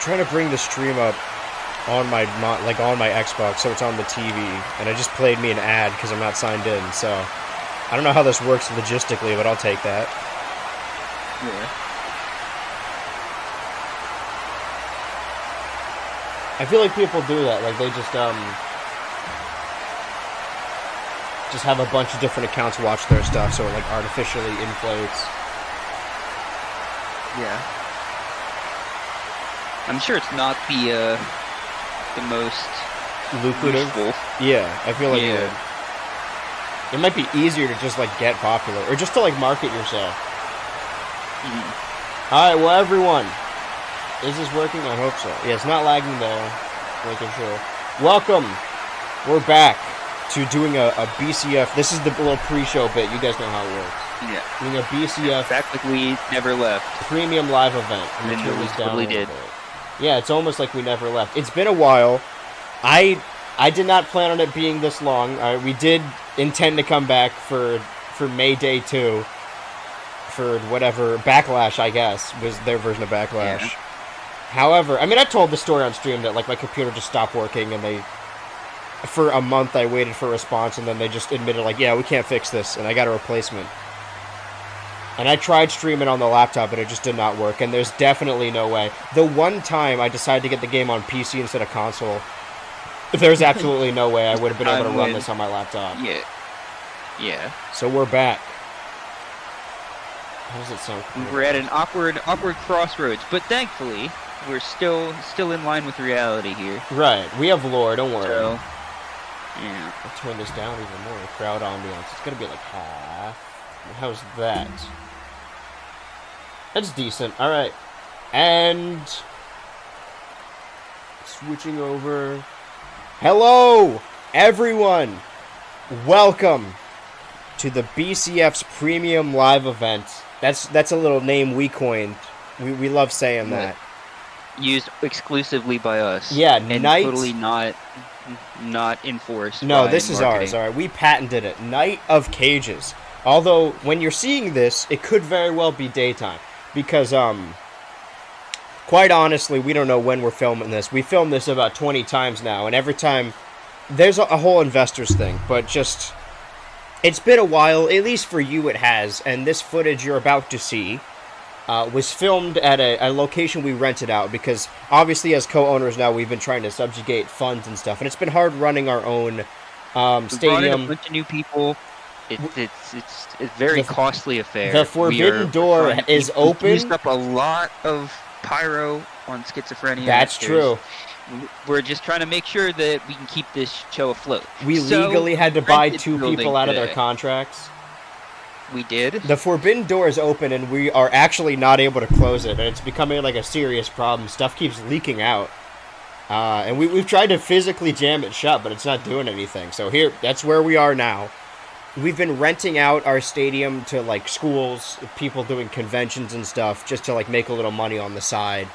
trying to bring the stream up on my Xbox, so it's on the TV, and it just played me an ad because I'm not signed in. So I don't know how this works logistically, but I'll take that. Yeah. I feel like people do that. Like, they just have a bunch of different accounts watch their stuff, so it, like, artificially inflates. Yeah. I'm sure it's not the most lucrative. useful. Yeah, I feel like it might be easier to just, like, get popular, or just to, like, market yourself. Mm-hmm. Alright, well, everyone. Is this working? I hope so. Yeah, it's not lagging there. Making sure. Welcome. We're back to doing a BCF. This is the little pre-show bit. You guys know how it works. Yeah. Doing a BCF. Back like we never left. Premium live event. And then we totally did. Yeah, it's almost like we never left. It's been a while. I did not plan on it being this long. We did intend to come back for May Day 2. For whatever, Backlash, I guess, was their version of Backlash. Yeah. However, I mean, I told the story on stream that, like, my computer just stopped working, and for a month I waited for a response, and then they just admitted, like, yeah, we can't fix this, and I got a replacement. And I tried streaming on the laptop, but it just did not work, and there's definitely no way. The one time I decided to get the game on PC instead of console, there's absolutely no way I would have been able to run this on my laptop. Yeah. Yeah. So we're back. How does it sound? We're at an awkward crossroads, but thankfully, we're still in line with reality here. Right. We have lore, don't worry. So, yeah. I'll turn this down even more. Crowd ambiance. It's gonna be like half. How's that? That's decent. Alright. And switching over. Hello, everyone! Welcome to the BCF's Premium Live event. That's a little name we coined. We love saying that. Used exclusively by us. Yeah, and Night... totally not enforced. No, by this is marketing. ours. All right, we patented it. Night of Cages. Although when you're seeing this, it could very well be daytime because quite honestly, we don't know when we're filming this. We filmed this about 20 times now, and every time there's a whole investors thing, but just it's been a while. At least for you, it has. And this footage you're about to see was filmed at a location we rented out because obviously as co-owners now we've been trying to subjugate funds and stuff, and it's been hard running our own We stadium. brought in a bunch of new people. It's a very costly affair. The Forbidden Door is open. We used up a lot of pyro on Schizophrenia. That's true. We're just trying to make sure that we can keep this show afloat. We legally had to buy 2 people out of their contracts. We did. The Forbidden Door is open, and we are actually not able to close it, and it's becoming like a serious problem. Stuff keeps leaking out. And we've tried to physically jam it shut, but it's not doing anything. So here, that's where we are now. We've been renting out our stadium to, like, schools, people doing conventions and stuff, just to, like, make a little money on the side.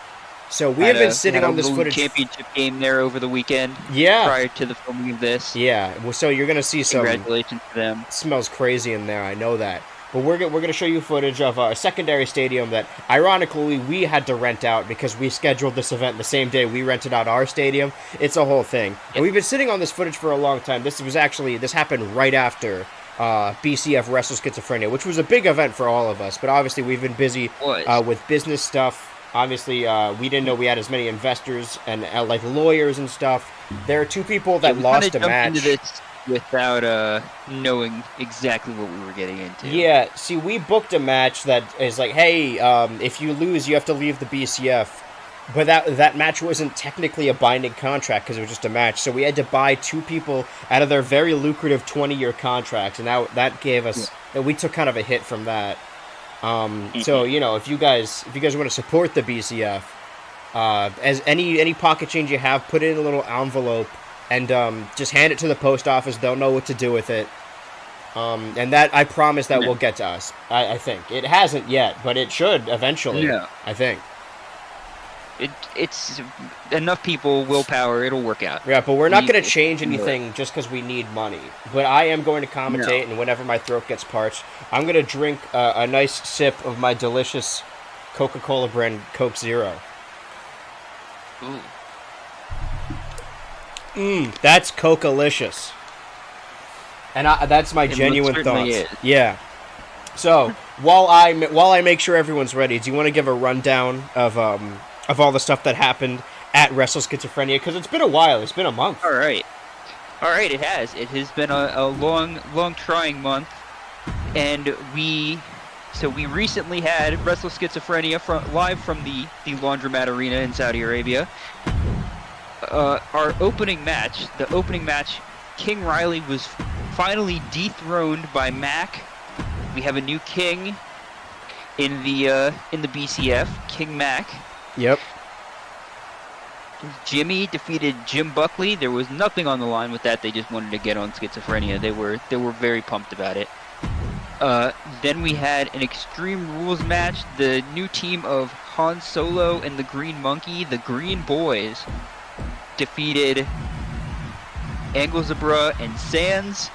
So we have been sitting on this footage. Championship game there over the weekend. Yeah. Prior to the filming of this. Yeah. Well, so you're gonna see some. Congratulations to them. It smells crazy in there. I know that. But we're gonna show you footage of a secondary stadium that, ironically, we had to rent out because we scheduled this event the same day we rented out our stadium. It's a whole thing. Yep. And we've been sitting on this footage for a long time. This happened right after BCF Wrestle Schizophrenia, which was a big event for all of us. But obviously, we've been busy with business stuff. Obviously, we didn't know we had as many investors and like lawyers and stuff. There are 2 people that lost a match. Into this without knowing exactly what we were getting into. Yeah, see, we booked a match that is like, hey, if you lose, you have to leave the BCF. But that match wasn't technically a binding contract because it was just a match. So we had to buy 2 people out of their very lucrative 20-year contracts, and that gave us. Yeah. We took kind of a hit from that. So if you guys want to support the BCF, as any pocket change you have, put it in a little envelope and just hand it to the post office. They'll know what to do with it. And that I promise that will get to us. I think it hasn't yet, but it should eventually. Yeah. I think. It's enough people, willpower, it'll work out. Yeah, but we're not going to change anything just because we need money. But I am going to commentate, and whenever my throat gets parched, I'm going to drink a nice sip of my delicious Coca-Cola brand Coke Zero. Ooh. That's Coca-licious. And that's my genuine thoughts. Is. Yeah. So while I make sure everyone's ready, do you want to give a rundown of all the stuff that happened at Wrestle Schizophrenia? Because it's been a while. It's been a month. All right. It has. It has been a long trying month, and we recently had Wrestle Schizophrenia live from the Laundromat Arena in Saudi Arabia. Our opening match, King Riley was finally dethroned by Mac. We have a new king in the BCF, King Mac. Yep. Jimmy defeated Jim Buckley. There was nothing on the line with that. They just wanted to get on Schizophrenia. They were very pumped about it. Then we had an Extreme Rules match. The new team of Han Solo and the Green Monkey, the Green Boys, defeated Anglezebra and Sands,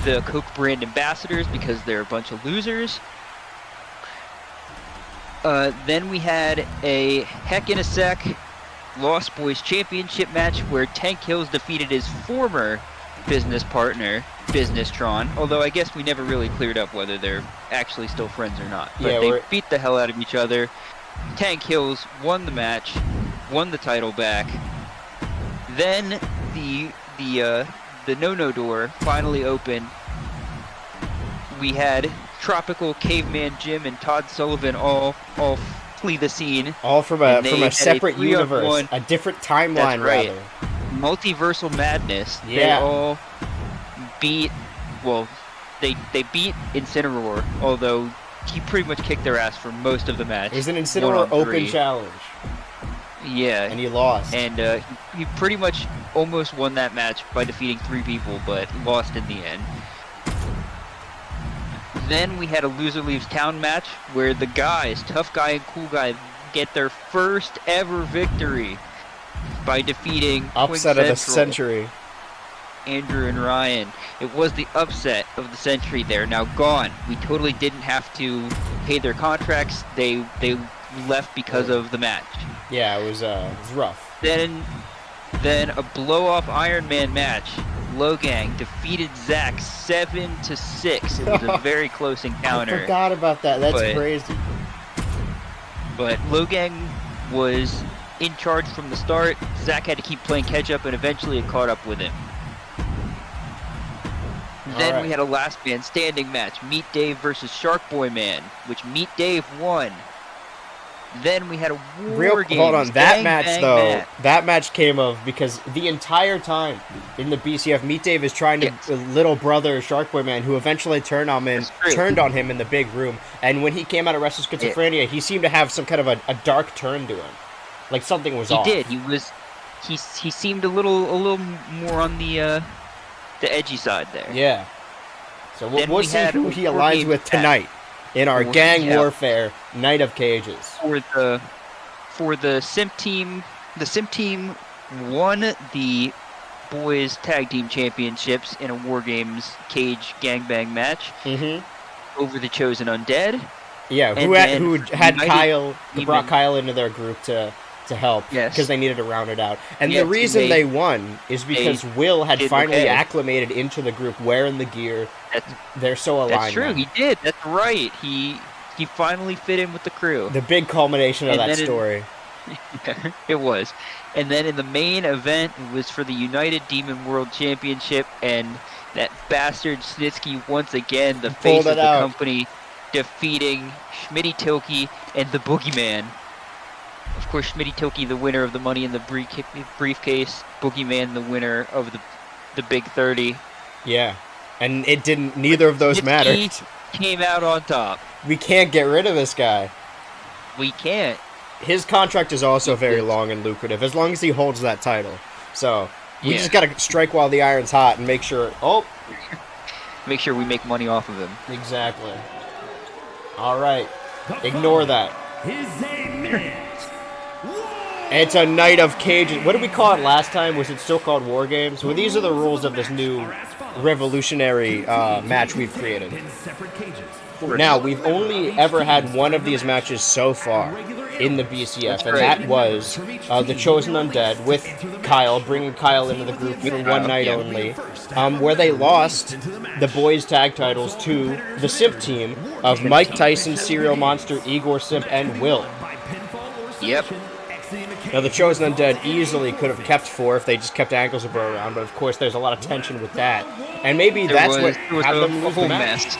the Coke brand ambassadors, because they're a bunch of losers. Then we had a Heck in a Sec Lost Boys Championship match where Tank Hills defeated his former business partner, Businesstron, although I guess we never really cleared up whether they're actually still friends or not. But they beat the hell out of each other. Tank Hills won the match, won the title back. Then the no-no door finally opened. We had Tropical Caveman Jim and Todd Sullivan all flee the scene. All from a separate universe, a different timeline, right. rather. Multiversal madness. Yeah. They all beat. Well, they beat Incineroar, although he pretty much kicked their ass for most of the match. It was an Incineroar open challenge. Yeah. And he lost. And he pretty much almost won that match by defeating 3 people, but lost in the end. Then we had a Loser Leaves Town match where the guys, Tough Guy and Cool Guy, get their first ever victory by defeating upset Twin of the century. Andrew and Ryan. It was the upset of the century. They're now gone. We totally didn't have to pay their contracts. They left because of the match. Yeah, it was rough. Then a blow-off Iron Man match. Logang defeated Zack 7-6. It was a very close encounter. I forgot about that. That's crazy. But Logang was in charge from the start. Zack had to keep playing catch-up, and eventually it caught up with him. Then we had a last man standing match. Meet Dave versus Shark Boy Man, which Meet Dave won. Then we had a War Games. Hold on, that match though. Match. That match came of because the entire time in the BCF, Meet Dave is trying to little brother Shark Boy Man, who eventually turned on him in the big room. And when he came out of Wrestle Schizophrenia, he seemed to have some kind of a dark turn to him, like something was off. He did. He seemed a little more on the edgy side there. Yeah. So we'll see who he aligns with tonight in our gang warfare Night of Cages. For the Simp team, won the boys tag team championships in a War Games cage gangbang match over the Chosen Undead. Yeah, who had Kyle, brought Kyle into their group to help because they needed to round it out. And the reason they won is because Will had finally acclimated into the group, wearing the gear. They're so aligned. That's true. Now. He did. That's right. He finally fit in with the crew. The big culmination of that story. It was. And then in the main event, it was for the United Demon World Championship, and that bastard Snitsky once again, the face of the company, defeating Schmitty Tilke and the Boogeyman. Of course, Schmitty Tilke, the winner of the Money in the Briefcase. Boogeyman, the winner of the Big 30. Yeah, and it didn't. Neither of those mattered. Came out on top. We can't get rid of this guy. We can't. His contract is also very long and lucrative, as long as he holds that title. So we just gotta strike while the iron's hot and make sure. Make sure we make money off of him. Exactly. All right. Ignore that. It's a Night of Cages. What did we call it last time? Was it still called War Games? Well, these are the rules of this new revolutionary match we've created. Now, we've only ever had one of these matches so far. in the BCF, and right. that was the Chosen Undead with Kyle, bringing Kyle into the group for one night only, where they lost the boys' tag titles to the Simp team of Mike Tyson, Serial Monster, Igor Simp, and Will. Yep. Now, the Chosen Undead easily could have kept 4 if they just kept Anglesborough around, but of course there's a lot of tension with that. And maybe that's what had them lose the match.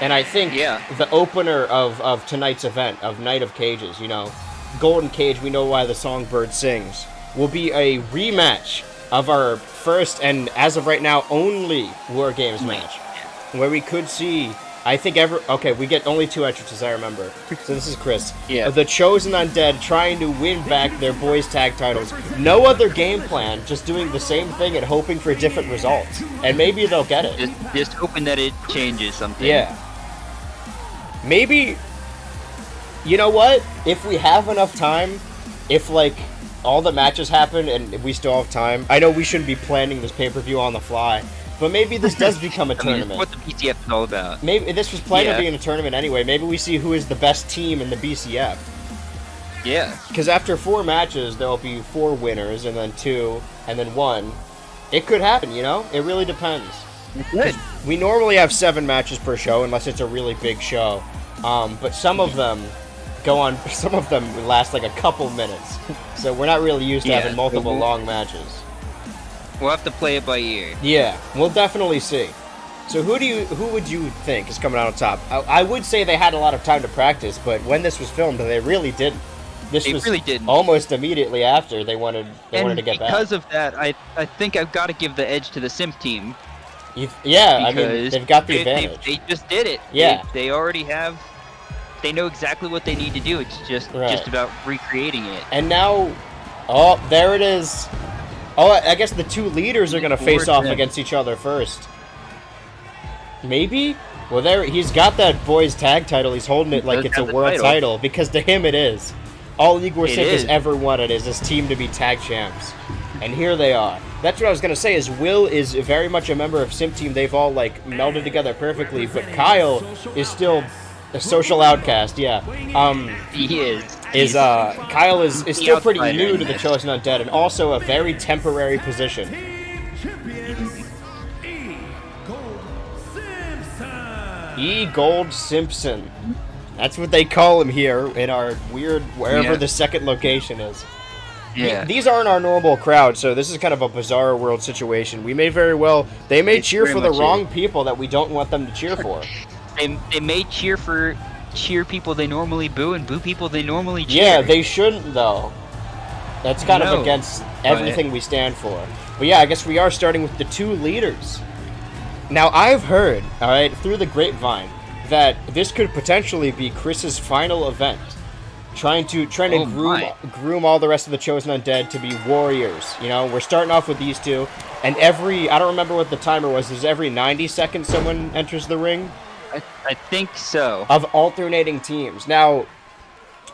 And I think the opener of tonight's event, of Night of Cages, you know, Golden Cage, we know why the songbird sings, will be a rematch of our first and, as of right now, only War Games match, where we could see... I think we get only 2 entrances, I remember. So this is Chris. Yeah. The Chosen Undead trying to win back their boys' tag titles. No other game plan, just doing the same thing and hoping for different results. And maybe they'll get it. Just hoping that it changes something. Yeah. Maybe, you know what? If we have enough time, if, like, all the matches happen and we still have time, I know we shouldn't be planning this pay-per-view on the fly, but maybe this does become a tournament. What the BCF is all about. Maybe this was planned on being a tournament anyway. Maybe we see who is the best team in the BCF. Yeah. Because after 4 matches, there will be 4 winners, and then 2, and then 1. It could happen, you know? It really depends. It could. We normally have 7 matches per show, unless it's a really big show. But some of them some of them last like a couple minutes. So we're not really used to having multiple long matches. We'll have to play it by ear. Yeah, we'll definitely see. So who would you think is coming out on top? I would say they had a lot of time to practice, but when this was filmed, they really didn't. They really didn't. Almost immediately after they wanted to get back. Because of that, I think I've got to give the edge to the Simp team. I mean, they've got the advantage. They just did it. Yeah. They already have... They know exactly what they need to do. It's just about recreating it. And now... Oh, there it is. Oh, I guess the 2 leaders are going to face off against each other first. Maybe? Well, he's got that boys tag title. He's holding it like it's a world title, because to him it is. All Igor Simp has ever wanted is his team to be tag champs. And here they are. That's what I was going to say, is Will is very much a member of Simp Team. They've all, like, melded together perfectly, but Kyle is still a social outcast, yeah. He is. Kyle is still pretty new to the Chosen Undead, and also a very temporary position. E. Gold Simpson. That's what they call him here in our weird, wherever the second location is. Yeah. These aren't our normal crowd, so this is kind of a bizarre world situation. We may very well... They may cheer for the wrong people that we don't want them to cheer for. They may cheer people they normally boo and boo people they normally cheer. Yeah, they shouldn't, though. That's kind of against everything we stand for. But yeah, I guess we are starting with the 2 leaders. Now, I've heard, alright, through the grapevine, that this could potentially be Chris's final event. Trying to groom all the rest of the Chosen Undead to be warriors. You know, we're starting off with these 2, and I don't remember what the timer was. Is every 90 seconds someone enters the ring? I think so. Of alternating teams. Now,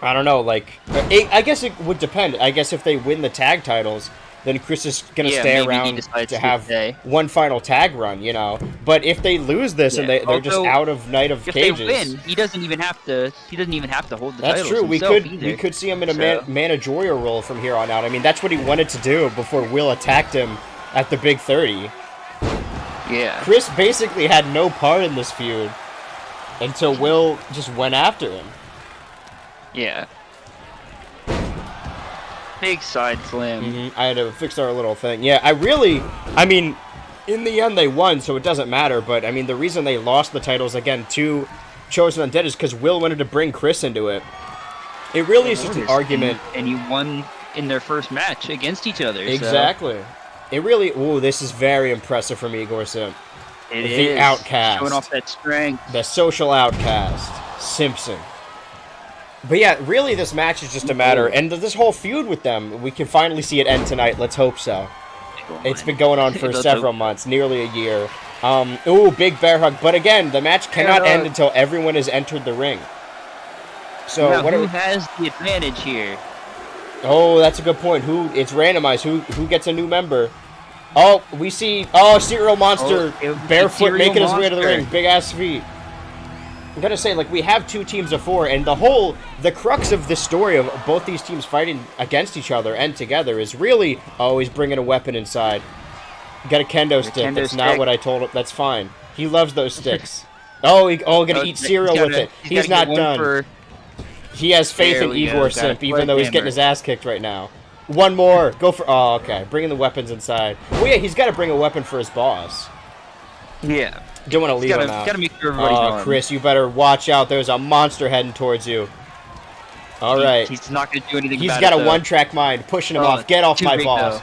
I don't know, like, I guess it would depend. I guess if they win the tag titles, then Chris is going to stay around to have one final tag run, you know. But if they lose this and they're just out of Night of Cages, if they win, he doesn't even have to hold the titles. That's true. We could see him in a managerial role from here on out. I mean, that's what he wanted to do before Will attacked him at the Big 30. Yeah. Chris basically had no part in this feud until Will just went after him. Yeah. Big side slam. I had to fix our little thing. Yeah, I mean, in the end they won, so it doesn't matter, but I mean, the reason they lost the titles again to Chosen Undead is because Will wanted to bring Chris into it. It really is just an argument. And you won in their first match against each other. Exactly. So. It really, this is very impressive from Igor Simp. It is. The outcast. Showing off that strength. The social outcast. Simpson. But yeah, really this match is just a matter, and this whole feud with them, we can finally see it end tonight, let's hope so. It's been going on for several months, nearly a year. Big bear hug, but again, the match cannot end until everyone has entered the ring. So now, who has the advantage here? Oh, that's a good point. It's randomized. Who gets a new member? Oh, we see. Serial Monster barefoot making his way to the ring. Big ass feet. I'm gonna say, like, we have 2 teams of 4, and the crux of the story of both these teams fighting against each other and together is really, oh, he's bringing a weapon inside. Got a kendo stick. That's not what I told him. That's fine. He loves those sticks. Gonna eat cereal with it. He's not done. He has faith in Igor Simp, even though he's getting his ass kicked right now. One more. Go for... Oh, okay. Bringing the weapons inside. Well, yeah, he's got to bring a weapon for his boss. Yeah. Don't want to leave him out. Gotta make sure everybody's armed. Chris, you better watch out. There's a monster heading towards you. All right. He's not going to do anything He's about got it, a one-track mind. Pushing him off. Get off my balls.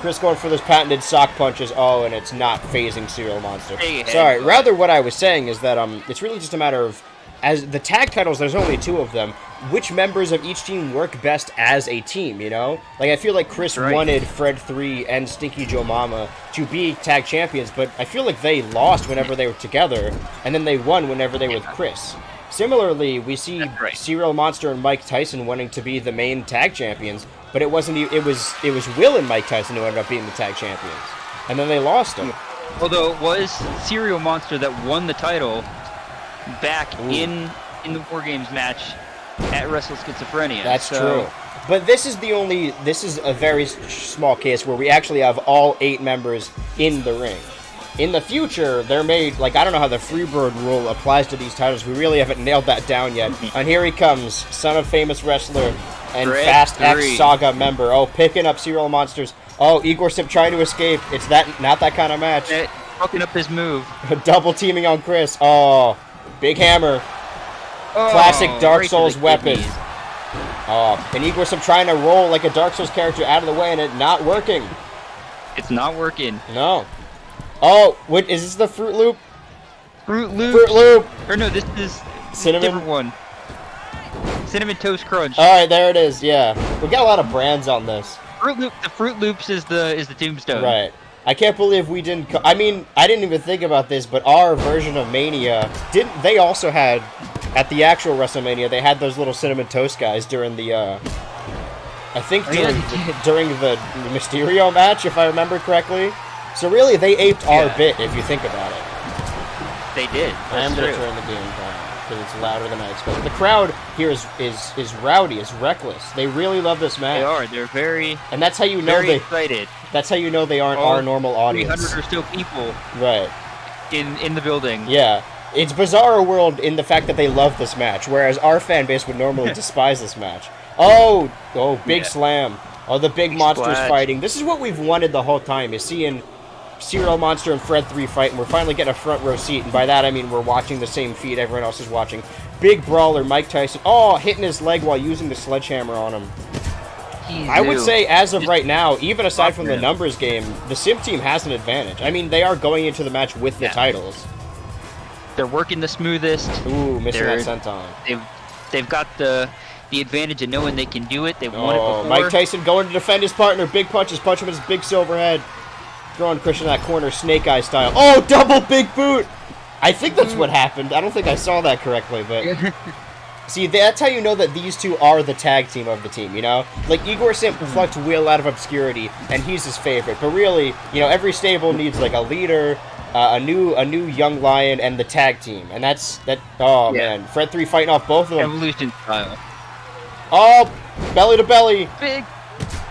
Chris going for those patented sock punches. Oh, and it's not phasing Serial Monster. Sorry. Rather, what I was saying is that it's really just a matter of, as the tag titles, there's only 2 of them. Which members of each team work best as a team, you know? Like, I feel like Chris wanted Fred 3 and Stinky Joe Mama to be tag champions, but I feel like they lost whenever they were together, and then they won whenever they were with Chris. Similarly, we see Serial Monster and Mike Tyson wanting to be the main tag champions, but it wasn't. It was Will and Mike Tyson who ended up being the tag champions, and then they lost them. Although it was Serial Monster that won the title back in the War Games match at Wrestle Schizophrenia. That's true. But this is a very small case where we actually have all 8 members in the ring. In the future, they're made, like, I don't know how the Freebird rule applies to these titles. We really haven't nailed that down yet. And here he comes, son of famous wrestler and Fast X Saga member. Oh, picking up Serial Monsters. Oh, Igor Simp trying to escape. It's not that kind of match. Fucking up his move. Double teaming on Chris. Oh, big hammer. Classic Dark Souls weapon. Oh, and Igor Simp trying to roll like a Dark Souls character out of the way, and it not working. It's not working. No. Oh, what is this? The Fruit Loop? Fruit Loop. Fruit Loop. Or no, this is Cinnamon. A different one. Cinnamon Toast Crunch. All right, there it is. Yeah, we got a lot of brands on this. Fruit Loop. The Fruit Loops is the Tombstone. Right. I can't believe we didn't. I mean, I didn't even think about this, but our version of Mania didn't. They also had at the actual WrestleMania. They had those little cinnamon toast guys during the. I think during the Mysterio match, if I remember correctly. So really, they aped our bit, if you think about it. They did. I am going to turn the game down because it's louder than I expected. The crowd here is rowdy, is reckless. They really love this match. They are. They're very. And that's how you know excited. That's how you know they aren't our normal audience. 300 or so people. Right. In the building. Yeah. It's bizarre world in the fact that they love this match, whereas our fan base would normally despise this match. Oh, big slam. Oh, the big monsters fighting. This is what we've wanted the whole time, is seeing Serial Monster and Fred 3 fight, and we're finally getting a front row seat, and by that I mean we're watching the same feed everyone else is watching. Big brawler, Mike Tyson. Oh, hitting his leg while using the sledgehammer on him. I would say, as of right now, even aside from the numbers game, the Simp team has an advantage. I mean, they are going into the match with the titles. They're working the smoothest. Ooh, missing that senton. They've got the advantage of knowing they can do it. They've won it before. Mike Tyson going to defend his partner. Big punches. Punch him in his big silver head. Throwing Christian in that corner, Snake Eye style. Oh, double big boot! I think that's what happened. I don't think I saw that correctly, but... See, that's how you know that these two are the tag team of the team, you know? Like, Igor Simp plucked Will out of obscurity, and he's his favorite. But really, you know, every stable needs, like, a leader, a new young lion, and the tag team. And that... Oh, man. Fred 3 fighting off both of them. Evolution style. Oh, belly to belly. Big.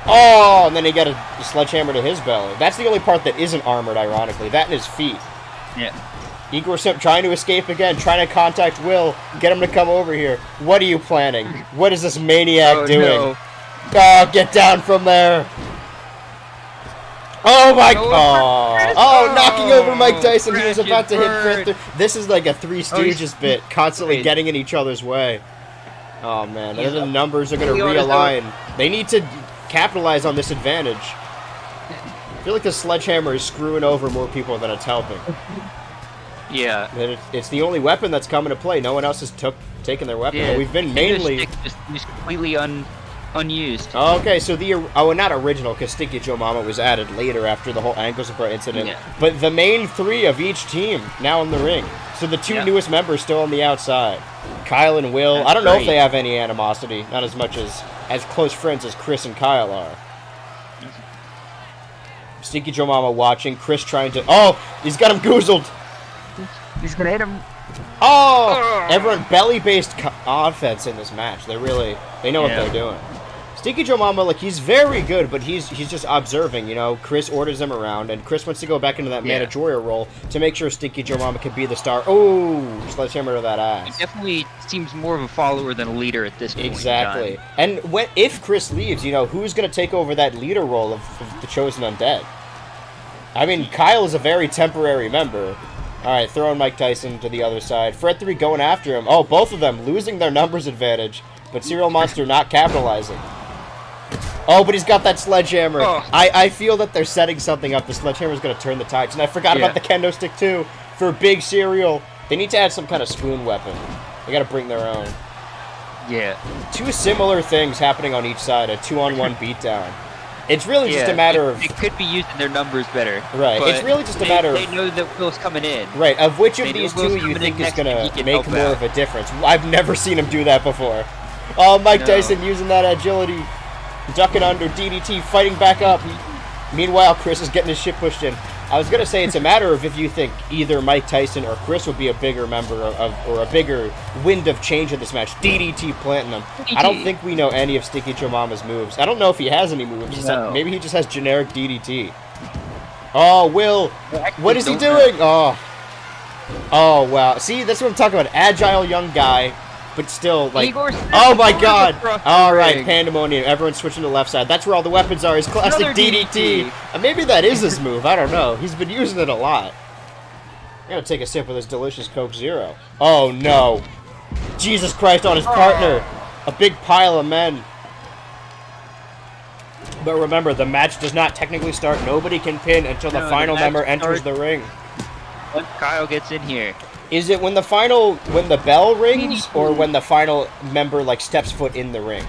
Oh, and then he got a sledgehammer to his belly. That's the only part that isn't armored, ironically. That and his feet. Yeah. Igor Simp trying to escape again, trying to contact Will, get him to come over here. What are you planning? What is this maniac doing? No. Oh, get down from there. Oh, my God. Oh, knocking over Mike Tyson. He was about to hit Fred. This is like a Three Stooges bit, constantly getting in each other's way. Oh, man. And the numbers are going to realign. They need to capitalize on this advantage. I feel like the sledgehammer is screwing over more people than it's helping. Yeah. It's the only weapon that's coming to play. No one else has taken their weapon. Yeah, we've been mainly just completely unused. Okay, so not original, because Stinky Joe Mama was added later after the whole ankle support incident. Yeah. But the main 3 of each team now in the ring. So the 2 newest members still on the outside. Kyle and Will. That's I don't know if they have any animosity. Not as much as close friends as Chris and Kyle are. Stinky Joe Mama watching. Chris trying to... Oh! He's got him goozled! He's gonna hit him. Oh! Everyone belly-based offense in this match. They know what they're doing. Stinky Joe Mama, like, he's very good, but he's just observing, you know. Chris orders him around, and Chris wants to go back into that managerial role to make sure Stinky Joe Mama can be the star. Oh, sledgehammer to that ass. He definitely seems more of a follower than a leader at this point. Exactly. And if Chris leaves, you know, who's going to take over that leader role of the Chosen Undead? I mean, Kyle is a very temporary member. All right, throwing Mike Tyson to the other side. Fred 3 going after him. Oh, both of them losing their numbers advantage, but Serial Monster not capitalizing. Oh, but he's got that sledgehammer. Oh. I feel that they're setting something up. The sledgehammer is going to turn the tides. And I forgot about the kendo stick, too, for Big Serial. They need to add some kind of spoon weapon. They got to bring their own. Yeah. Two similar things happening on each side. A 2-on-1 beatdown. It's really just a matter of... It could be using their numbers better. Right. It's really just a matter of... They know that Will's coming in. Right. Of which of these two you think is going to make more of a difference. I've never seen him do that before. Oh, Mike Tyson using that agility. Ducking under, DDT, fighting back up. Meanwhile, Chris is getting his shit pushed in. I was going to say it's a matter of if you think either Mike Tyson or Chris would be a bigger member or a bigger wind of change in this match. DDT planting them. I don't think we know any of Stinky Joe Mama's moves. I don't know if he has any moves. Maybe he just has generic DDT. Oh, Will. What is he doing? Oh, wow. See, that's what I'm talking about. Agile young guy. But still, like, oh my god! All right, pandemonium. Everyone's switching to the left side. That's where all the weapons are. His classic DDT. Maybe that is his move. I don't know. He's been using it a lot. I'm gonna take a sip of this delicious Coke Zero. Oh no! Jesus Christ on his partner. A big pile of men. But remember, the match does not technically start. Nobody can pin until the final member enters the ring. Once Kyle gets in here. Is it when the bell rings, or when the final member, like, steps foot in the ring?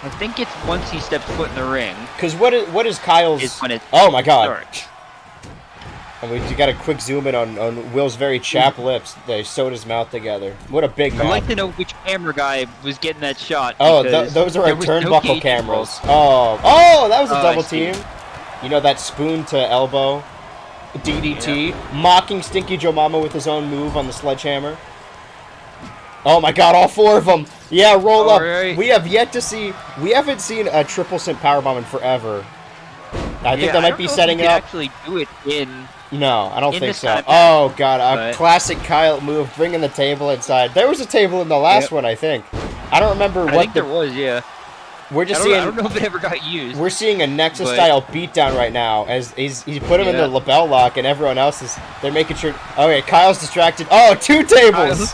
I think it's once he steps foot in the ring. Because what is Kyle's... Oh my god. And we got a quick zoom in on Will's very chapped lips. They sewed his mouth together. What a big mouth. I'd like to know which camera guy was getting that shot. Oh, those are our turnbuckle cameras. Oh, that was a double team. You know, that spoon to elbow. DDT, mocking Stinky Joe Mama with his own move on the sledgehammer. Oh my god, all four of them! Yeah, roll up! Right. We haven't seen a triple simp powerbomb in forever. I think they might be setting it up. Actually do it in... No, I don't think so. Oh god, a classic Kyle move, bringing the table inside. There was a table in the last one, I think. I don't remember what... I think there was, yeah. We're just I don't know if it ever got used. We're seeing a Nexus-style beatdown right now as he put him in the lapel lock, and everyone else they're making sure. Okay, Kyle's distracted. Oh, 2 tables.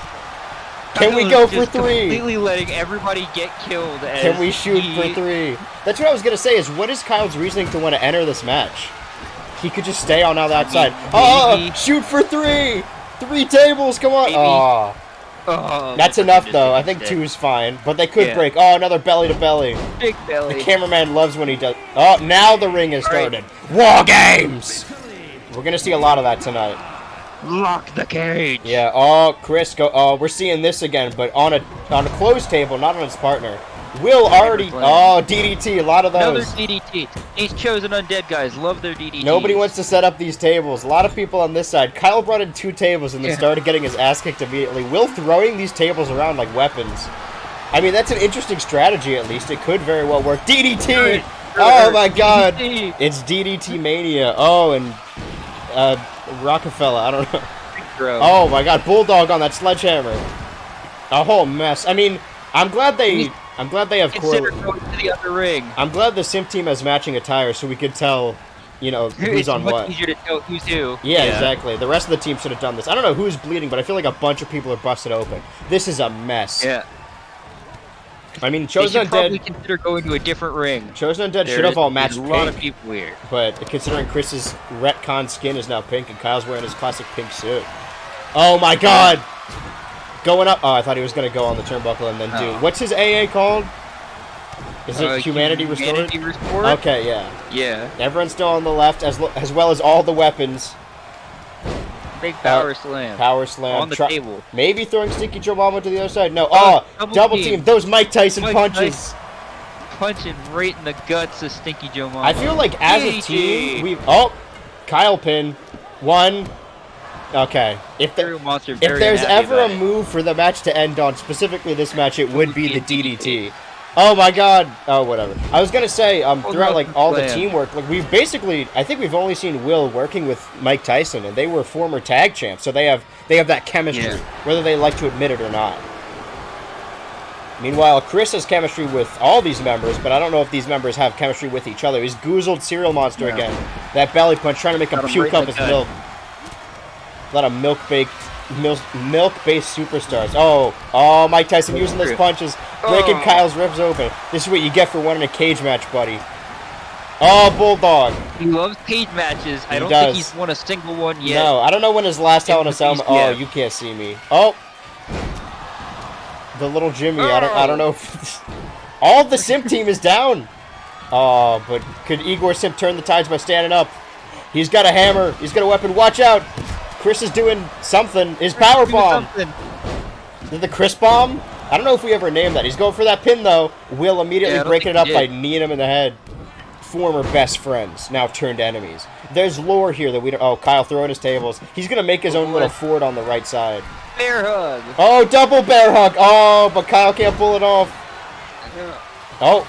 Can we go for 3? Completely letting everybody get killed. Can we shoot for 3? That's what I was gonna say. Is what is Kyle's reasoning to want to enter this match? He could just stay on that side. Oh, shoot for 3! 3 tables. Come on. Oh, that's enough, though. I think 2 is fine. But they could break. Oh, another belly to belly. Big belly. The cameraman loves when he does. Oh, now the ring has started. War games! We're going to see a lot of that tonight. Lock the cage. Yeah. Oh, Chris, go. Oh, we're seeing this again, but on a closed table, not on his partner. Will already... Oh, DDT. A lot of those. Another DDT. These chosen undead guys love their DDTs. Nobody wants to set up these tables. A lot of people on this side. Kyle brought in 2 tables and then started getting his ass kicked immediately. Will throwing these tables around like weapons. I mean, that's an interesting strategy, at least. It could very well work. DDT! Oh, my God. It's DDT Mania. Oh, and Rockefeller. I don't know. Oh, my God. Bulldog on that sledgehammer. A whole mess. I mean, I'm glad they have going to the other ring. I'm glad the Simp team has matching attire so we could tell, you know, who's on what. It's much easier to tell who's who. Yeah, exactly. The rest of the team should have done this. I don't know who's bleeding, but I feel like a bunch of people are busted open. This is a mess. Yeah. I mean, Chosen Undead... probably consider going to a different ring. Chosen Undead should have all matched pink. A lot of people here. But considering Chris's retcon skin is now pink and Kyle's wearing his classic pink suit. Oh my god! Going up. Oh, I thought he was going to go on the turnbuckle and then do... What's his AA called? Is it Humanity Restored? Humanity Restored? Okay, yeah. Yeah. Everyone's still on the left, as well as all the weapons. Big power slam. Power slam. On the table. Maybe throwing Stinky Joe Mama to the other side. No. Double team. Those Mike Tyson punches. Punching right in the guts of Stinky Joe Mama. I feel like as a team, we've... Oh! Kyle pin. 1, Okay. Serial Monster If very there's unhappy ever about a it. move for the match to end on, specifically this match, it would be the DDT. Oh my god. Oh, whatever. I was gonna say, throughout like all the teamwork, like we've basically, I think we've only seen Will working with Mike Tyson, and they were former tag champs, so they have that chemistry, whether they like to admit it or not. Meanwhile, Chris has chemistry with all these members, but I don't know if these members have chemistry with each other. He's goozled Serial Monster again. That belly punch trying to make him puke up his milk. A lot of milk-based superstars. Oh, Mike Tyson using those punches, breaking Kyle's ribs open. This is what you get for winning a cage match, buddy. Oh, Bulldog. He loves cage matches. I don't think he's won a single one yet. No, I don't know when his last Hell in a Cell. Oh, you can't see me. Oh. The little Jimmy. I don't know if all of the Simp team is down. Oh, but could Igor Simp turn the tides by standing up? He's got a hammer. He's got a weapon. Watch out. Chris is doing something. His power bomb. The Chris bomb? I don't know if we ever named that. He's going for that pin, though. Will immediately breaking it up by kneeing him in the head. Former best friends, now turned enemies. There's lore here that we don't... Oh, Kyle throwing his tables. He's going to make his own little fort on the right side. Bear hug. Oh, double bear hug. Oh, but Kyle can't pull it off. Oh.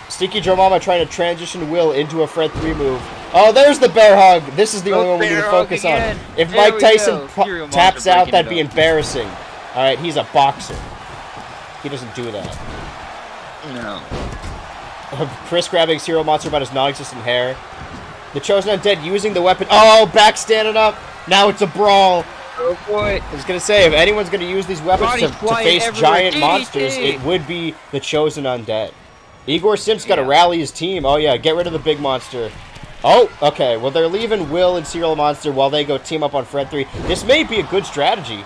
Stinky Joe Mama trying to transition Will into a Fred 3 move. Oh, there's the bear hug. This is the only one we need to focus on. If Mike Tyson taps out, that'd be embarrassing. All right, he's a boxer. He doesn't do that. No. Chris grabbing Serial Monster by his non-existent hair. The Chosen Undead using the weapon. Oh, back standing up. Now it's a brawl. Oh boy. I was going to say, if anyone's going to use these weapons to face giant monsters, it would be the Chosen Undead. Igor Simp's got to rally his team. Oh, yeah, get rid of the big monster. Oh, okay. Well, they're leaving Will and Serial Monster while they go team up on Fred 3. This may be a good strategy.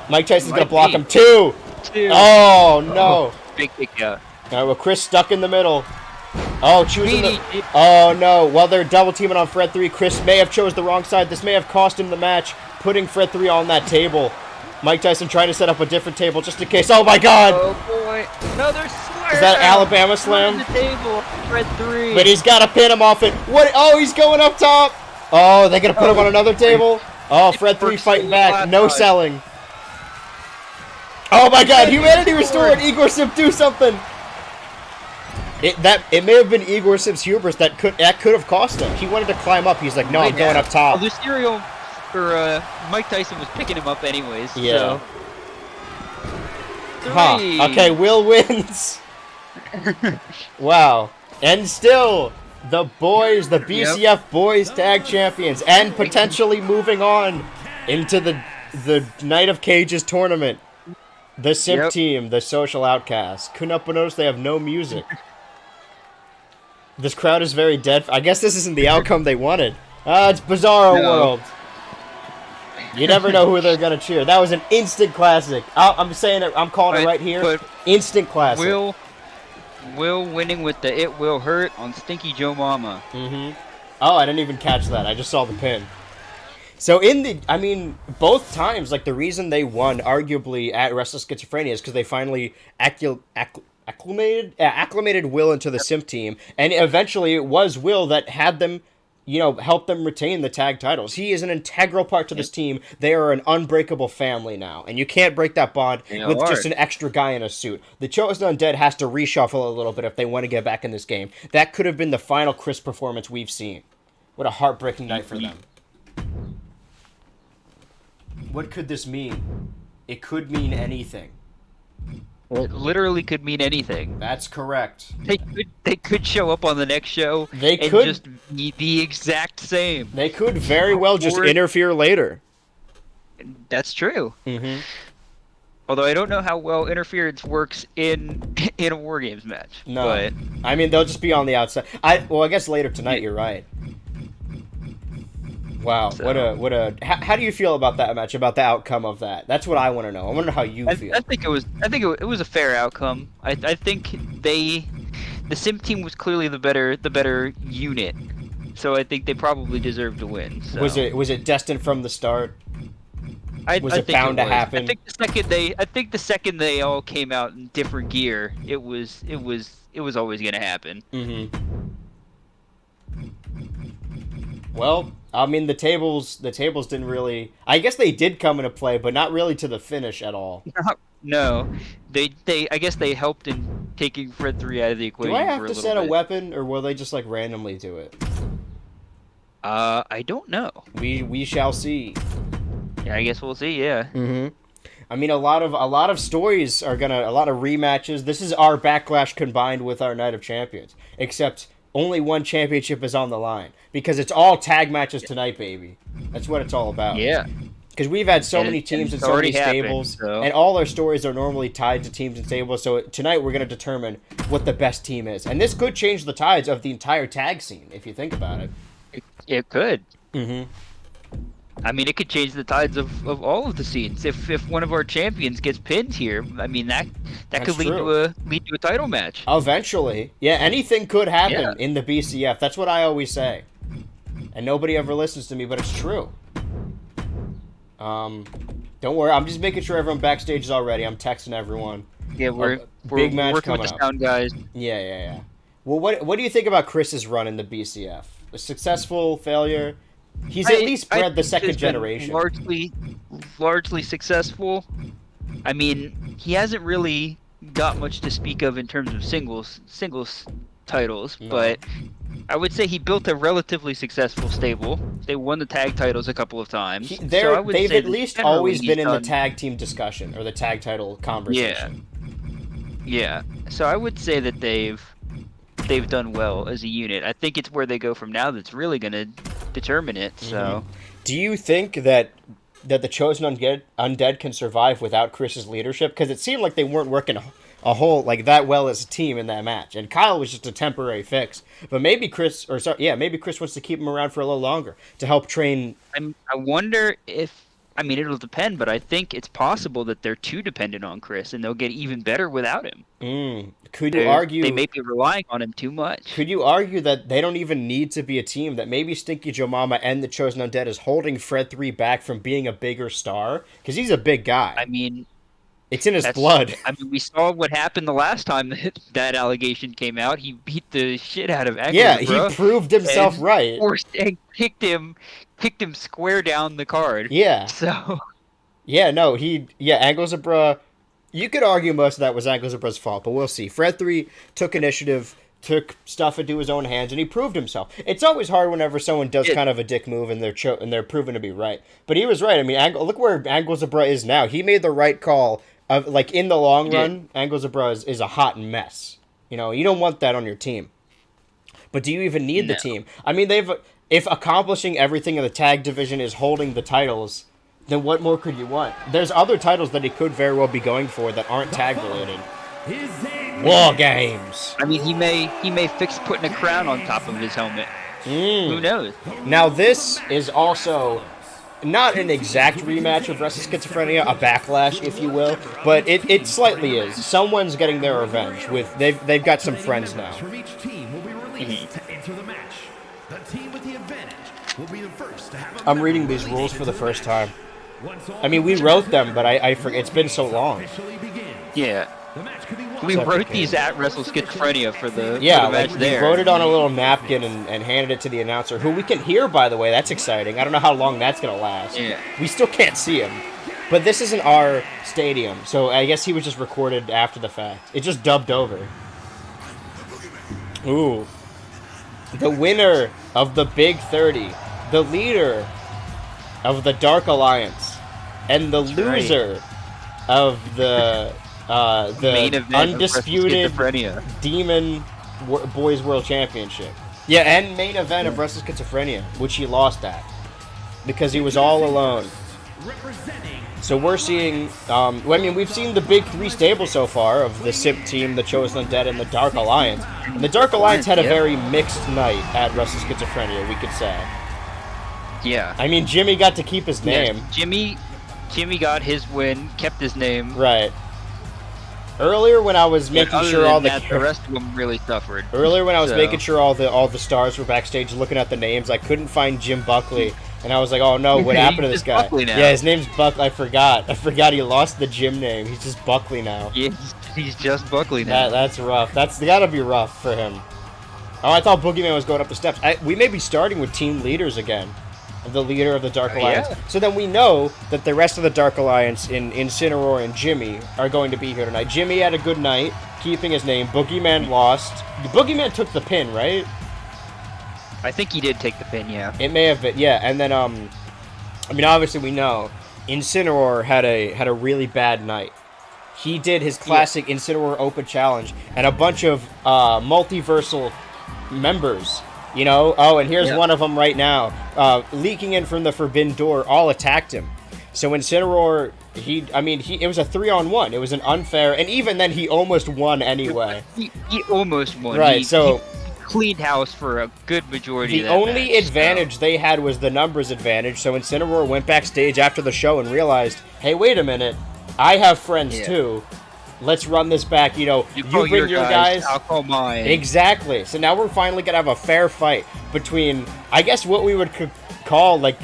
Mike Tyson's going to block him. Two. Oh, no. Big kick out. All right, well, Chris stuck in the middle. Oh, choosing the... Oh, no. While they're double teaming on Fred 3, Chris may have chose the wrong side. This may have cost him the match, putting Fred 3 on that table. Mike Tyson trying to set up a different table just in case. Oh, my God. Oh, boy. Another slam. Is that Alabama slam? The table. Fred 3. But he's got to pin him off it. What? Oh, he's going up top. Oh, they're going to put him on another table? Oh, Fred 3 fighting back. No selling. Oh, my God. Humanity restored. Igor Simp, do something. It may have been Igor Simp's hubris that could have cost him. He wanted to climb up. He's like, no, I'm going up top. The Serial, or Mike Tyson was picking him up anyways. Yeah. So. Huh. Okay, Will wins. Wow. And still, the boys, the BCF Boys Tag Champions, and potentially moving on into the Night of Cages tournament. The Simp team, the Social Outcasts. Couldn't help but notice they have no music. This crowd is very dead. I guess this isn't the outcome they wanted. It's Bizarro World. You never know who they're going to cheer. That was an instant classic. I'm saying it. I'm calling it right here. Instant classic. Will winning with the It Will Hurt on Stinky Joe Mama. Mm-hmm. Oh, I didn't even catch that. I just saw the pin. So both times, like the reason they won, arguably at Restless Schizophrenia, is because they finally acclimated Will into the Simp team, and eventually it was Will that had them, help them retain the tag titles. He is an integral part to this team. They are an unbreakable family now, and you can't break that bond with just an extra guy in a suit. The Chosen Undead has to reshuffle a little bit if they want to get back in this game. That could have been the final Chris performance we've seen. What a heartbreaking night for them. What could this mean? It could mean anything. It literally could mean anything. That's correct. They could show up on the next show and just be the exact same. They could very well just interfere later. That's true. Mm-hmm. Although I don't know how well interference works in a War Games match. No. But... I mean, they'll just be on the outside. I guess later tonight, you're right. Wow, so, how do you feel about that match? About the outcome of that? That's what I want to know. I wonder how you feel. I think it was a fair outcome. I think the Simp team was clearly the better unit, so I think they probably deserved to win. So. Was it destined from the start? Was it bound to happen? I think the second they all came out in different gear, it was always going to happen. Mm-hmm. Well, I mean, the tables didn't really. I guess they did come into play, but not really to the finish at all. No, I guess they helped in taking Fred 3 out of the equation Do I for have a to little set a bit. weapon, or will they just like randomly do it? I don't know. We shall see. Yeah, I guess we'll see. Yeah. Mm-hmm. I mean, a lot of stories are a lot of rematches. This is our Backlash combined with our Night of Champions, except only one championship is on the line because it's all tag matches tonight, baby. That's what it's all about. Yeah. Because we've had so many And teams and it's so many already happened, stables, so- and all our stories are normally tied to teams and stables. So tonight we're going to determine what the best team is, and this could change the tides of the entire tag scene if you think about it. It could. Mm-hmm. I mean, it could change the tides of all of the scenes. If one of our champions gets pinned here, I mean that That's could lead true. to a title match. Eventually, yeah, anything could happen Yeah. in the BCF. That's what I always say, and nobody ever listens to me, but it's true. Don't worry, I'm just making sure everyone backstage is all ready. I'm texting everyone. Yeah, we're big match working with coming the up. sound guys. Yeah. Well, what do you think about Chris's run in the BCF? A successful failure? He's at least bred the think second it's been generation. largely successful. I mean, he hasn't really got much to speak of in terms of singles titles, No. but I would say he built a relatively successful stable. They won the tag titles a couple of times. So I would They've say at that least generally always he's been in the done- tag team discussion or the tag title conversation. Yeah. So I would say that they've done well as a unit. I think it's where they go from now that's really going to determine it. So Do you think that the Chosen Undead can survive without Chris's leadership? Because it seemed like they weren't working a whole like that well as a team in that match, and Kyle was just a temporary fix. But maybe Chris wants to keep him around for a little longer to help train. I wonder if, I mean, it'll depend, but I think it's possible that they're too dependent on Chris and they'll get even better without him. Could you argue They may be relying on him too much. Could you argue that they don't even need to be a team? That maybe Stinky Joe Mama and the Chosen Undead is holding Fred 3 back from being a bigger star because he's a big guy. I mean, it's in his blood. I mean, we saw what happened the last time that allegation came out. He beat the shit out of Angle. Yeah, he proved himself right. And kicked him square down the card. Yeah. So. Yeah, no, Angle Zabra. You could argue most of that was Angle Zabra's fault, but we'll see. Fred 3 took initiative, took stuff into his own hands, and he proved himself. It's always hard whenever someone does kind of a dick move and they're proven to be right. But he was right. I mean, look where Angle Zabra is now. He made the right call. Like in the long run, Angle Zabra is a hot mess. You know, you don't want that on your team. But do you even need the team? I mean, if accomplishing everything in the tag division is holding the titles, then what more could you want? There's other titles that he could very well be going for that aren't tag related. War Games. I mean, he may fix putting a crown on top of his helmet. Who knows? Now this is also not an exact rematch of Wrestle Schizophrenia, a backlash, if you will, but it slightly is. Someone's getting their revenge. They've got some friends now. From each team will be released to enter the match. The team with the advantage will be the first to have a I'm reading these rules for the first time. I mean, we wrote them, but I forget. It's been so long. Yeah. We wrote these at Wrestle Schizophrenia for the match we there. wrote it on a little napkin and handed it to the announcer, who we can hear, by the way. That's exciting. I don't know how long that's going to last. Yeah. We still can't see him. But this isn't our stadium, so I guess he was just recorded after the fact. It just dubbed over. Ooh. The winner of the Big 30, the leader of the Dark Alliance, and the loser of the Main event undisputed of Wrestle Schizophrenia. Demon Boys World Championship. Yeah, and main event of Wrestle Schizophrenia, which he lost at because he was all alone. So we're seeing, I mean, we've seen the big three stables so far of the SIP team, the Chosen Undead, and the Dark Alliance. And the Dark Alliance had a very mixed night at Wrestle Schizophrenia, we could say. Yeah. I mean, Jimmy got to keep his name. Yes, Jimmy got his win, kept his name. Right. Earlier when I was making sure all the rest of them really suffered. Earlier when I was making sure all the stars were backstage looking at the names, I couldn't find Jim Buckley. And I was like, oh no, what happened to this guy? Buckley now. Yeah, his name's Buck. I forgot he lost the Jim name. He's just Buckley now. Yeah, he's just Buckley now. That's rough. That's gotta be rough for him. Oh, I thought Boogeyman was going up the steps. We may be starting with team leaders again. the leader of the Dark Alliance. Yeah. So then we know that the rest of the Dark Alliance in Incineroar and Jimmy are going to be here tonight. Jimmy had a good night, keeping his name. Boogeyman lost. Boogeyman took the pin, right? I think he did take the pin, yeah. It may have been, yeah. And then, I mean, obviously we know Incineroar had a really bad night. He did his classic Incineroar Open Challenge, and a bunch of multiversal members, you know. Oh, and here's one of them right now, leaking in from the Forbidden Door. All attacked him. So Incineroar, it was a 3-on-1. It was an unfair, and even then he almost won anyway. He almost won. Right. He cleaned house for a good majority of that The only match, advantage they had was the numbers advantage. So Incineroar went backstage after the show and realized, hey, wait a minute, I have friends too. Let's run this back. You know, you bring your guys. I'll call mine. Exactly. So now we're finally gonna have a fair fight between, I guess, what we would call, like,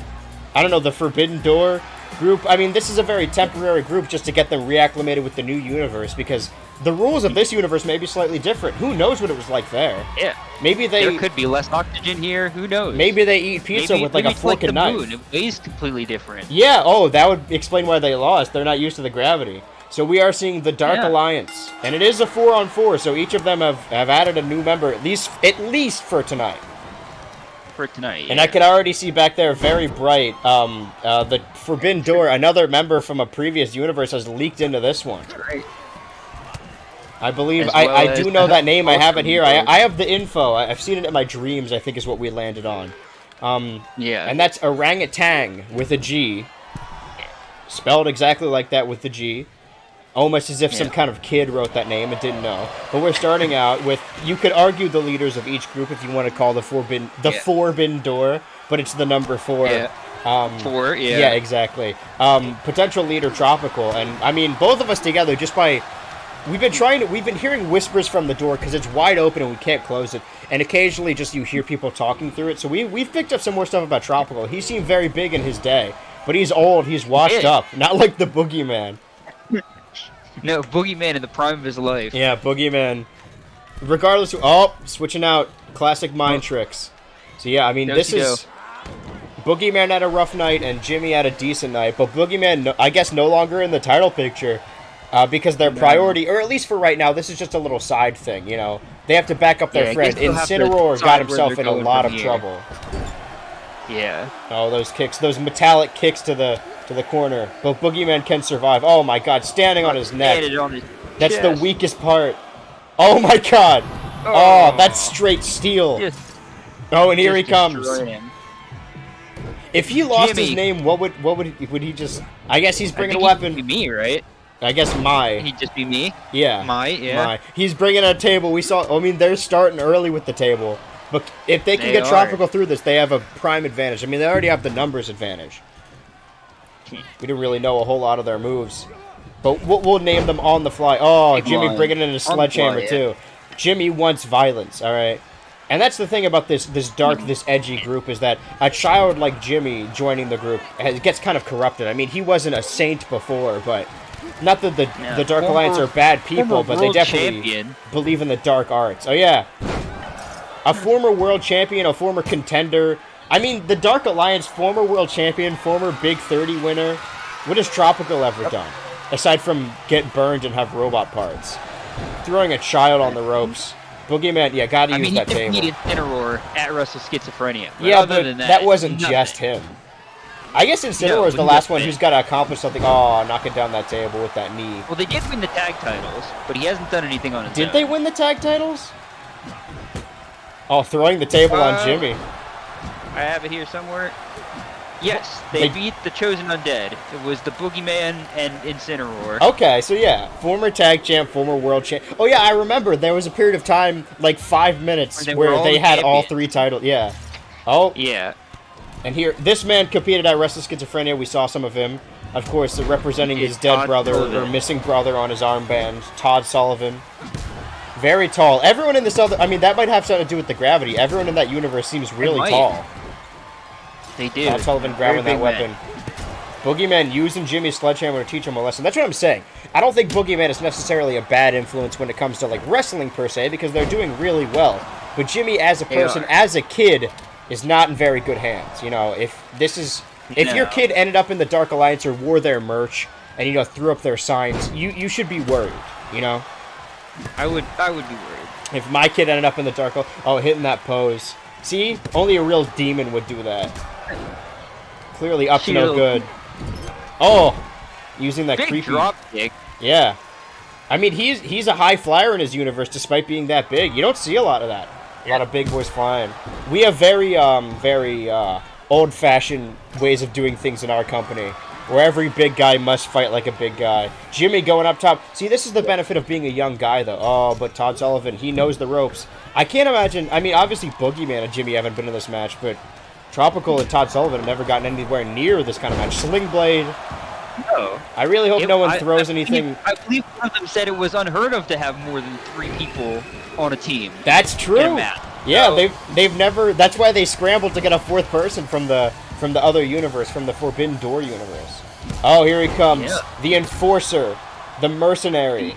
I don't know, the Forbidden Door group. I mean, this is a very temporary group just to get them reacclimated with the new universe, because the rules of this universe may be slightly different. Who knows what it was like there? Yeah. Maybe there could be less oxygen here. Who knows? Maybe they eat pizza with like a fork and knife. Moon. It weighs completely different. Yeah. Oh, that would explain why they lost. They're not used to the gravity. So we are seeing the Dark Alliance, and it is a 4-on-4. So each of them have added a new member at least for tonight. For tonight. And I can already see back there, very bright, the Forbidden Door. Another member from a previous universe has leaked into this one. Right. I believe, I do know that name. I have it here. I have the info. I've seen it in my dreams, I think is what we landed on. Yeah. And that's orangutan with a G. Spelled exactly like that with the G. Almost as if some kind of kid wrote that name and didn't know. But we're starting out with, you could argue the leaders of each group if you want to call the Forbidden Door, but it's the number 4. Yeah. 4, yeah. Yeah, exactly. Potential leader Tropical. And, I mean, both of us together, just by... We've been hearing whispers from the door because it's wide open and we can't close it. And occasionally just you hear people talking through it. So we've picked up some more stuff about Tropical. He seemed very big in his day. But he's old, he's washed up. Not like the Boogeyman. No, Boogeyman in the prime of his life. Yeah, Boogeyman. Regardless of... Oh, switching out classic mind tricks. So yeah, I mean, this is... Boogeyman had a rough night and Jimmy had a decent night. But Boogeyman, I guess, no longer in the title picture. Because their priority, or at least for right now, this is just a little side thing, you know. They have to back up their friend. Incineroar got himself in a lot of trouble. Yeah. Oh, those kicks, those metallic kicks to the corner. But Boogeyman can survive. Oh my god, standing on his neck. That's the weakest part. Oh my god. Oh, that's straight steel. Oh, and here he comes. If he lost his name, what would he just... I guess he's bringing a weapon. He'd be me, right? I guess Mai. He'd just be me? Yeah. Mai. He's bringing a table. We saw... I mean, they're starting early with the table. But if they can get Tropical through this, they have a prime advantage. I mean, they already have the numbers advantage. We didn't really know a whole lot of their moves. But we'll name them on the fly. Oh, Jimmy bringing in a sledgehammer, too. Jimmy wants violence, all right? And that's the thing about this dark, this edgy group, is that a child like Jimmy joining the group gets kind of corrupted. I mean, he wasn't a saint before, but... Not that the Dark Alliance are bad people, but they definitely believe in the dark arts. Oh, yeah. A former world champion, a former contender. I mean, the Dark Alliance, former world champion, former Big 30 winner. What has Tropical ever done? Aside from get burned and have robot parts. Throwing a child on the ropes. Boogeyman, yeah, gotta use that table. He beat Incineroar at Wrestle Schizophrenia. But yeah, but that wasn't just him. I guess Incineroar is the last one who's got to accomplish something. Oh, knocking down that table with that knee. Well, they did win the tag titles, but he hasn't done anything on his own. Did they win the tag titles? Oh, throwing the table on Jimmy. I have it here somewhere. Yes, they beat the Chosen Undead. It was the Boogeyman and Incineroar. Okay, so yeah, former tag champ, former world champ. Oh yeah, I remember there was a period of time, like 5 minutes, where they had all 3 titles. Yeah. Oh. Yeah. And here, this man competed at Wrestle Schizophrenia. We saw some of him. Of course, representing his dead brother, or missing brother on his armband, Todd Sullivan. Very tall. Everyone in this other... I mean, that might have something to do with the gravity. Everyone in that universe seems really tall. They do. Todd Sullivan grabbing that weapon. Boogeyman using Jimmy's sledgehammer to teach him a lesson. That's what I'm saying. I don't think Boogeyman is necessarily a bad influence when it comes to, like, wrestling per se, because they're doing really well. But Jimmy, as a person, as a kid... is not in very good hands. You know, if your No. kid ended up in the Dark Alliance or wore their merch and, you know, threw up their signs, you should be worried, you know? I would be worried. If my kid ended up in the Dark hitting that pose. See? Only a real demon would do that. Clearly up to no Shield. good. Oh! Using that Big creepy... drop kick. Yeah. I mean, he's a high flyer in his universe despite being that big. You don't see a lot of that. A lot of big boys flying. We have very old-fashioned ways of doing things in our company, where every big guy must fight like a big guy. Jimmy going up top. See, this is the benefit of being a young guy, though. Oh, but Todd Sullivan, he knows the ropes. I can't imagine... I mean, obviously, Boogeyman and Jimmy haven't been in this match, but Tropical and Todd Sullivan have never gotten anywhere near this kind of match. Sling Blade. No. I really hope no one throws anything... I believe one of them said it was unheard of to have more than 3 people on a team. That's true. in a match. Yeah, So- they've never... That's why they scrambled to get a 4th person from the other universe, from the Forbidden Door universe. Oh, here he comes. Yeah. The Enforcer. The Mercenary.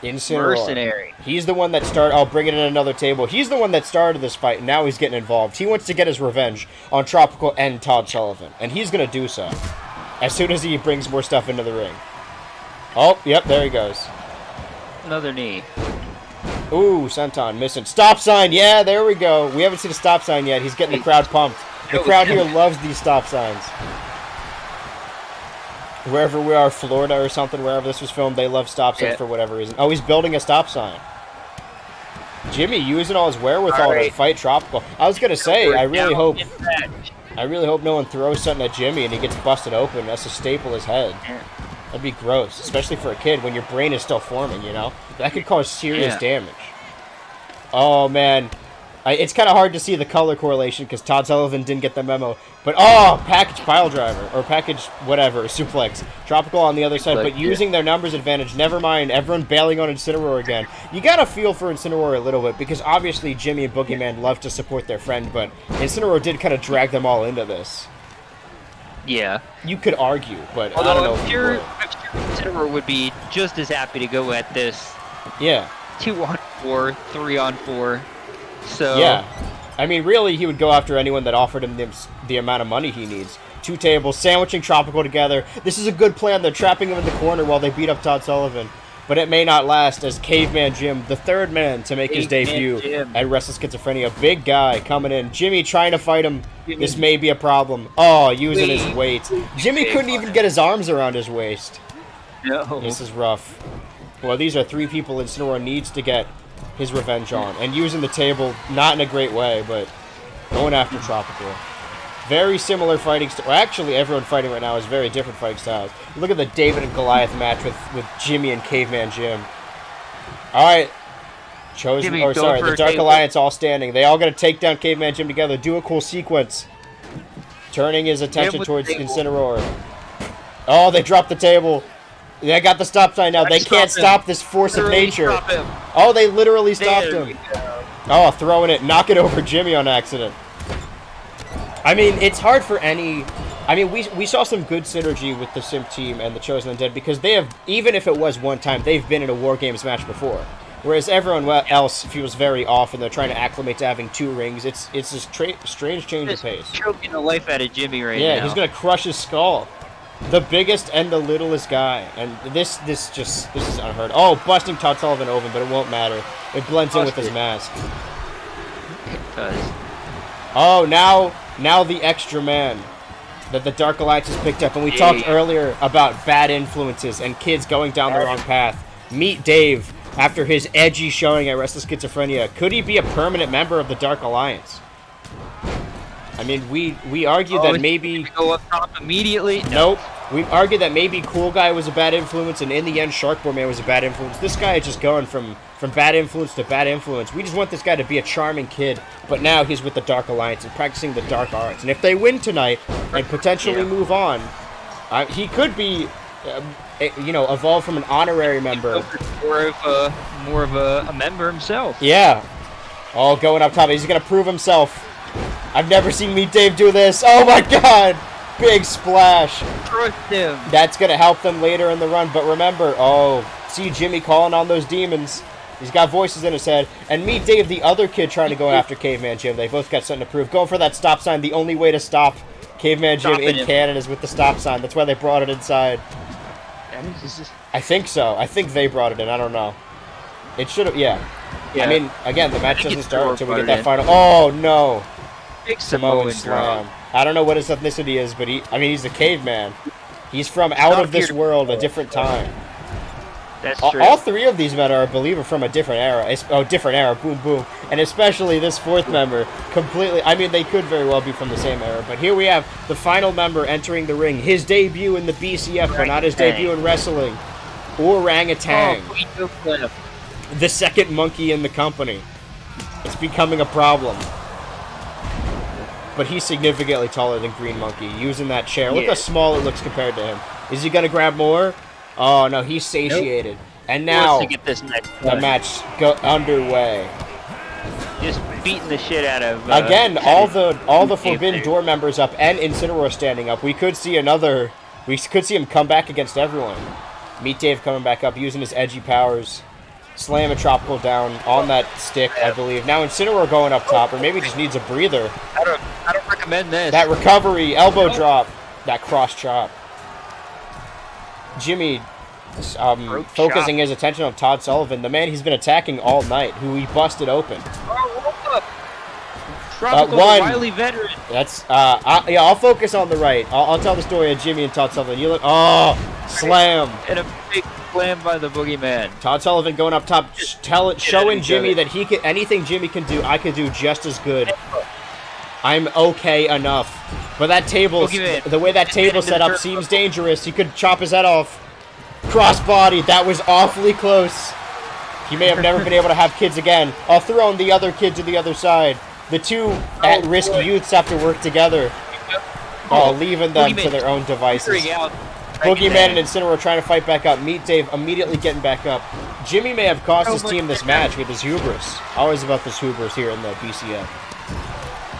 Incineroar. Mercenary. He's the one that started... I'll bring it in another table. He's the one that started this fight, and now he's getting involved. He wants to get his revenge on Tropical and Todd Sullivan, and he's going to do so as soon as he brings more stuff into the ring. Oh, yep, there he goes. Another knee. Ooh, Senton missing. Stop sign, yeah, there we go. We haven't seen a stop sign yet. He's getting the crowd pumped. The crowd here loves these stop signs. Wherever we are, Florida or something, wherever this was filmed, they love stop signs for whatever reason. Oh, he's building a stop sign. Jimmy using all his wherewithal to fight Tropical. I was gonna say, I really hope no one throws something at Jimmy and he gets busted open. That's to staple his head. That'd be gross, especially for a kid when your brain is still forming, you know? That could cause serious damage. Oh, man. It's kind of hard to see the color correlation because Todd Sullivan didn't get the memo. But, package pile driver, or package whatever, suplex. Tropical on the other side, but using their numbers advantage. Never mind, everyone bailing on Incineroar again. You got to feel for Incineroar a little bit because obviously Jimmy and Boogeyman love to support their friend, but Incineroar did kind of drag them all into this. Yeah. You could argue, but Although I don't know I'm if sure you would. Incineroar would be just as happy to go at this Yeah. 2-on-4, 3-on-4. So Yeah. I mean, really, he would go after anyone that offered him the amount of money he needs. 2 tables, sandwiching Tropical together. This is a good plan. They're trapping him in the corner while they beat up Todd Sullivan. But it may not last as Caveman Jim, the 3rd man to make his debut at Restless Schizophrenia. Big guy coming in. Jimmy trying to fight him. This may be a problem. Oh, using his weight. Jimmy couldn't even get his arms around his waist. No. This is rough. Well, these are 3 people Incineroar needs to get his revenge on. And using the table, not in a great way, but going after Tropical. Very similar fighting styles. Well, actually, everyone fighting right now is very different fighting styles. Look at the David and Goliath match with Jimmy and Caveman Jim. All right. The Dark Alliance all standing. They all got to take down Caveman Jim together. Do a cool sequence. Turning his attention towards Incineroar. Oh, they dropped the table. They got the stop sign now. They can't stop this force of nature. Oh, they literally stopped him. Oh, throwing it. Knock it over Jimmy on accident. I mean, it's hard for any... I mean, we saw some good synergy with the Simp team and the Chosen Undead because they have, even if it was one time, they've been in a War Games match before. Whereas everyone else feels very off and they're trying to acclimate to having 2 rings. It's a strange change of pace. Choking the life out of Jimmy right now. Yeah, he's going to crush his skull. The biggest and the littlest guy. And this is unheard of. Oh, busting Todd Sullivan open, but it won't matter. It blends in with his mask. It does. Oh, now the extra man that the Dark Alliance has picked up. And we talked earlier about bad influences and kids going down the wrong path. Meet Dave after his edgy showing at Restless Schizophrenia. Could he be a permanent member of the Dark Alliance? I mean, we argued that maybe... Go up top immediately? Nope. We argued that maybe Cool Guy was a bad influence, and in the end, Sharkboy Man was a bad influence. This guy is just going from bad influence to bad influence. We just want this guy to be a charming kid, but now he's with the Dark Alliance and practicing the dark arts. And if they win tonight and potentially move on, he could be, evolve from an honorary member. More of a member himself. Yeah. All going up top. He's going to prove himself. I've never seen Meet Dave do this. Oh my god! Big splash. Trust him. That's going to help them later in the run. But remember, see Jimmy calling on those demons. He's got voices in his head. And meet Dave, the other kid trying to go after Caveman Jim. They both got something to prove. Going for that stop sign. The only way to stop Caveman Jim in canon is with the stop sign. That's why they brought it inside. I think so. I think they brought it in. I don't know. It should have, yeah. I mean, again, the match doesn't start until we get that final. Oh, no. Big Samoan slam. I don't know what his ethnicity is, but he's a caveman. He's from out of this world, a different time. That's true. All three of these men are, I believe, are from a different era. Oh, different era. Boom, boom. And especially this fourth member, completely. I mean, they could very well be from the same era. But here we have the final member entering the ring. His debut in the BCF, but not his debut in wrestling. Orangutan. The second monkey in the company. It's becoming a problem. But he's significantly taller than Green Monkey, using that chair. Look how small it looks compared to him. Is he going to grab more? Oh, no, he's satiated. Nope. And now, the match underway. Just beating the shit out of... Again, all the Forbidden Door members up and Incineroar standing up. We could see him come back against everyone. Meet Dave coming back up, using his edgy powers. Slam a tropical down on that stick, I believe. Now Incineroar going up top, or maybe just needs a breather. I don't recommend this. That recovery, elbow drop, that cross chop. Jimmy focusing his attention on Todd Sullivan, the man he's been attacking all night, who he busted open. Tropical wily veteran. That's yeah. I'll focus on the right. I'll tell the story of Jimmy and Todd Sullivan. You look. Oh, slam. And a big slam by the boogeyman. Todd Sullivan going up top, showing Jimmy that he can. Anything Jimmy can do, I could do just as good. I'm okay enough. But that table, the way that table set up seems dangerous. He could chop his head off. Crossbody. That was awfully close. He may have never been able to have kids again. I'll throw in the other kid to the other side. The two at-risk youths have to work together. Oh, leaving them to their own devices. Boogeyman and Incineroar trying to fight back up. Meet Dave immediately getting back up. Jimmy may have cost his team this match with his hubris. Always about this hubris here in the BCF.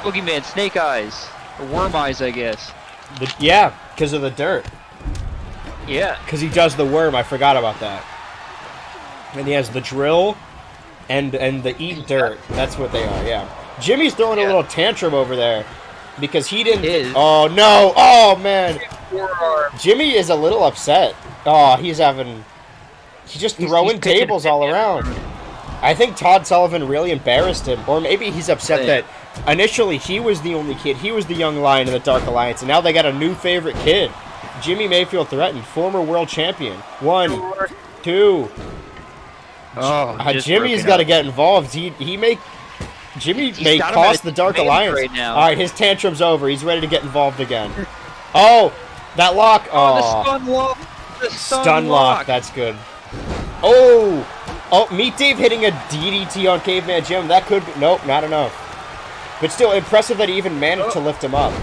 Boogeyman, snake eyes. Or worm eyes, I guess. Yeah, because of the dirt. Yeah. Because he does the worm. I forgot about that. And he has the drill and the eat dirt. That's what they are, yeah. Jimmy's throwing a little tantrum over there because he didn't... Oh, no. Oh, man. Jimmy is a little upset. Oh, he's just throwing tables all around. I think Todd Sullivan really embarrassed him. Or maybe he's upset that initially he was the only kid. He was the young lion in the Dark Alliance, and now they got a new favorite kid. Jimmy may feel threatened. Former world champion. 1, 2... Jimmy's got to get involved. Jimmy may cost the Dark Alliance. Right now. All right, his tantrum's over. He's ready to get involved again. Oh, that lock. Oh, the stun lock. The stun lock. That's good. Oh, Meet Dave hitting a DDT on Caveman Jim. That could be. Nope, not enough. But still impressive that he even managed to lift him up.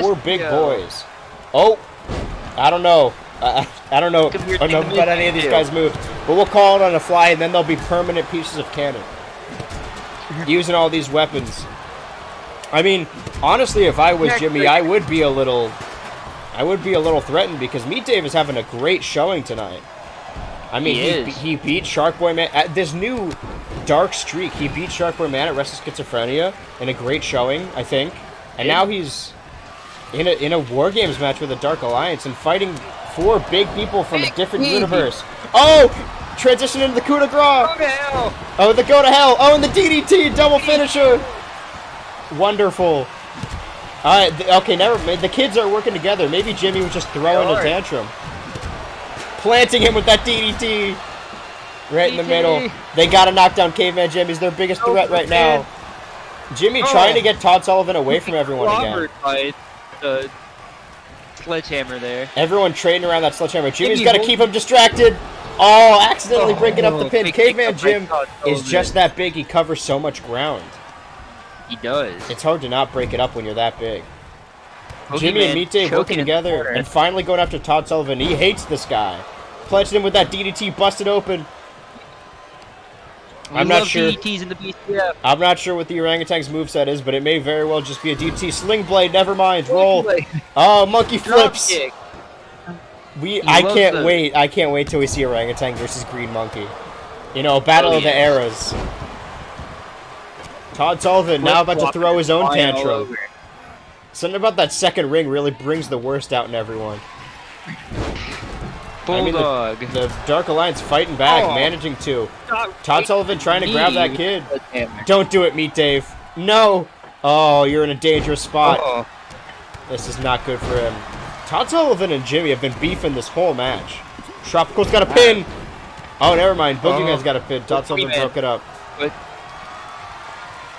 4 big boys. Oh, I don't know. I don't know about any of these guys' moves, but we'll call it on the fly, and then they'll be permanent pieces of cannon. Using all these weapons. I mean, honestly, if I was Jimmy, I would be a little threatened because Meet Dave is having a great showing tonight. I mean, he beat Shark Boy Man at this new dark streak. He beat Shark Boy Man at Restless Schizophrenia in a great showing, I think, and now he's in a War Games match with the Dark Alliance and fighting 4 big people from a different universe. Oh! Transition into the coup de grace! Go to hell! Oh, the go to hell! Oh, and the DDT! Double finisher! Wonderful. Alright, okay, never mind. The kids are working together. Maybe Jimmy was just throwing a tantrum. Planting him with that DDT! Right in the middle. They gotta knock down Caveman Jim. He's their biggest threat right now. Jimmy trying to get Todd Sullivan away from everyone again. Sledgehammer there. Everyone trading around that sledgehammer. Jimmy's got to keep him distracted. Oh, accidentally breaking up the pin. Caveman Jim is just that big. He covers so much ground. He does. It's hard to not break it up when you're that big. Jimmy and Meet Dave working together and finally going after Todd Sullivan. He hates this guy. Pledged him with that DDT, busted open. I'm not sure. DDTs in the BCF. I'm not sure what the orangutan's moveset is, but it may very well just be a DDT. Sling blade, never mind. Roll. Oh, monkey flips. I can't wait till we see orangutan versus green monkey. You know, battle Oh, of the yes. eras. Todd Sullivan now about to throw his own Flying all tantrum. over. Something about that second ring really brings the worst out in everyone. Bulldog. The Dark Alliance fighting back, Oh. managing to. Stop Todd Sullivan trying to grab that me. kid. Damn. Don't do it, Meat Dave. No! Oh, you're in a dangerous spot. Oh. This is not good for him. Todd Sullivan and Jimmy have been beefing this whole match. Tropical's got a pin! Oh, never mind. Boogeyman's got a pin. Todd Sullivan Boogeyman. broke it up. But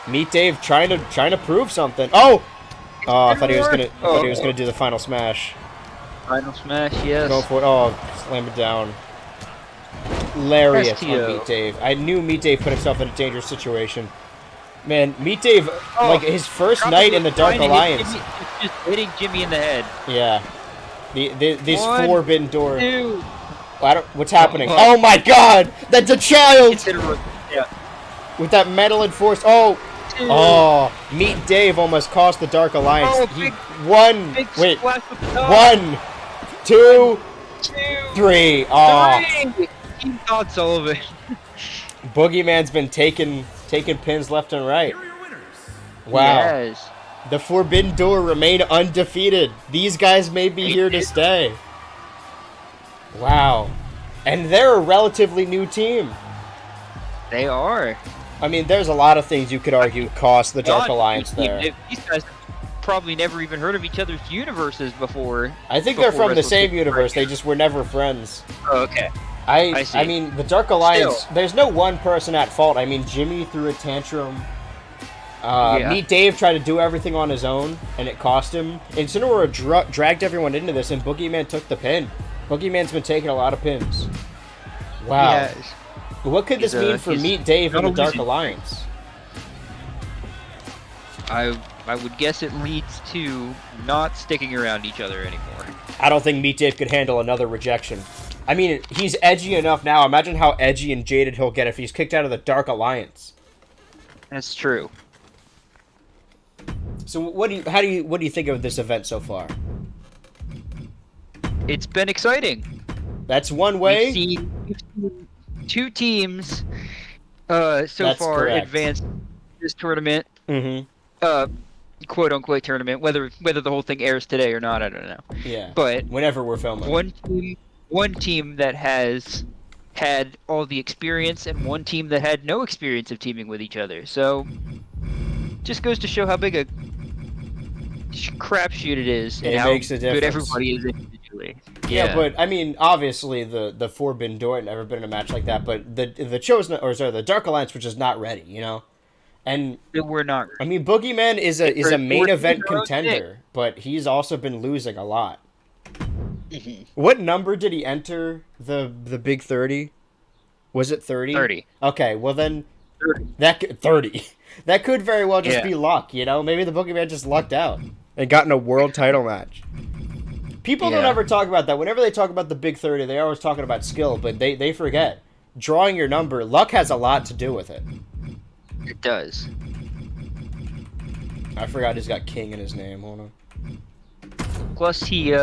Meat Dave trying to prove something. Oh! Oh, I thought he was gonna do the final smash. final smash, yes. Go for it. Oh, slam it down. Lariat on STO. Meat Dave. I knew Meat Dave put himself in a dangerous situation. Man, Meat Dave, like his first night in the Dark Alliance. Just hitting Jimmy in the head. Yeah. This One, forbidden door. Two. What's happening? Oh my god! That's a child! Yeah. With that metal enforced. Oh! Two. Oh! Meat Dave almost cost the Dark Alliance. Oh, He big- won! Big Wait. splash with the dog. 1, 2, Two. 3. Oh! Three. Team Todd Sullivan. Boogeyman's been taking pins left and right. Here are your winners. Wow. Yes. The Forbidden Door remain undefeated. These guys may be here to stay. Wow. And they're a relatively new team. They are. I mean, there's a lot of things you could argue cost the Dark Alliance there. These guys probably never even heard of each other's universes before. I think they're before from the Wrestle same Kingdom. universe. They just were never friends. Oh, okay. I see. mean, the Dark Alliance, Still. there's no one person at fault. I mean, Jimmy threw a tantrum. Yeah. Meat Dave tried to do everything on his own, and it cost him. And Incineroar dragged everyone into this, and Boogeyman took the pin. Boogeyman's been taking a lot of pins. Wow. Yes. What could this He's, mean for he's Meat Dave and not the a Dark losing Alliance? I would guess it leads to not sticking around each other anymore. I don't think Meat Dave could handle another rejection. I mean, he's edgy enough now. Imagine how edgy and jaded he'll get if he's kicked out of the Dark Alliance. That's true. So what do you think of this event so far? It's been exciting. That's one way. We've seen two teams so That's far correct. advance this tournament, Mm-hmm. quote unquote tournament. Whether the whole thing airs today or not, I don't know. Yeah. But Whenever we're filming. one team that has had all the experience, and one team that had no experience of teaming with each other. So, just goes to show how big a crapshoot it is, and It how makes a good difference. everybody is individually. Yeah, but I mean, obviously the Forbidden Door had never been in a match like that. But the chosen, or sorry, the Dark Alliance was just not ready, you know. And we're not. I mean, Boogeyman is a main We're event doing our own contender, but he's also been losing a lot. Mm-hmm. What number did he enter the Big 30? Was it 30? 30. Okay, well then 30. that could, 30. That could very well just Yeah. be luck, you know. Maybe the Boogeyman just lucked out and got in a world title match. People don't Yeah. ever talk about that. Whenever they talk about the Big 30, they're always talking about skill, but they forget. Drawing your number, luck has a lot to do with it. It does. I forgot he's got King in his name. Hold on. Plus, he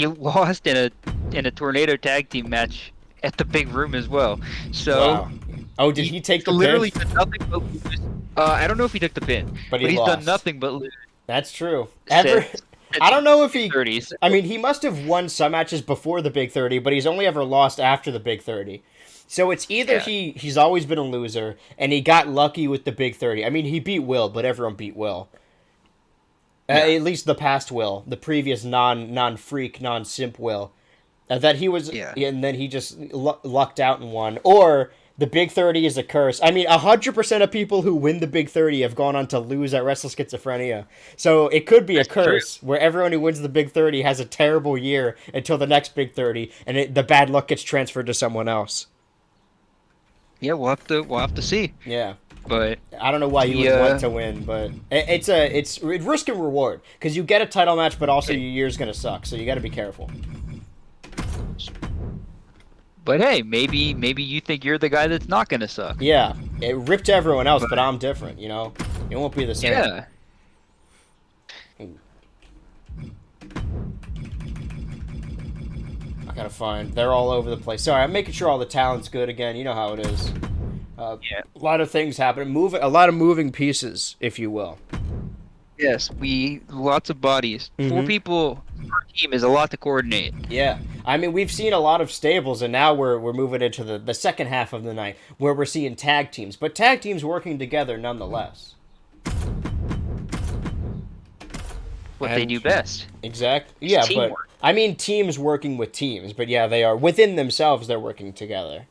lost in a tornado tag team match at the big room as well. So Wow. Oh, did he take the literally pin? done nothing but lose. I don't know if he took the pin, But but he he's done lost. nothing but lose. That's true. Ever? Since- I don't know if he. 30s. I mean, he must have won some matches before the Big 30, but he's only ever lost after the Big 30. So it's either Yeah. he's always been a loser, and he got lucky with the Big 30. I mean, he beat Will, but everyone beat Will. At least the past Will, the previous non-freak, non-simp Will. That he was, Yeah. and then he just lucked out and won. Or the Big 30 is a curse. I mean, 100% of people who win the Big 30 have gone on to lose at Wrestle Schizophrenia. So it could be a curse where everyone who wins the Big 30 has a terrible year until the next Big 30, and the bad luck gets transferred to someone else. Yeah, we'll have to see. Yeah. But I don't know why you would want to win, but it's risk and reward, because you get a title match, but also your year's gonna suck, so you got to be careful. hey, maybe you think you're the guy that's not gonna suck. Yeah, it ripped everyone else, but I'm different. You know, it won't be the same. Yeah. Okay, gonna find. They're all over the place. Sorry, I'm making sure all the talent's good again. You know how it is. Yeah. A lot of things happen. A lot of moving pieces, if you will. Yes, lots of bodies. 4 people per team is a lot to coordinate. Yeah. I mean, we've seen a lot of stables, and now we're moving into the second half of the night, where we're seeing tag teams. But tag teams working together nonetheless. What they do best. Exactly. Yeah, teamwork. but I mean teams working with teams. But yeah, they are. Within themselves, they're working together.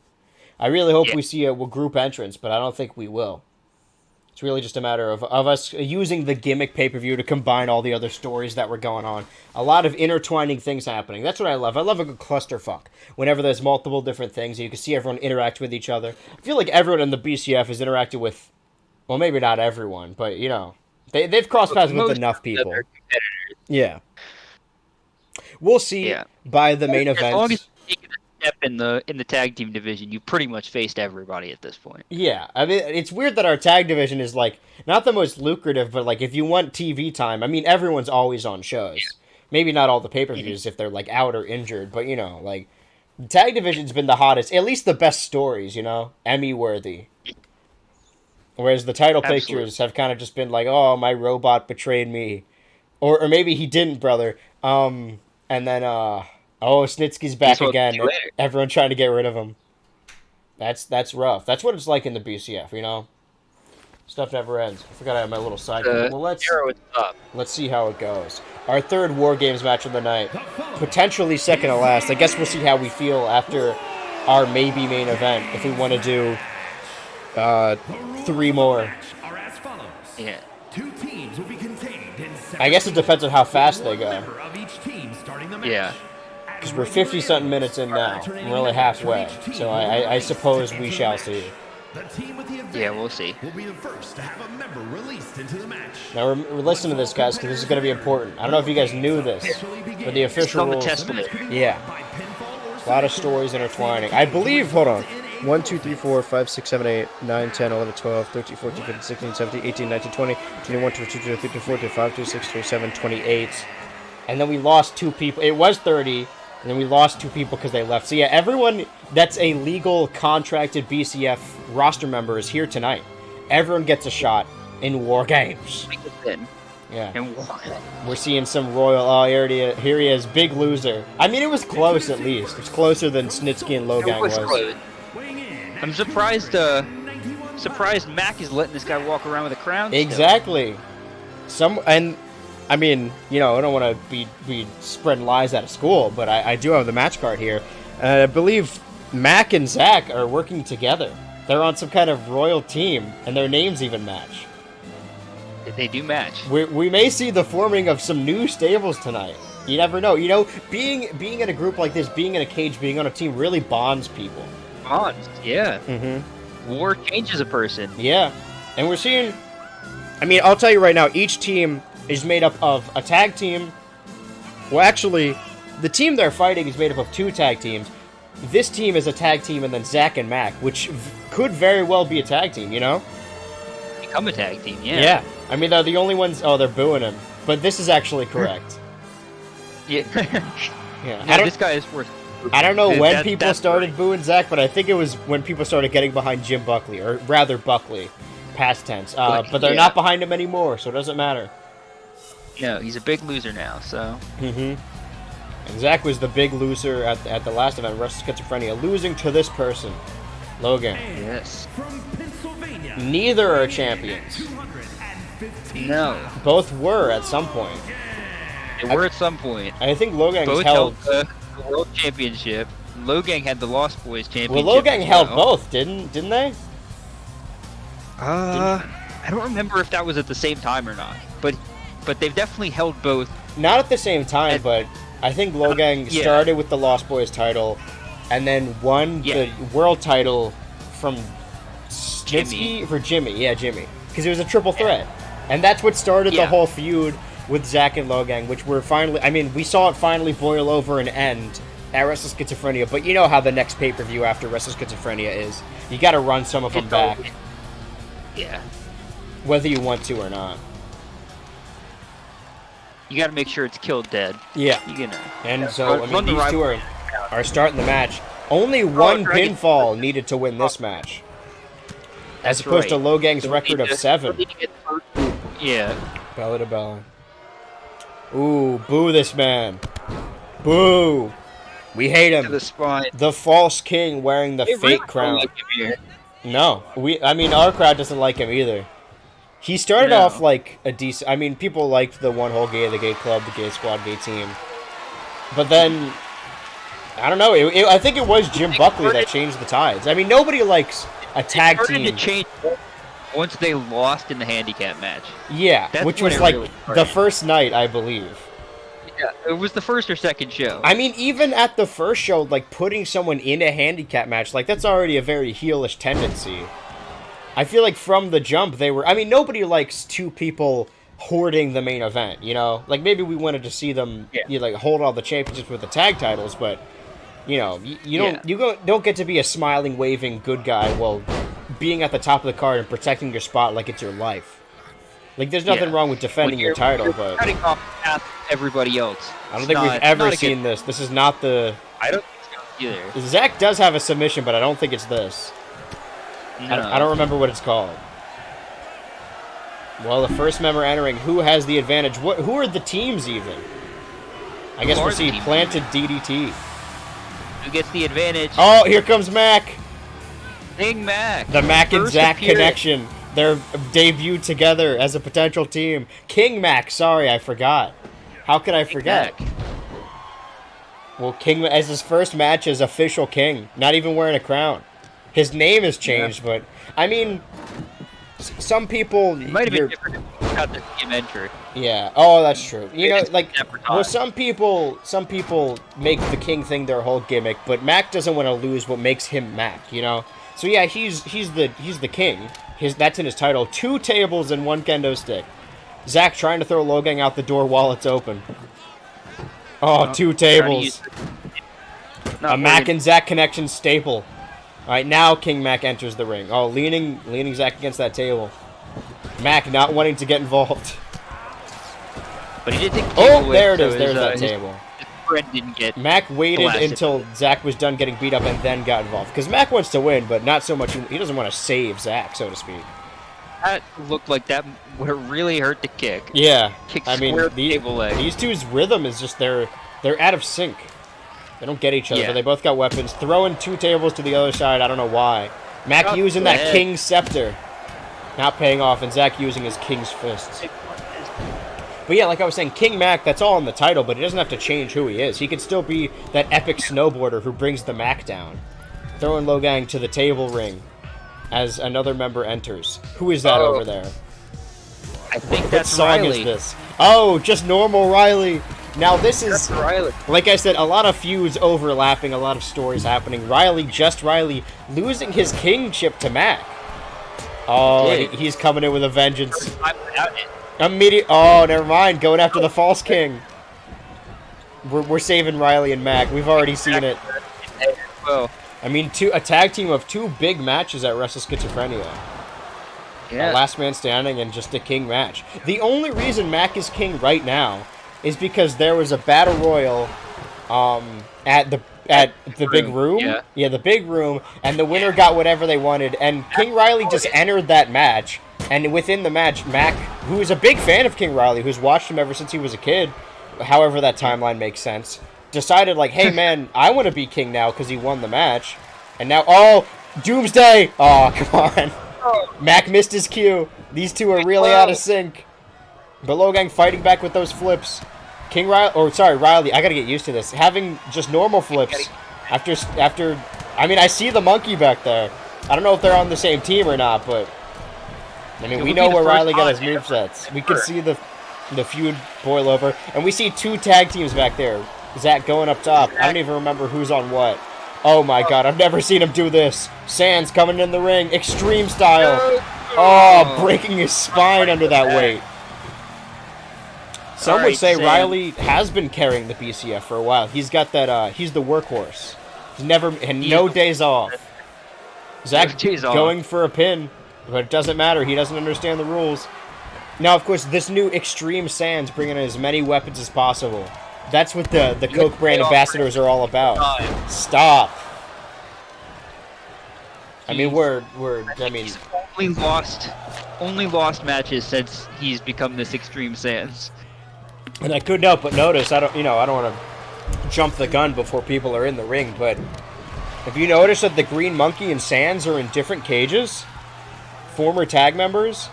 I really hope we see a group entrance, but I don't think we will. It's really just a matter of us using the gimmick pay-per-view to combine all the other stories that were going on. A lot of intertwining things happening. That's what I love. I love a good clusterfuck. Whenever there's multiple different things, you can see everyone interact with each other. I feel like everyone in the BCF has interacted with, well, maybe not everyone, but, you know, they've crossed paths with enough people. Yeah. We'll see by the main event. As long as you take a step in the tag team division, you pretty much faced everybody at this point. Yeah, I mean, it's weird that our tag division is, like, not the most lucrative, but, like, if you want TV time, I mean, everyone's always on shows. Yeah. Maybe not all the pay-per-views if they're, like, out or injured, but, you know, like, the tag division's been the hottest, at least the best stories, you know, Emmy-worthy. Whereas the title pictures have kind of just been like, oh, my robot betrayed me. Or maybe he didn't, brother. And then, Snitsky's back again. Everyone trying to get rid of him. That's rough. That's what it's like in the BCF, you know? Stuff never ends. I forgot I had my little side. Well, let's see how it goes. Our third War Games match of the night. Potentially second to last. I guess we'll see how we feel after our maybe main event. If we want to do 3 more. Yeah. 2 teams will be contained in I guess it depends on how fast they go. Yeah. Because we're 50-something minutes in now. We're only halfway. So I suppose we shall see. Yeah, we'll see. Will be the first to have a member released into the match. Now we're listening to this, guys, because this is going to be important. I don't know if you guys knew this, but the official rules. Yeah. A lot of stories intertwining. I believe, hold on. 1, 2, 3, 4, 5, 6, 7, 8, 9, 10, 11, 12, 13, 14, 15, 16, 17, 18, 19, 20, 21, 22, 23, 24, 25, 26, 27, 28. And then we lost 2 people. It was 30, and then we lost 2 people because they left. So yeah, everyone that's a legal contracted BCF roster member is here tonight. Everyone gets a shot in War Games. Yeah. And we're seeing some royal. Oh, here he is. Big loser. I mean, it was close at least. It's closer than Snitsky and Logang was. Close. I'm surprised Mac is letting this guy walk around with a crown. Exactly. And I mean, you know, I don't want to be spreading lies out of school, but I do have the match card here. I believe Mac and Zach are working together. They're on some kind of royal team, and their names even match. They do match. We may see the forming of some new stables tonight. You never know. You know, being in a group like this, being in a cage, being on a team really bonds people. Yeah. Mm-hmm. War changes a person. Yeah. And we're seeing... I mean, I'll tell you right now, each team is made up of a tag team. Well, actually, the team they're fighting is made up of 2 tag teams. This team is a tag team, and then Zach and Mac, which could very well be a tag team, you know? Become a tag team, yeah. Yeah. I mean, they're the only ones... Oh, they're booing him. But this is actually correct. Yeah. Yeah. This guy is worth... I don't know when people started booing Zach, but I think it was when people started getting behind Jim Buckley, or rather Buckley, past tense. But they're not behind him anymore, so it doesn't matter. No, he's a big loser now, so... Mm-hmm. And Zach was the big loser at the last event, Restless Schizophrenia, losing to this person, Logan. Yes. From Pennsylvania, Neither are champions. No. Both were at some point. They were at some point. I think Logang both held the World Championship. Logang had the Lost Boys Championship. Well, Logang held both, didn't they? I don't remember if that was at the same time or not, but they've definitely held both. Not at the same time, but I think Logang started with the Lost Boys title, and then won the world title from Snitsky for Jimmy. Yeah, Jimmy, because it was a triple threat, and that's what started the whole feud with Zach and Logang, which we're finally... I mean, we saw it finally boil over and end at Restless Schizophrenia, but you know how the next pay-per-view after Restless Schizophrenia is. You gotta run some of them back. Yeah. Whether you want to or not. You gotta make sure it's killed dead. Yeah. You know. And so, I mean, these two are... are starting the match. Only one Dragon- pinfall needed to win this match, as That's opposed to right. Logang's Don't record need of to- 7. don't need to get hurt. Yeah. Belly to belly. Ooh, boo this man. Boo. We hate To him. the spine. The false king wearing the They fake really don't crown. like him here. No, I mean, our crowd doesn't like him either. He started No. off like a decent. I mean, people liked the one whole gay, the gay club, the gay squad, gay team. But then, I don't know. I think it was Jim Buckley that changed the tides. I mean, nobody likes a tag It started to team. change once they lost in the handicap match. Yeah, That's which when was it like really the started. first night, I believe. Yeah, it was the first or second show. I mean, even at the first show, like putting someone in a handicap match, like that's already a very heelish tendency. I feel like from the jump they were. I mean, nobody likes two people hoarding the main event. You know, like maybe we wanted to see them, like hold all the championships with the tag titles, but you know, don't get to be a smiling, waving good guy while being at the top of the card and protecting your spot like it's your life. Like, there's nothing wrong with defending your title, you're but cutting off half everybody else. I don't think we've ever seen this. This is not the. I don't think so either. Zach does have a submission, but I don't think it's this. No. I don't remember what it's called. Well, the first member entering, who has the advantage? Who are the teams even? I guess Who we'll are the see teams? planted DDT. Who gets the advantage? Oh, here comes Mac. King Mac. The Mac and First Zach appearance. connection. They're debuted together as a potential team. King Mac, sorry, I forgot. How could I forget? Mac. Well, King as his first match as official king, not even wearing a crown. His name has changed, but I mean, some people. It might have been different if we got the team entry. Yeah. Oh, that's true. You know, It's like, never well, done. some people make the king thing their whole gimmick, but Mac doesn't want to lose what makes him Mac. You know. So yeah, he's the king. That's in his title. 2 tables and 1 kendo stick. Zach trying to throw Logang out the door while it's open. Oh, 2 tables. A Mac and Zach connection staple. All right, now King Mac enters the ring. Oh, leaning Zach against that table. Mac not wanting to get involved. But he did take the Oh, table there it so is. There's that his table. friend didn't get. Mac waited blasted. until Zach was done getting beat up and then got involved. Because Mac wants to win, but not so much. He doesn't want to save Zach, so to speak. That looked like that would have really hurt the kick. Yeah, Kick I mean, square table leg. these two's rhythm is just they're out of sync. They don't get each other, Yeah. but they both got weapons. Throwing 2 tables to the other side, I don't know why. Mac Up using the that head. King's Scepter. Not paying off, and Zach using his King's Fists. But yeah, like I was saying, King Mac, that's all in the title, but he doesn't have to change who he is. He could still be that epic snowboarder who brings the Mac down. Throwing Logang to the table ring as another member enters. Who is that over there? I think What that's song Riley. is this? Oh, just normal Riley. Now this is, That's Riley. like I said, a lot of feuds overlapping, a lot of stories happening. Riley losing his kingship to Mac. Oh, He did. he's coming in with a vengeance. I'm without it. Immediate. Oh, never mind. Going after the false king. We're saving Riley and Mac. We've already seen it. Well, I mean, a tag team of 2 big matches at Wrestle Schizophrenia. yeah. A last man standing and just a king match. The only reason Mac is king right now is because there was a battle royal at the big room. Yeah. The big room, and the winner got whatever they wanted, and King Riley just entered that match. And within the match, Mac, who is a big fan of King Riley, who's watched him ever since he was a kid, however that timeline makes sense, decided like, hey man, I want to be king now because he won the match. And now, oh, Doomsday! Oh, come on. Mac missed his cue. These two are really out of sync. But Logang fighting back with those flips. Riley, I gotta get used to this. Having just normal flips after, I mean, I see the monkey back there. I don't know if they're on the same team or not, but I mean, It we would know be the where first Riley got his time movesets. We can ever. see the feud boil over. And we see 2 tag teams back there. Zach going up top. I don't even remember who's on what. Oh my god, I've never seen him do this. Sands coming in the ring, extreme style. Oh, breaking his spine under that weight. Some would Alright, say Sam. Riley has been carrying the BCF for a while. He's got that, he's the workhorse. He's no days off. Zach No days off. going for a pin, but it doesn't matter. He doesn't understand the rules. Now, of course, this new Extreme Sands bringing in as many weapons as possible. That's what the Coke brand ambassadors are all about. Stop. I mean, He's only lost matches since he's become this Extreme Sans. And I couldn't help but notice. I don't want to jump the gun before people are in the ring, but have you noticed that the Green Monkey and Sans are in different cages? Former tag members.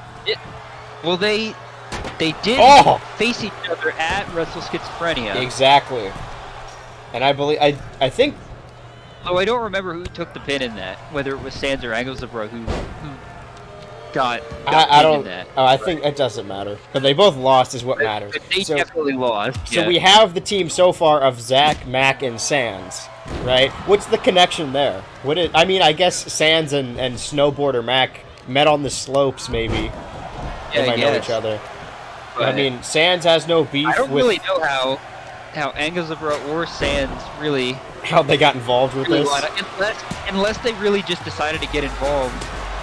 Well, they did face each other at Wrestle Schizophrenia. Exactly. And I think. Oh, I don't remember who took the pin in that. Whether it was Sans or Angles of Bro who got I don't. in that. I think it doesn't matter. But they both lost, is what matters. They definitely lost. So we have the team so far of Zach, Mac, and Sans, right? What's the connection there? I guess Sans and snowboarder Mac met on the slopes, maybe. They might know each other. But, I mean, Sans has no beef. I don't really know how Angles of Bro or Sans really. How they got involved with this? Unless they really just decided to get involved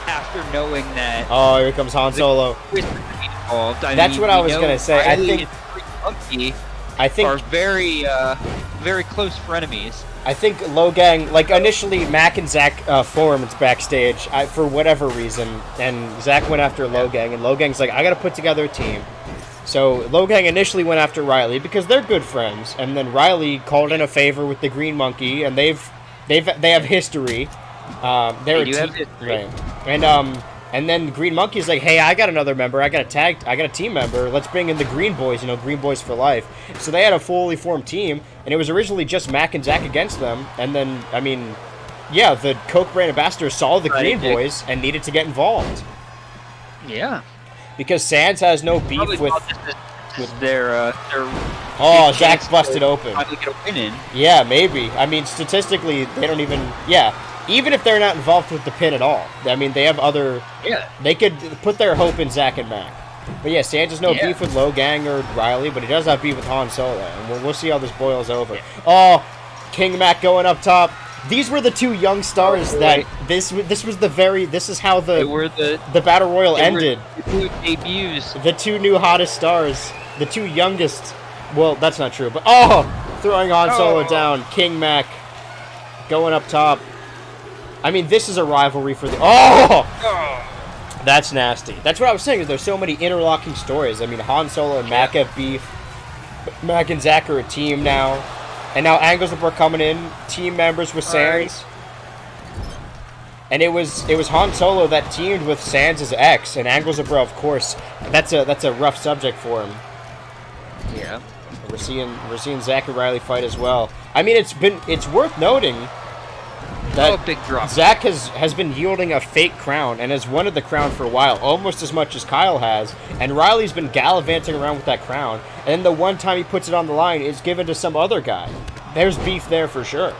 after knowing that. Oh, here comes Han Solo. That's what I was gonna say. I think are very very close frenemies. I think Logang, like initially Mac and Zach formed backstage for whatever reason, and Zach went after Logang, and Logang's like, I gotta put together a team. So Logang initially went after Riley because they're good friends, and then Riley called in a favor with the Green Monkey, and they have history. Have history. Right. And then Green Monkey's like, hey, I got another member. I got a team member. Let's bring in the Green Boys. Green Boys for life. So they had a fully formed team, and it was originally just Mac and Zach against them. And then, the Coke brand ambassadors saw the Green Boys and needed to get Yeah. Because Sans has no beef with their Zach busted open. Get a win in. Yeah, maybe. I mean, statistically, they don't even. Yeah, even if they're not involved with the pin at all. I mean, they have other. Yeah. They could put their hope in Zach and Mac. But yeah, Sans has no beef with Logang or Riley, but he does have beef with Han Solo, and we'll see how this boils over. Yeah. Oh, King Mac going up top. These were the two young stars that this is how the Battle Royal ended. The two debuts. The two new hottest stars. The two youngest. Well, that's not true, but throwing Han Solo down. King Mac going up top. I mean, this is a rivalry for the That's nasty. That's what I was saying, is there's so many interlocking stories. I mean, Han Solo and Mac have beef. Mac and Zach are a team now. And now Angles are coming in, team members with Sans. And it was Han Solo that teamed with Sans' ex, and Angles of course. That's a rough subject for him. Yeah. We're seeing Zach and Riley fight as well. I mean, it's worth noting that big drop. Zach has been yielding a fake crown and has wanted the crown for a while, almost as much as Kyle has. And Riley's been gallivanting around with that crown. And the one time he puts it on the line, it's given to some other guy. There's beef there for sure.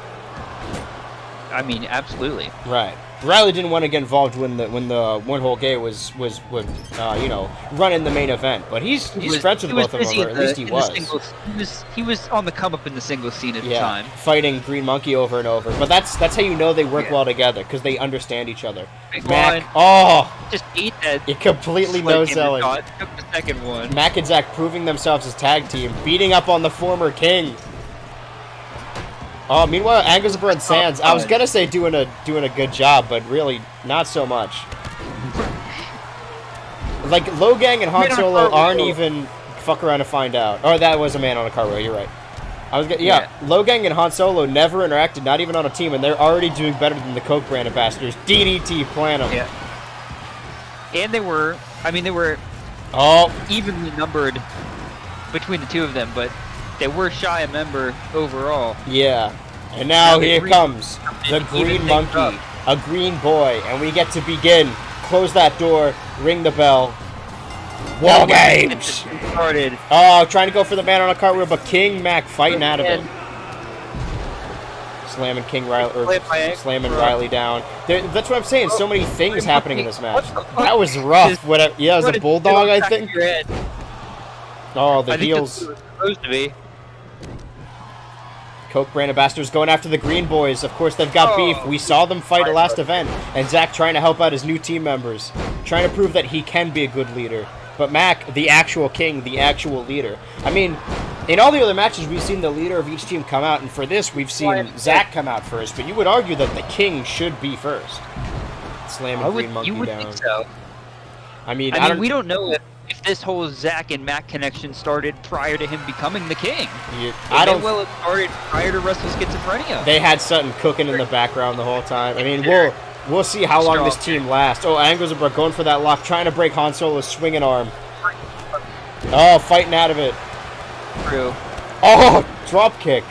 I mean, absolutely. Right. Riley didn't want to get involved when the one whole gay was running the main event, but he's friends with both of them, or at least he was. He was on the come up in the singles scene at the time, fighting Green Monkey over and over. But that's how you know they work well together, because they understand each other. Mac, just ate that. It completely no-selling. Took the second one. Mac and Zach proving themselves as tag team, beating up on the former king. Oh, meanwhile, Angles and Sans, I was gonna say doing a good job, but really not so much. Like Logang and Han Solo aren't even fuck around to find out. Oh, that was a man on a car wheel. You're right. Logang and Han Solo never interacted, not even on a team, and they're already doing better than the Coke brand ambassadors. DDT Planum. Yeah. And they were evenly numbered between the two of them, but they were shy a member overall. Yeah. And now here comes the Green Monkey, a green boy, and we get to begin. Close that door, ring the bell. War games! Started. Oh, trying to go for the man on a cartwheel, but King Mac fighting out of it. Slamming Riley down. That's what I'm saying, so many things happening in this match. That was rough. It was a bulldog, I think. Oh, the heels. Supposed to be. Coke brand ambassadors going after the Green Boys. Of course, they've got beef. We saw them fight at last event, and Zach trying to help out his new team members, trying to prove that he can be a good leader. But Mac, the actual king, the actual leader. I mean, In all the other matches, we've seen the leader of each team come out, and for this, we've seen Zach come out first. But you would argue that the King should be first. Slamming Green Monkey you would down. think so. I mean, we don't know if this whole Zach and Mac connection started prior to him becoming the King. I don't. Well, it started prior to Wrestle Schizophrenia. They had something cooking in the background the whole time. I mean, we'll see how long this team lasts. Oh, Angles are going for that lock, trying to break Han Solo's swinging arm. Oh, fighting out of it. True. Oh, drop kick.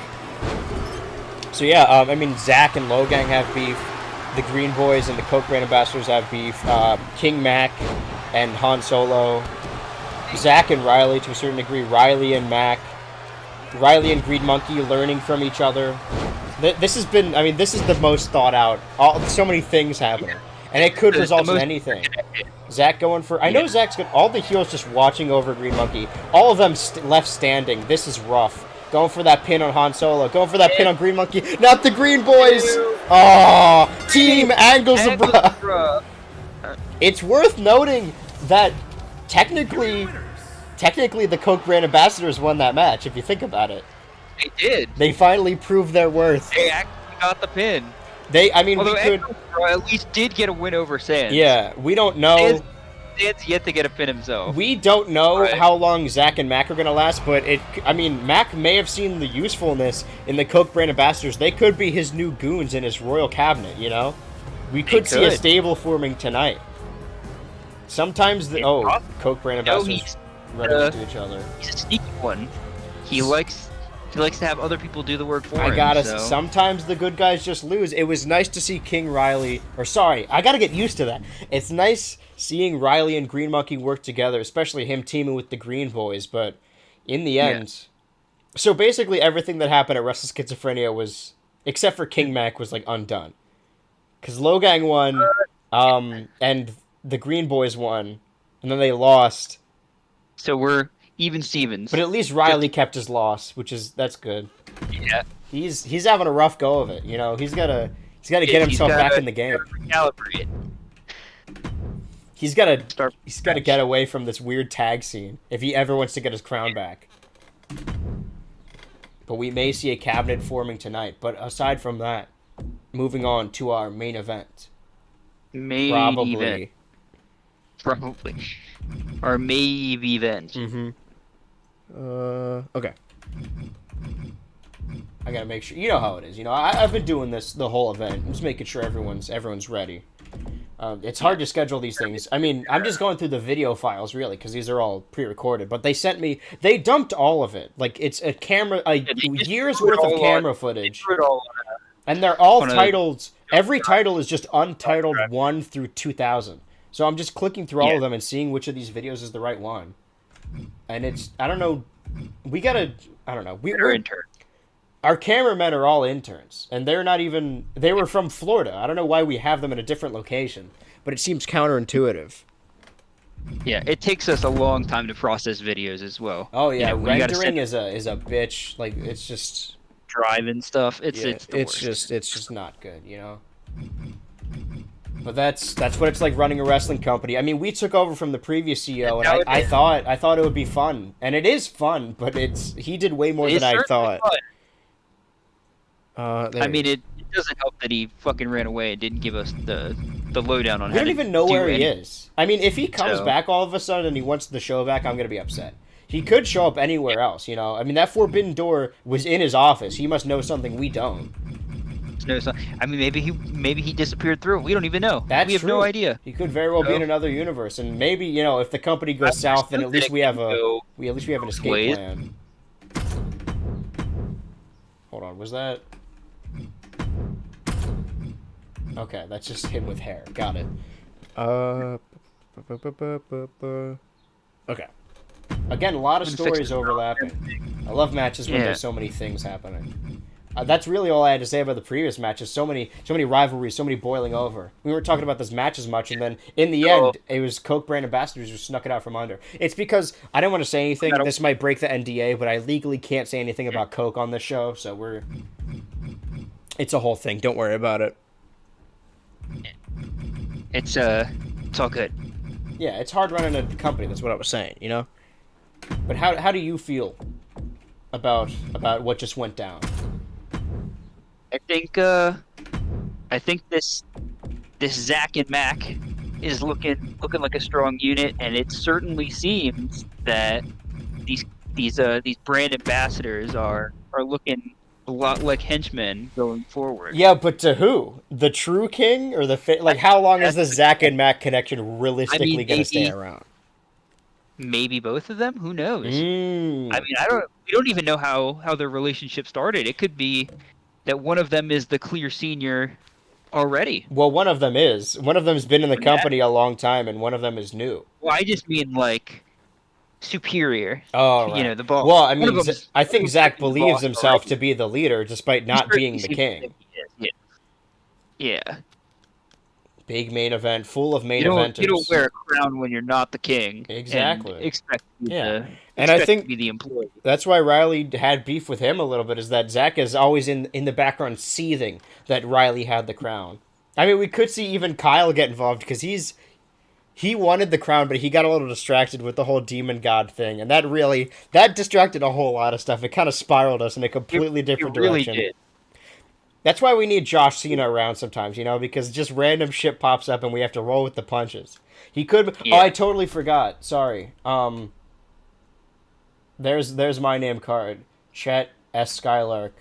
So yeah, I mean, Zach and Logang have beef. The Green Boys and the Coke Brand Ambassadors have beef. King Mac and Han Solo. Zach and Riley to a certain degree. Riley and Mac. Riley and Green Monkey learning from each other. This has been, I mean, this is the most thought out. So many things happening. And it could result in anything. Zach going for, I know Zach's good. All the heels just watching over Green Monkey. All of them left standing. This is rough. Going for that pin on Han Solo. Going for that pin on Green Monkey. Not the Green Boys. Oh, Team Angles abroad. It's worth noting that technically the Coke Brand Ambassadors won that match, if you think about it. They did. They finally proved their worth. They actually got the pin. Although we could at least did get a win over Sands. Yeah, we don't know. Sands yet to get a pin himself. We don't know how long Zach and Mac are going to last, but Mac may have seen the usefulness in the Coke Brand Ambassadors. They could be his new goons in his royal cabinet, you know? We could see a stable forming tonight. Sometimes Coke Brand Ambassadors running into each other. He's a sneaky one. He likes to have other people do the work for him. Sometimes the good guys just lose. It was nice to see King Riley, I gotta get used to that. It's nice seeing Riley and Green Monkey work together, especially him teaming with the Green Boys, but in the end... So basically everything that happened at Wrestle Schizophrenia was, except for King Mac, was like undone. Because Logang won, and the Green Boys won, and then they lost. So we're even Stevens. But at least Riley kept his loss, that's good. Yeah. He's having a rough go of it, you know. He's gotta get himself back in the game. Recalibrate. He's gotta get away from this weird tag scene if he ever wants to get his crown back. But we may see a cabinet forming tonight. But aside from that, moving on to our main event. Probably. Our main event. Mm-hmm. Okay. I gotta make sure. You know how it is. You know, I've been doing this the whole event. I'm just making sure everyone's ready. It's hard to schedule these things. I mean, I'm just going through the video files, really, because these are all pre-recorded. But they dumped all of it. Like, it's a year's worth of camera footage. And they're all titled, every title is just untitled 1 through 2000. So I'm just clicking through all of them and seeing which of these videos is the right one. And it's, I don't know, our cameramen are all interns, and they were from Florida. I don't know why we have them in a different location, but it seems counterintuitive. Yeah, it takes us a long time to process videos as well. Oh yeah, rendering is a bitch. Like, it's just driving stuff. It's just not good, you know. But that's what it's like running a wrestling company. I mean, we took over from the previous CEO, and I thought it would be fun, and it is fun. But he did way more than I thought. I mean, it doesn't help that he fucking ran away and didn't give us the lowdown on. We don't even know where he is. I mean, if he comes back all of a sudden and he wants the show back, I'm gonna be upset. He could show up anywhere else, you know. I mean, that forbidden door was in his office. He must know something we don't. I mean, maybe he disappeared through. We don't even know. That's we have true. No idea. He could very well be in another universe, and maybe, you know, if the company goes south, then at least we have an escape plan. Hold on, was that? Okay, that's just him with hair. Got it. Okay. Again, a lot of stories overlapping. I love matches when there's so many things happening. That's really all I had to say about the previous matches. So many rivalries, so many boiling over. We weren't talking about this match as much, and then in the end, it was Coke Brand Ambassadors who snuck it out from under. It's because I don't want to say anything. This might break the NDA, but I legally can't say anything about Coke on this show, so it's a whole thing. Don't worry about it. It's all good. Yeah, it's hard running a company. That's what I was saying, you know. But how do you feel about what just went down? I think this Zach and Mac is looking like a strong unit, and it certainly seems that these brand ambassadors are looking a lot like henchmen going forward. Yeah, but to who? The true king or the like? How long is the Zach and Mac connection realistically going to stay around? Maybe both of them. Who knows? Mm. I mean, we don't even know how their relationship started. It could be that one of them is the clear senior already. Well, one of them is. One of them's been in the company a long time, and one of them is new. Well, I just mean like superior. Oh, right. You know, the boss. Well, I mean, I think Zach believes himself to be the leader, despite not being the king. Yeah. Big main event, full of main eventers. You don't wear a crown when you're not the king. Exactly. And expect to be the employee. That's why Riley had beef with him a little bit, is that Zach is always in the background seething that Riley had the crown. I mean, we could see even Kyle get involved, because he wanted the crown, but he got a little distracted with the whole demon god thing, and that distracted a whole lot of stuff. It kind of spiraled us in a completely different direction. Really did. That's why we need Josh Cena around sometimes, because just random shit pops up and we have to roll with the punches. He could. Yeah. Oh, I totally forgot. Sorry. There's my name card. Chet S. Skylark.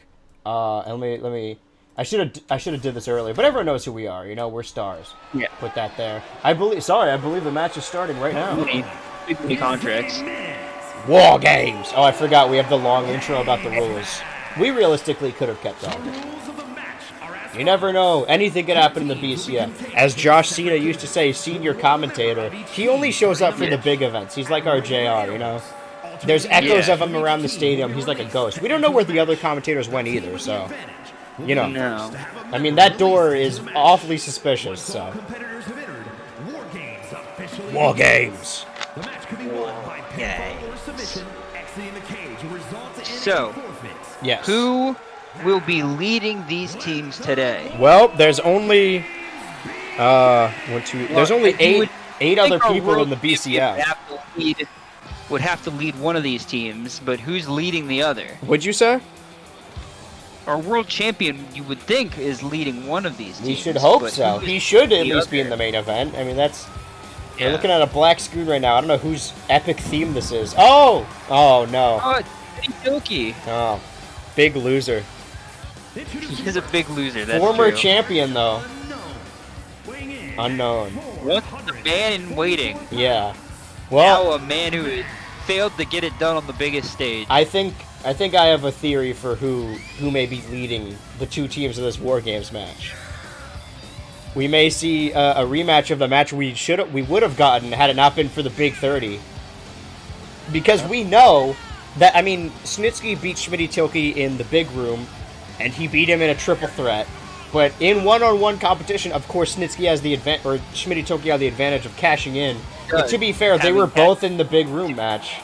And let me. I should have did this earlier, but everyone knows who we are. We're stars. Yeah. Put that there. I believe the match is starting right now. Big contracts. War games. Oh, I forgot. We have the long intro about the rules. We realistically could have kept talking. You never know. Anything could happen in the BCF. As Josh Cena used to say, senior commentator, he only shows up for the big events. He's like our JR, There's echoes of him around the stadium. He's like a ghost. We don't know where the other commentators went either, so, No. I mean, that door is awfully suspicious, so. War games. So, yes. Who will be leading these teams today? Well, there's only there's only eight other people in the BCF. Would have to lead one of these teams, but who's leading the other? Would you say? Our world champion, you would think, is leading one of these teams. We should hope so. He should at least be in the main event. I mean, we're looking at a black screen right now. I don't know whose epic theme this is. Oh no. Oh, it's Doki. Oh, big loser. He is a big loser. That's Former true. champion though. Unknown. What's the man in waiting? Yeah. Well, now a man who has failed to get it done on the biggest stage. I think I have a theory for who may be leading the two teams of this War Games match. We may see a rematch of the match we would have gotten had it not been for the Big 30. Because we know that, I mean, Snitsky beat Schmitty Tilke in the big room, and he beat him in a triple threat. But in one-on-one competition, of course, Snitsky has the advantage, or Schmitty Tilke had the advantage of cashing in. But to be fair, they were both in the big room match.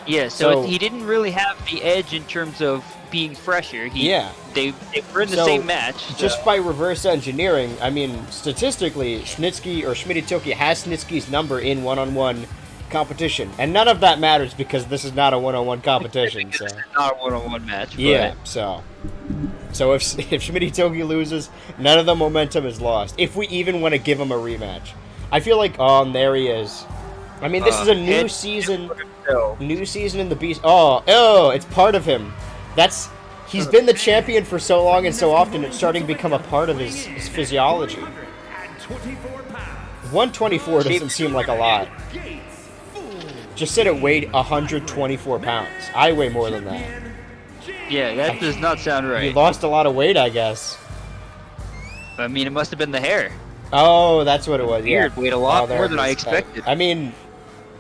Yeah, so he didn't really have the edge in terms of being fresher. They were in the same match. So. Just by reverse engineering, I mean, statistically, Snitsky or Schmitty Tilke has Snitsky's number in one-on-one competition. And none of that matters because this is not a one-on-one competition. So. It's not a one-on-one match. Yeah, so if Schmitty Tilke loses, none of the momentum is lost. If we even want to give him a rematch. I feel like, there he is. I mean, this is a new season. New season in the Beast. Oh, it's part of him. He's been the champion for so long and so often, it's starting to become a part of his physiology. 124 doesn't seem like a lot. Just said it weighed 124 pounds. I weigh more than that. Yeah, that does not sound right. He lost a lot of weight, I guess. I mean, it must have been the hair. Oh, that's what it was. Weird, yeah. weighed a lot more than I expected. I mean,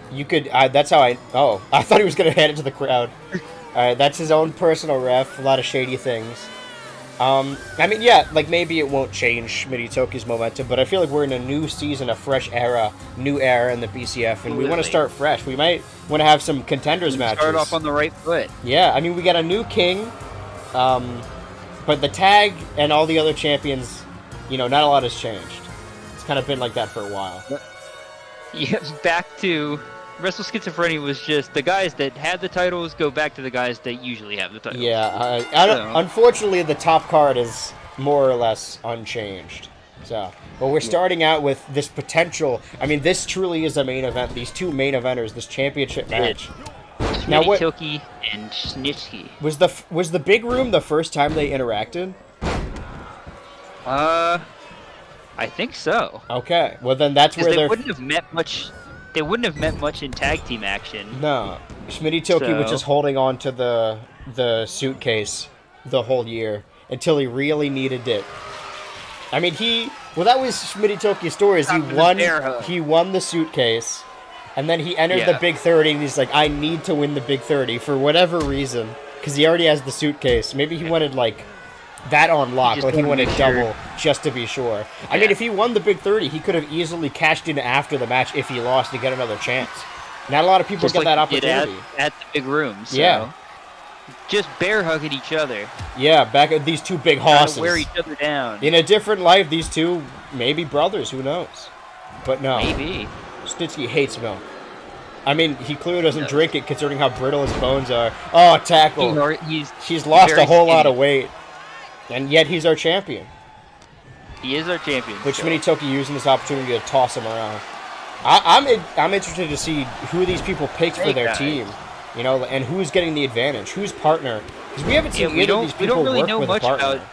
you could. That's how I. Oh, I thought he was gonna hand it to the crowd. All right, that's his own personal ref. A lot of shady things. I mean, yeah, like maybe it won't change Schmitty Tilke's momentum, but I feel like we're in a new season, a fresh era, new era in the BCF, and we want to start fresh. We might want to have some contenders matches. Start off on the right foot. Yeah, I mean, we got a new king, but the tag and all the other champions, not a lot has changed. It's kind of been like that for a while. Yeah, back to Wrestle Schizophrenia was just the guys that had the titles go back to the guys that usually have the titles. Yeah, So- unfortunately, the top card is more or less unchanged. So, but we're starting out with this potential. I mean, this truly is a main event. These two main eventers, this championship match. Now, what Tilke and Snitsky. was the big room the first time they interacted? I think so. Okay, well then that's where Because they they're. wouldn't have met much. They wouldn't have met much in tag team action. No, Schmitty Tilke was So- just holding on to the suitcase the whole year until he really needed it. I mean, that was Schmitty Tilke's story. Is he won the suitcase, and then he entered the Yeah. Big 30, and he's like, I need to win the Big 30 for whatever reason, because he already has the suitcase. Maybe he wanted like that on lock, just like he wanted wanted to be sure. double just to be sure. I mean, Yeah. if he won the Big 30, he could have easily cashed in after the match if he lost to get another chance. Not a lot of people Just get like that he did opportunity. at the big room. So. Yeah. Just bear hugging each other. Yeah, back at these two big Trying hosses. to wear each other down. In a different life, these two may be brothers. Who knows? But no, Maybe. Snitsky hates milk. I mean, he clearly doesn't No. drink it, considering how brittle his bones are. Oh, tackle! He's lost very a whole lot of skinny. weight, and yet he's our champion. He is our champion. Which so. Schmitty Tilke using this opportunity to toss him around. I'm interested to see who these people picked for Hey, their guys. team, you know, and who's getting the advantage, whose partner. Because we haven't Yeah, seen we either of these don't. We people don't really work know with a much partner. about.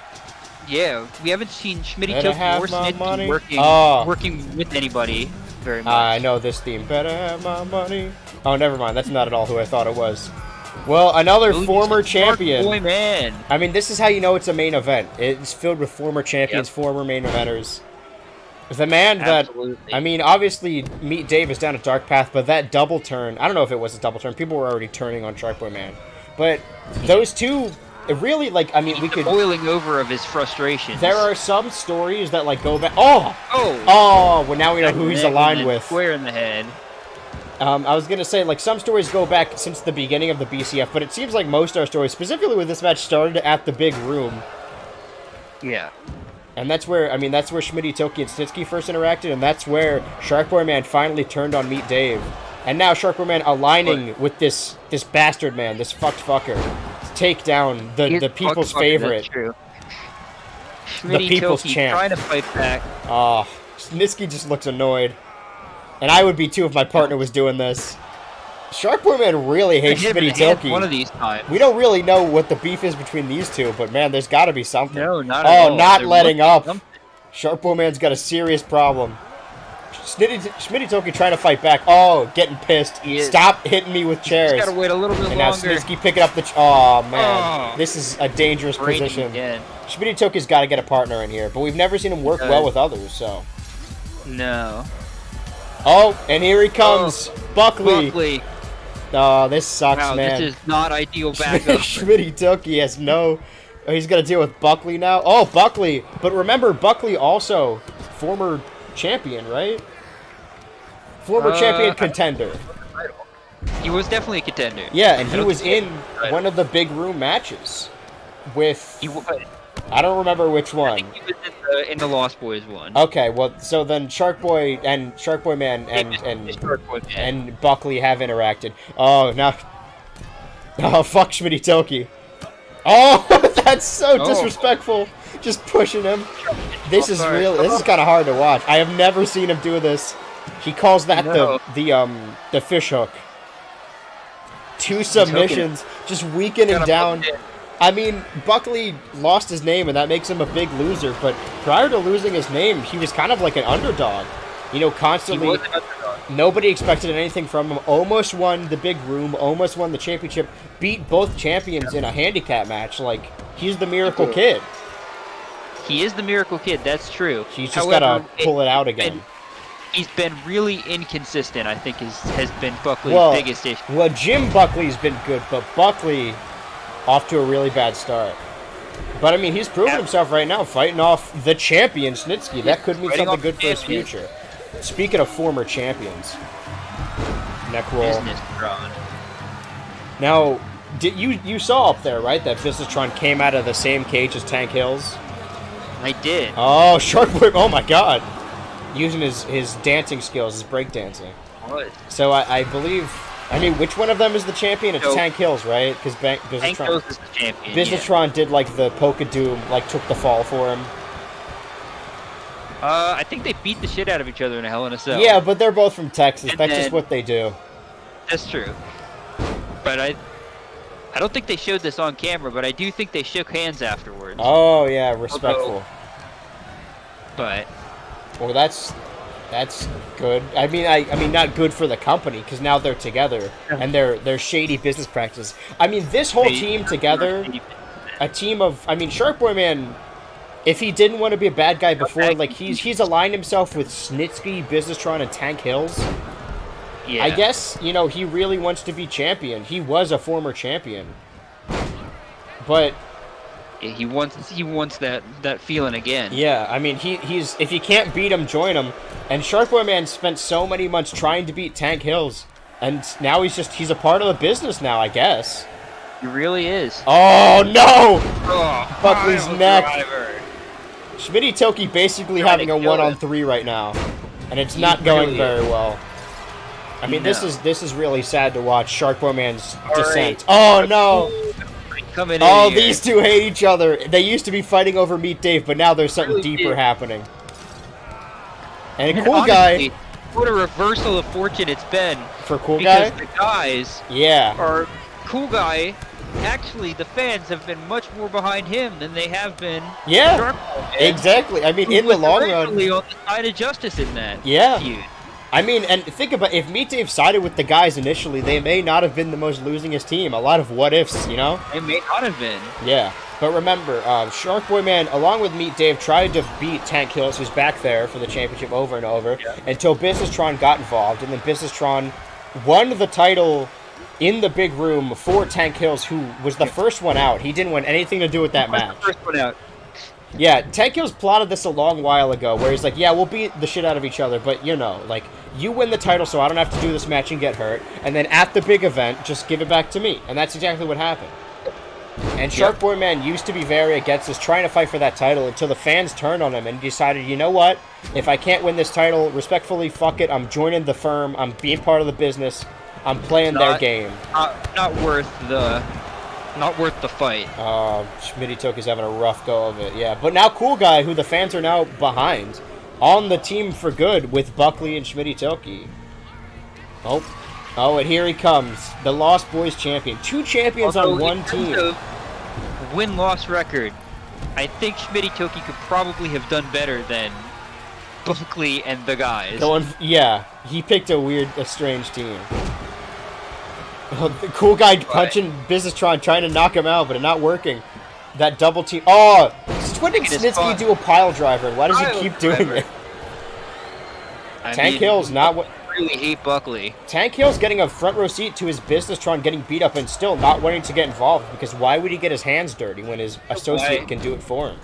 Yeah, we haven't seen Schmitty Better Tilke have or my money. Snitsky working with anybody very much. I know this theme. Better have my money. Oh, never mind. That's not at all who I thought it was. Well, another Ooh, former he's a smart champion. Boy, man. I mean, this is how you know it's a main event. It's filled with former champions, Yep. former main eventers. The man that, Absolutely. I mean, obviously, Meet Dave is down a dark path, but that double turn, I don't know if it was a double turn. People were already turning on Shark Boy Man. But those two, it really, like, I mean, He's we the could. boiling over of his frustrations. There are some stories that, like, go back. Oh! Oh! Oh! Well, now we know who he's Neck aligned and then with. Square in the head. I was going to say, like, some stories go back since the beginning of the BCF, but it seems like most of our stories, specifically with this match, started at the big room. Yeah. And that's where, I mean, that's where Schmitty, Tilke, and Snitsky first interacted, and that's where Shark Boy Man finally turned on Meet Dave. And now Shark Boy Man aligning with this bastard man, this fucker, to take down the people's favorite. That's true. The Schmitty people's Tilke champ. trying to fight back. Oh, Snitsky just looks annoyed. And I would be too if my partner was doing this. Shark Boy Man really hates Hit him in Schmitty the head Tilke. one of these times. We don't really know what the beef is between these two, but man, there's got to be something. No, not at all. Not There letting must up. be something. Shark Boy Man's got a serious problem. Schmitty Tilke trying to fight back. Oh, getting pissed. He is. Stop hitting me with chairs. Just gotta wait a little bit And now longer. Snitsky picking up the... Oh, man. Oh. This is a dangerous Breaking position. again. Schmitty Tilke's got to get a partner in here, but we've never seen him work does. well with others, so... No. Oh, and here he comes. Buckley. Buckley. Oh, this sucks, Wow, man. this is not ideal backup. Schmitty Tilke has no... Oh, he's going to deal with Buckley now. Oh, Buckley. But remember, Buckley also former champion, right? Former champion contender. He was definitely a contender. Yeah, and he don't was think in right. one of the big room matches with... He was. I don't remember which I one. think he was in the Lost Boys one. Okay, well, so then Shark Boy Man Shark Boy Man. and Buckley have interacted. Oh, now... Oh, fuck Schmitty Tilke. Oh, that's so disrespectful. Just pushing him. This is sorry. real. This is kind of hard to watch. I have never seen him do this. He calls that No. the fish hook. Two submissions, just weakening Got him down. hooked in. I mean, Buckley lost his name, and that makes him a big loser. But prior to losing his name, he was kind of like an underdog. You know, He constantly. was an underdog. Nobody expected anything from him. Almost won the big room. Almost won the championship. Beat both champions in a handicap match. Like, he's the miracle kid. He is the miracle kid. That's true. He's just However, gotta pull it out again. He's been really inconsistent. I think has been Buckley's Well, biggest issue. well, Jim Buckley's been good, but Buckley off to a really bad start. But I mean, he's proven himself right now, fighting off the champion Snitsky. That could mean Fighting something off good the for his champion. future. Speaking of former champions, neck roll. Business drawn. Now, you saw up there, right? That Visitron came out of the same cage as Tank Hills. I did. Oh, Shark Boy! Oh my God, using his dancing skills, his break dancing. was. So I believe. I mean, which one of them is the champion? It's So- Tank Hills, right? Because Tank Hills is the champion. Yeah. Businessron did like the Polka Doom, like took the fall for him. I think they beat the shit out of each other in a Hell in a Cell. Yeah, but they're both from Texas. And That's just then- what they do. That's true. But I don't think they showed this on camera, but I do think they shook hands afterwards. Oh yeah, respectful. But Well, that's good. I mean, not good for the company because now they're together and they're shady business practices. I mean, this whole team together, a team of. I mean, Shark Boy Man. If he didn't want to be a bad guy before, like he's aligned himself with Snitsky, Businesstron, and Tank Hills. yeah, I guess, you know, he really wants to be champion. He was a former champion. But he wants that feeling again. yeah, I mean, he's if you can't beat him, join him. And Shark Boy Man spent so many months trying to beat Tank Hills, and now he's a part of the business now, I guess. He really is. Oh no! Oh, Buckley's pile neck. driver. Schmitty Toki basically Trying having to a kill 1-on-3 right now, and it's not going really very well. I mean, No. this is really sad to watch. Shark Boy Man's descent. right. Oh no! Coming in Oh, here. these two hate each other. They used to be fighting over Meet Dave, but now there's something Really deeper did. happening. And a And cool honestly, guy what a reversal of fortune it's been. for cool Because guy. the guys Yeah. are cool guy. Actually, the fans have been much more behind him than they have been. Yeah. Shark Boy Man, Exactly. I mean, who in the was long run, originally on the side of justice in that Yeah. feud. I mean, and think about if Meet Dave sided with the guys initially, they may not have been the most losingest team. A lot of what ifs, you know? They may not have been. Yeah. But remember, Shark Boy Man, along with Meet Dave, tried to beat Tank Hills, who's back there for the championship over and over, until Businesstron got involved, and then Businesstron won the title in the big room for Tank Hills, who was the first one out. He didn't want anything to do with that match. First one out. Yeah, Tank Hills plotted this a long while ago, where he's like, yeah, we'll beat the shit out of each other, but, you know, like, you win the title so I don't have to do this match and get hurt, and then at the big event, just give it back to me. And that's exactly what happened. And Shark Boy Man used to be very against this, trying to fight for that title until the fans turned on him and decided, you know what? If I can't win this title, respectfully, fuck it. I'm joining the firm. I'm being part of the business. I'm playing their game. Not worth the fight. Schmitty Took is having a rough go of it, yeah. But now Cool Guy, who the fans are now behind, on the team for good with Buckley and Schmitty Toki. Oh, and here he comes, the Lost Boys champion. Two champions Although on one in terms team. of win-loss record, I think Schmitty Toki could probably have done better than Buckley and the guys. Yeah, he picked a strange team. Oh, the Cool Guy punching Businesstron, trying to knock him out, but it not working. That double team. Oh, when did It is Snitsky fun. do a pile driver? Why does he Pile keep doing driver. it? I Tank mean, Hill's not what. really hate Buckley. Tank Hill's getting a front row seat to his Businesstron getting beat up and still not wanting to get involved, because why would he get his hands dirty when his associate can do it for him?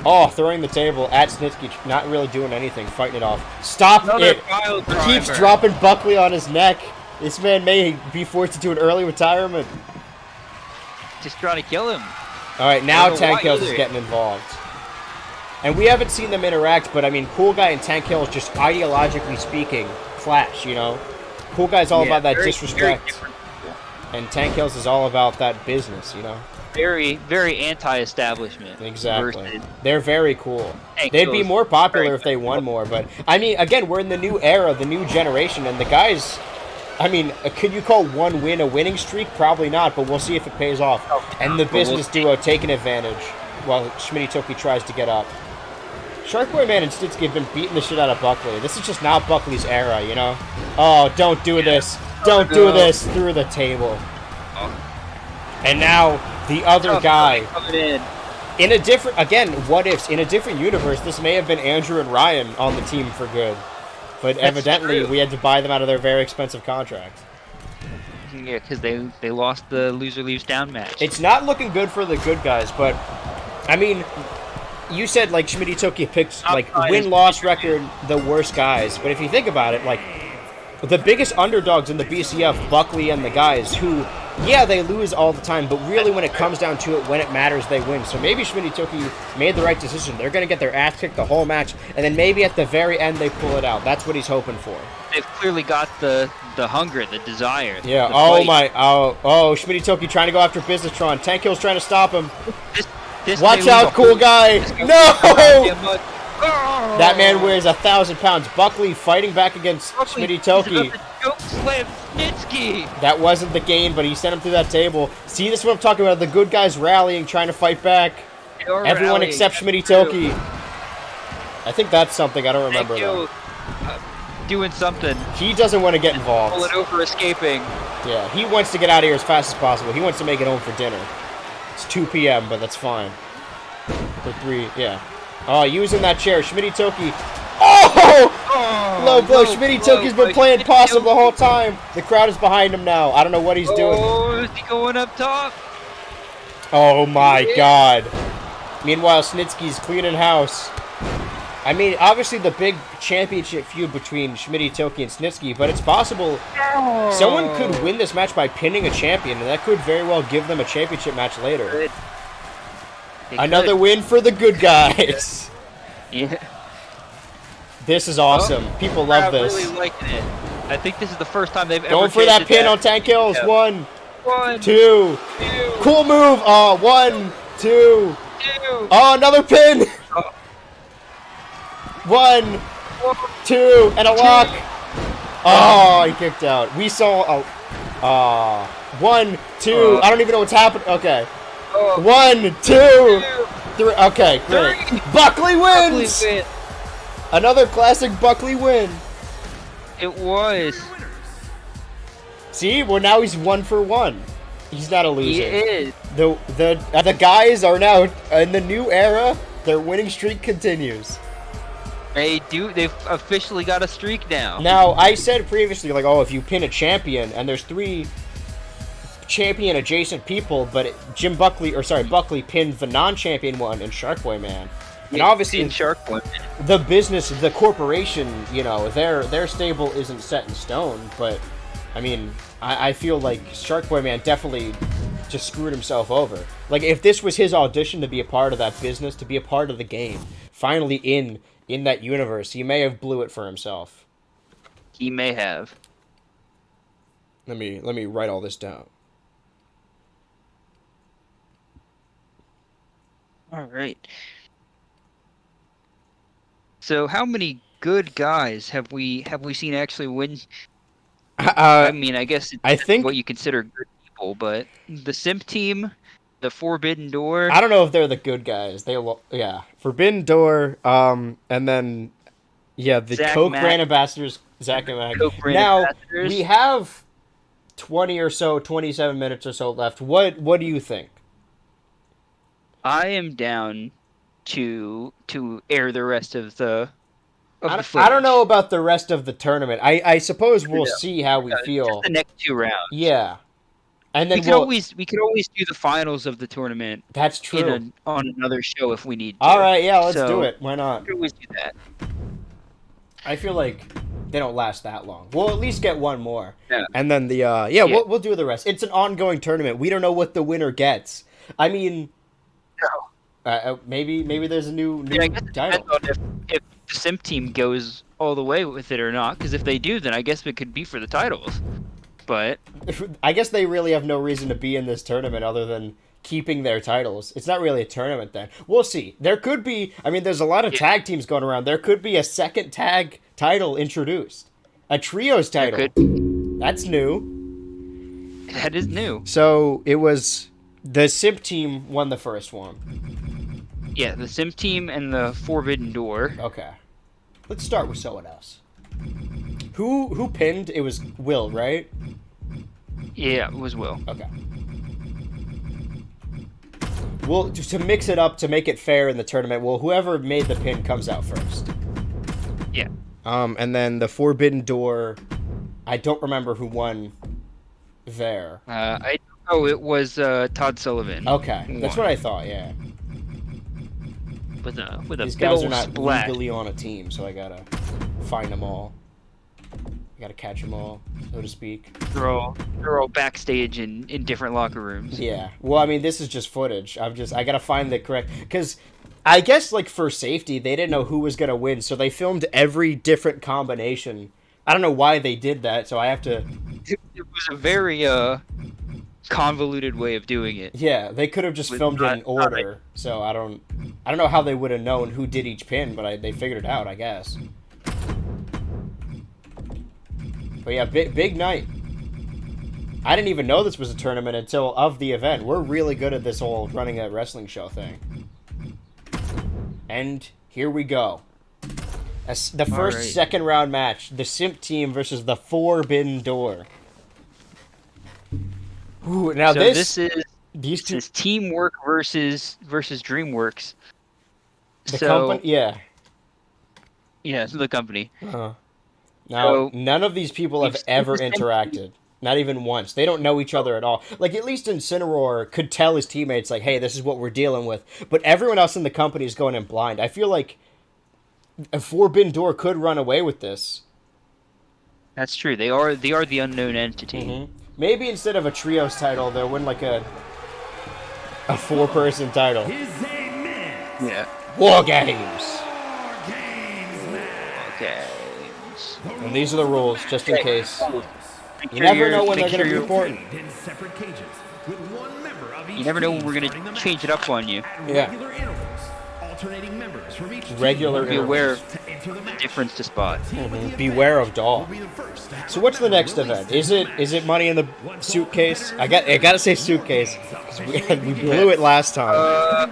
Oh, throwing the table at Snitsky, not really doing anything, fighting it off. Stop Another it! pile He driver. keeps dropping Buckley on his neck. This man may be forced to do an early retirement. Just trying to kill him. All right, now I don't know Tank why Hills is either. getting involved. And we haven't seen them interact, but I mean, Cool Guy and Tank Hills, just ideologically speaking, clash, you know? Cool Guy's all about that very disrespect, different people. and Tank Hills is all about that business, you know? Very, very anti-establishment. Exactly. versus They're very cool. Tank They'd be Hills. more popular Very if they won more, but I mean, again, we're in the new era, the new generation, and the guys. I mean, could you call one win a winning streak? Probably not, but we'll see if it pays off. And the But we'll business see. duo taking advantage while Schmitty Toki tries to get up. Shark Boy Man and Snitsky have been beating the shit out of Buckley. This is just not Buckley's era, you know? Oh, don't do this. Don't do this through the table. And now the other guy. coming in. In a different, again, what ifs? In a different universe, this may have been Andrew and Ryan on the team for good. But evidently, true. we had to buy them out of their very expensive contracts. Yeah, because they lost the loser leaves down match. It's not looking good for the good guys, but, I mean, you said, like, Schmitty Toki picked, like, Top guys. win-loss record, the worst guys. But if you think about it, like, the biggest underdogs in the BCF, Buckley and the guys, who, yeah, they lose all the time, but really when it comes down to it, when it matters, they win. So maybe Schmitty Toki made the right decision. They're going to get their ass kicked the whole match, and then maybe at the very end they pull it out. That's what he's hoping for. they've clearly got the hunger, the desire. Yeah. the Oh fight. my. Oh. Schmitty Toki trying to go after Businesstron. Tank Hill's trying to stop him. This Watch may lose out, a cool whole- guy. this guy No! goddamn much. Oh! That man weighs 1,000 pounds. Buckley fighting back against Buckley, Schmitty he's Toki. about to choke slam Snitsky. That wasn't the gain, but he sent him through that table. See, this is what I'm talking about. The good guys rallying, trying to fight back. They are Everyone rallying. except Schmitty That's true. Toki. I think that's something. I don't Thank remember, though. you. Doing something. He doesn't want to get Pull involved. it over, escaping. Yeah, he wants to get out of here as fast as possible. He wants to make it home for dinner. It's 2 p.m., but that's fine. For 3, yeah. Oh, using that chair. Schmitty Toki. Oh! Low blow. Schmitty Toki's been playing possum the whole time. The crowd is behind him now. I don't know what he's doing. Oh, is he going up top? Oh my Yeah. god. Meanwhile, Snitsky's cleaning house. I mean, obviously the big championship feud between Schmitty Toki and Snitsky, but it's possible someone could win this match by pinning a champion, and that could very well give them a championship match later. Good. They Another could. win for the good guys. Yeah. This is awesome. People love I'm this. really liking it. I think this is the first time they've ever Going for that tasted pin on Tank Hills. Yeah. 1, 1, 2. 2, Cool move. Oh, 1, 2. 2. Oh, another pin. Oh. 1, 2, and a lock. Oh, he kicked out. We saw a 1, 2. I don't even know what's happening. Okay. Oh. 1, 2, 3. Okay, great. 3. Buckley Buckley wins. win. Another classic Buckley win. It was. See, well now he's 1 for 1. He's not a loser. He is. The guys are now in the new era. Their winning streak continues. They've officially got a streak now. Now, I said previously, like, oh, if you pin a champion, and there's 3 champion-adjacent people, but Buckley pinned the non-champion one in Sharkboy Man. And obviously, in Shark Boy. the business, the corporation, you know, their stable isn't set in stone, but, I mean, I feel like Sharkboy Man definitely just screwed himself over. Like, if this was his audition to be a part of that business, to be a part of the game, finally in that universe, he may have blew it for himself. He may have. Let me write all this down. All right. So, how many good guys have we seen actually win? I mean, I guess I it's think what you consider good people, but the Simp team, the Forbidden Door. I don't know if they're the good guys. Forbidden Door, and then the Zach Coke Mack. brand ambassadors, Zach and Mac. Coke brand Now ambassadors. we have 27 minutes or so left. What do you think? I am down to air the rest of the. I don't know about the rest of the tournament. I suppose we'll Yeah. see how we feel. Just the next 2 rounds. Yeah, and then we could always do the finals of the tournament That's true. on another show if we need to. All right, yeah, let's So, do it. Why not? We could always do that. I feel like they don't last that long. We'll at least get one more. Yeah. And then we'll do the rest. It's an ongoing tournament. We don't know what the winner gets. I mean, maybe there's a new I guess it title. depends on if the Simp team goes all the way with it or not. Because if they do, then I guess it could be for the titles. But I guess they really have no reason to be in this tournament other than keeping their titles. It's not really a tournament then. We'll see. There could be. I mean, there's a lot of tag teams going around. There could be a second tag title introduced, a trios title. That's new. that is new. So it was the Simp team won the first one. Yeah, the Simp team and the Forbidden Door. Okay. Let's start with someone else. Who pinned? It was Will, right? Yeah, it was Will. Okay. Well, just to mix it up, to make it fair in the tournament, well, whoever made the pin comes out first. Yeah. And then the Forbidden Door, I don't remember who won there. It was Todd Sullivan. Okay, that's what I thought, yeah. With a These big guys old are not splat. legally on a team, so I gotta find them all. I gotta catch them all, so to speak. They're all backstage in different locker rooms. Yeah. Well, I mean, this is just footage. I gotta find the correct... Because I guess, like, for safety, they didn't know who was gonna win, so they filmed every different combination I don't know why they did that, so I have to... It was a very convoluted way of doing it. Yeah, they could have just filmed it in order, so I don't know how they would have known who did each pin, but they figured it out, I guess. But yeah, big night. I didn't even know this was a tournament until of the event. We're really good at this whole running a wrestling show thing. And here we go. The first second round match, the Simp team versus the Forbidden Door. Ooh, now so this is Teamwork versus DreamWorks. The company, yeah. Yeah, the company. Now, So, none of these people have ever interacted. Not even once. They don't know each other at all. Like, at least Incineroar could tell his teammates, like, hey, this is what we're dealing with. But everyone else in the company is going in blind. I feel like a Forbidden Door could run away with this. That's true. They are the unknown entity. Mm-hmm. Maybe instead of a trios title, they'll win, like, a four-person title. Yeah. War Games! Okay. And these are the rules, just in case. You never know when they're going to be important. You never know when we're going to change it up on you. Yeah. Regular Be aware of the difference to spot. Mm-hmm. Beware of Doll. So what's the next event? Is it Money in the Suitcase? I gotta say Suitcase, because we blew it last time.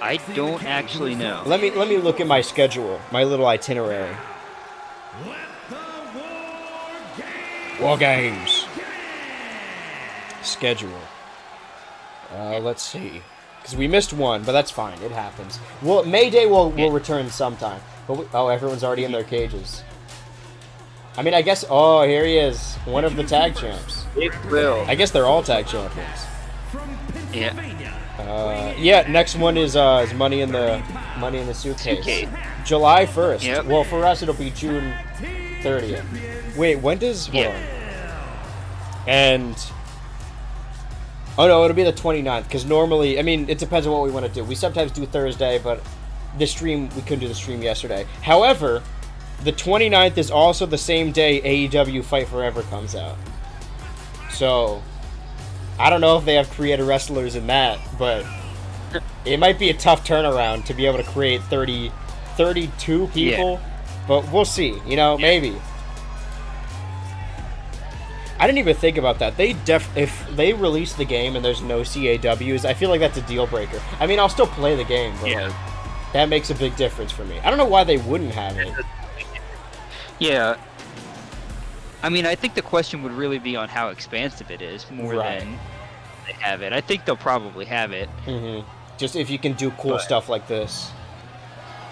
I don't actually know. Let me look at my schedule, my little itinerary. War Games. Schedule. Let's see. Because we missed one, but that's fine. It happens. Well, Mayday will return sometime. But everyone's already in their cages. I mean, I guess... Oh, here he is. One of the tag champs. It will. I guess they're all tag champions. Yeah. Yeah, next one is Money in the Suitcase. July 1st. Yep. Well, for us, it'll be June 30th. Wait, when does... Hold on. And... Oh, no, it'll be the 29th, because normally... I mean, it depends on what we want to do. We sometimes do Thursday, but the stream... We couldn't do the stream yesterday. However, the 29th is also the same day AEW Fight Forever comes out. So... I don't know if they have creator wrestlers in that, but... It might be a tough turnaround to be able to create 32 people. Yeah. But we'll see. You know, maybe. I didn't even think about that. If they release the game and there's no CAWs, I feel like that's a deal breaker. I mean, I'll still play the game, but like, that makes a big difference for me. I don't know why they wouldn't have it. Yeah. I mean, I think the question would really be on how expansive it is, more than they have it. I think they'll probably have it. Mm-hmm. Just if you can do cool stuff like this.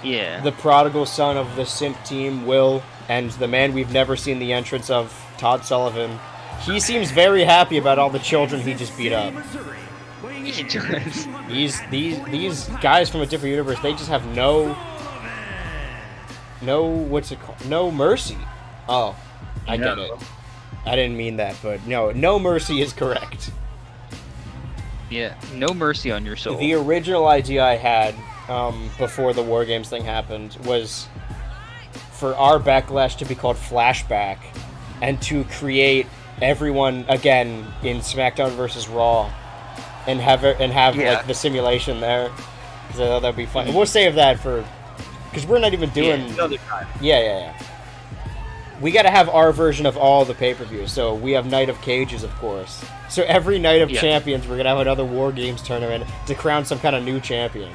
Yeah. The prodigal son of the Simp team, Will, and the man we've never seen the entrance of, Todd Sullivan. He seems very happy about all the children he just beat up. These guys from a different universe, they just have no what's it called? No mercy. Oh, I get it. I didn't mean that, but no mercy is correct. Yeah, no mercy on your soul. The original idea I had before the War Games thing happened was for our Backlash to be called Flashback and to create everyone again in SmackDown versus Raw and have like the simulation there, because I thought that'd be fun. We'll save that for, because we're not even doing another time. Yeah. We got to have our version of all the pay-per-views. So we have Night of Cages, of course. So every Night of Champions, we're gonna have another War Games tournament to crown some kind of new champion.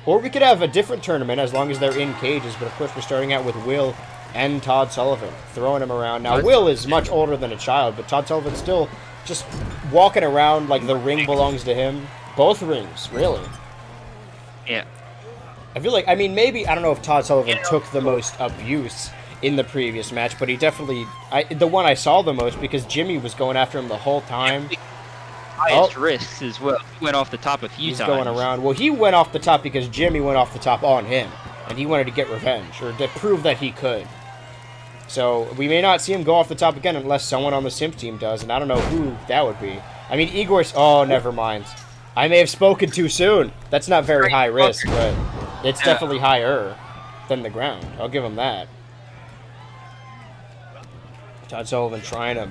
Or we could have a different tournament as long as they're in cages. But of course, we're starting out with Will and Todd Sullivan, throwing him around. Now, Will is much older than a child, but Todd Sullivan's still just walking around like the ring belongs to him. Both rings, really. Yeah. I feel like, I mean, maybe, I don't know if Todd Sullivan took the most abuse in the previous match, but he definitely, the one I saw the most, because Jimmy was going after him the whole time. Highest risks as well. He went off the top a few times. He's going around. Well, he went off the top because Jimmy went off the top on him, and he wanted to get revenge, or to prove that he could. So, we may not see him go off the top again unless someone on the Simp team does, and I don't know who that would be. I mean, Igor's... Oh, never mind. I may have spoken too soon. That's not very high risk, but it's definitely higher than the ground. I'll give him that. Todd Sullivan trying to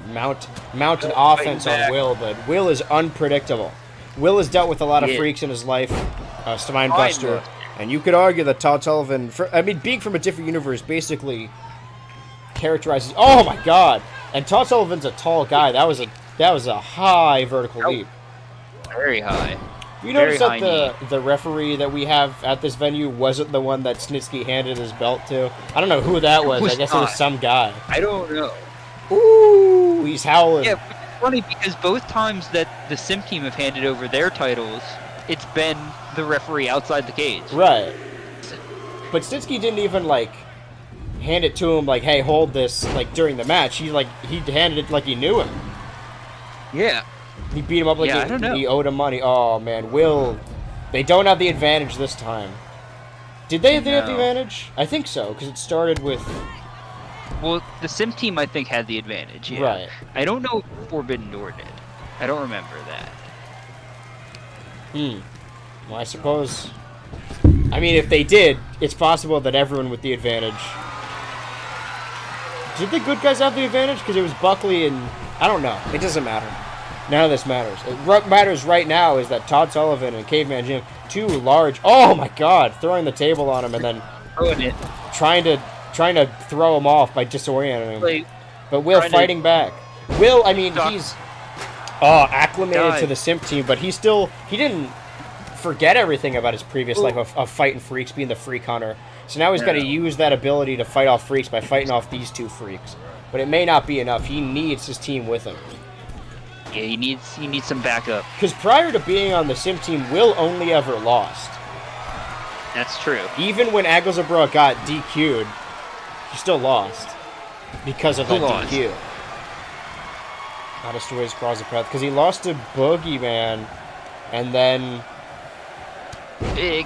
mount an offense on Will, but Will is unpredictable. Will has dealt with a lot of freaks in his life, Spinebuster, and you could argue that Todd Sullivan, being from a different universe, basically characterizes. Oh my God! And Todd Sullivan's a tall guy. That was a high vertical leap. Very high. You notice that the referee that we have at this venue wasn't the one that Snitsky handed his belt to? I don't know who that was. I guess it was some guy. I don't know. Ooh, he's howling. Yeah, it's funny because both times that the Sim team have handed over their titles, it's been the referee outside the cage. Right. But Snitsky didn't even, hand it to him hey, hold this, during the match. He handed it like he knew him. Yeah. He beat him up like he owed him money. Oh, man. Will, they don't have the advantage this time. Did they have the advantage? I think so, because it started with... Well, the Sim team, I think, had the advantage, yeah. Right. I don't know if Forbidden Door did. I don't remember that. Well, I suppose... if they did, it's possible that everyone with the advantage... Did the good guys have the advantage? Because it was Buckley and... I don't know. It doesn't matter. None of this matters. What matters right now is that Todd Sullivan and Caveman Jim, two large... Oh, my God! Throwing the table on him and then... Trying to throw him off by disorienting him. But Will fighting back. Will, he's acclimated to the Simp team, but he didn't forget everything about his previous life of fighting freaks, being the freak hunter. So now he's got to use that ability to fight off freaks by fighting off these two freaks. But it may not be enough. He needs his team with him. Yeah, he needs some backup. Because prior to being on the Simp team, Will only ever lost. That's true. Even when Agglesabra got DQ'd, he still lost because of that DQ. Not a story's cross the path because he lost to Boogeyman, and then the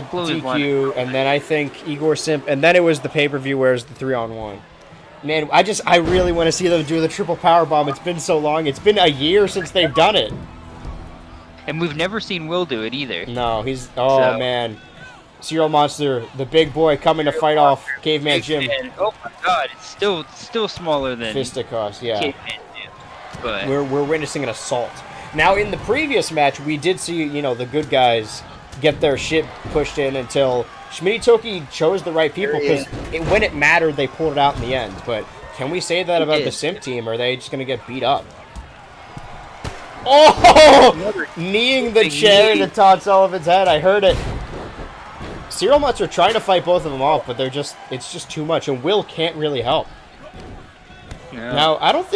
DQ, and then I think Igor Simp, and then it was the pay-per-view where it was the 3-on-1. Man, I really want to see them do the triple power bomb. It's been so long. It's been a year since they've done it. And we've never seen Will do it either. No, man. Serial Monster, the big boy coming to fight off Caveman Jim. Oh my God, it's still smaller than Fisticuffs, yeah. Caveman Jim. But We're witnessing an assault. Now, in the previous match, we did see, the good guys get their shit pushed in until Schmitty chose the right people, because when it mattered, they pulled it out in the end. But can we say that about the Simp team, or are they just going to get beat up? Oh! Kneeing the chair into Todd Sullivan's head. I heard it. Serial Monster are trying to fight both of them off, but it's just too much, and Will can't really help. Yeah. Now, I don't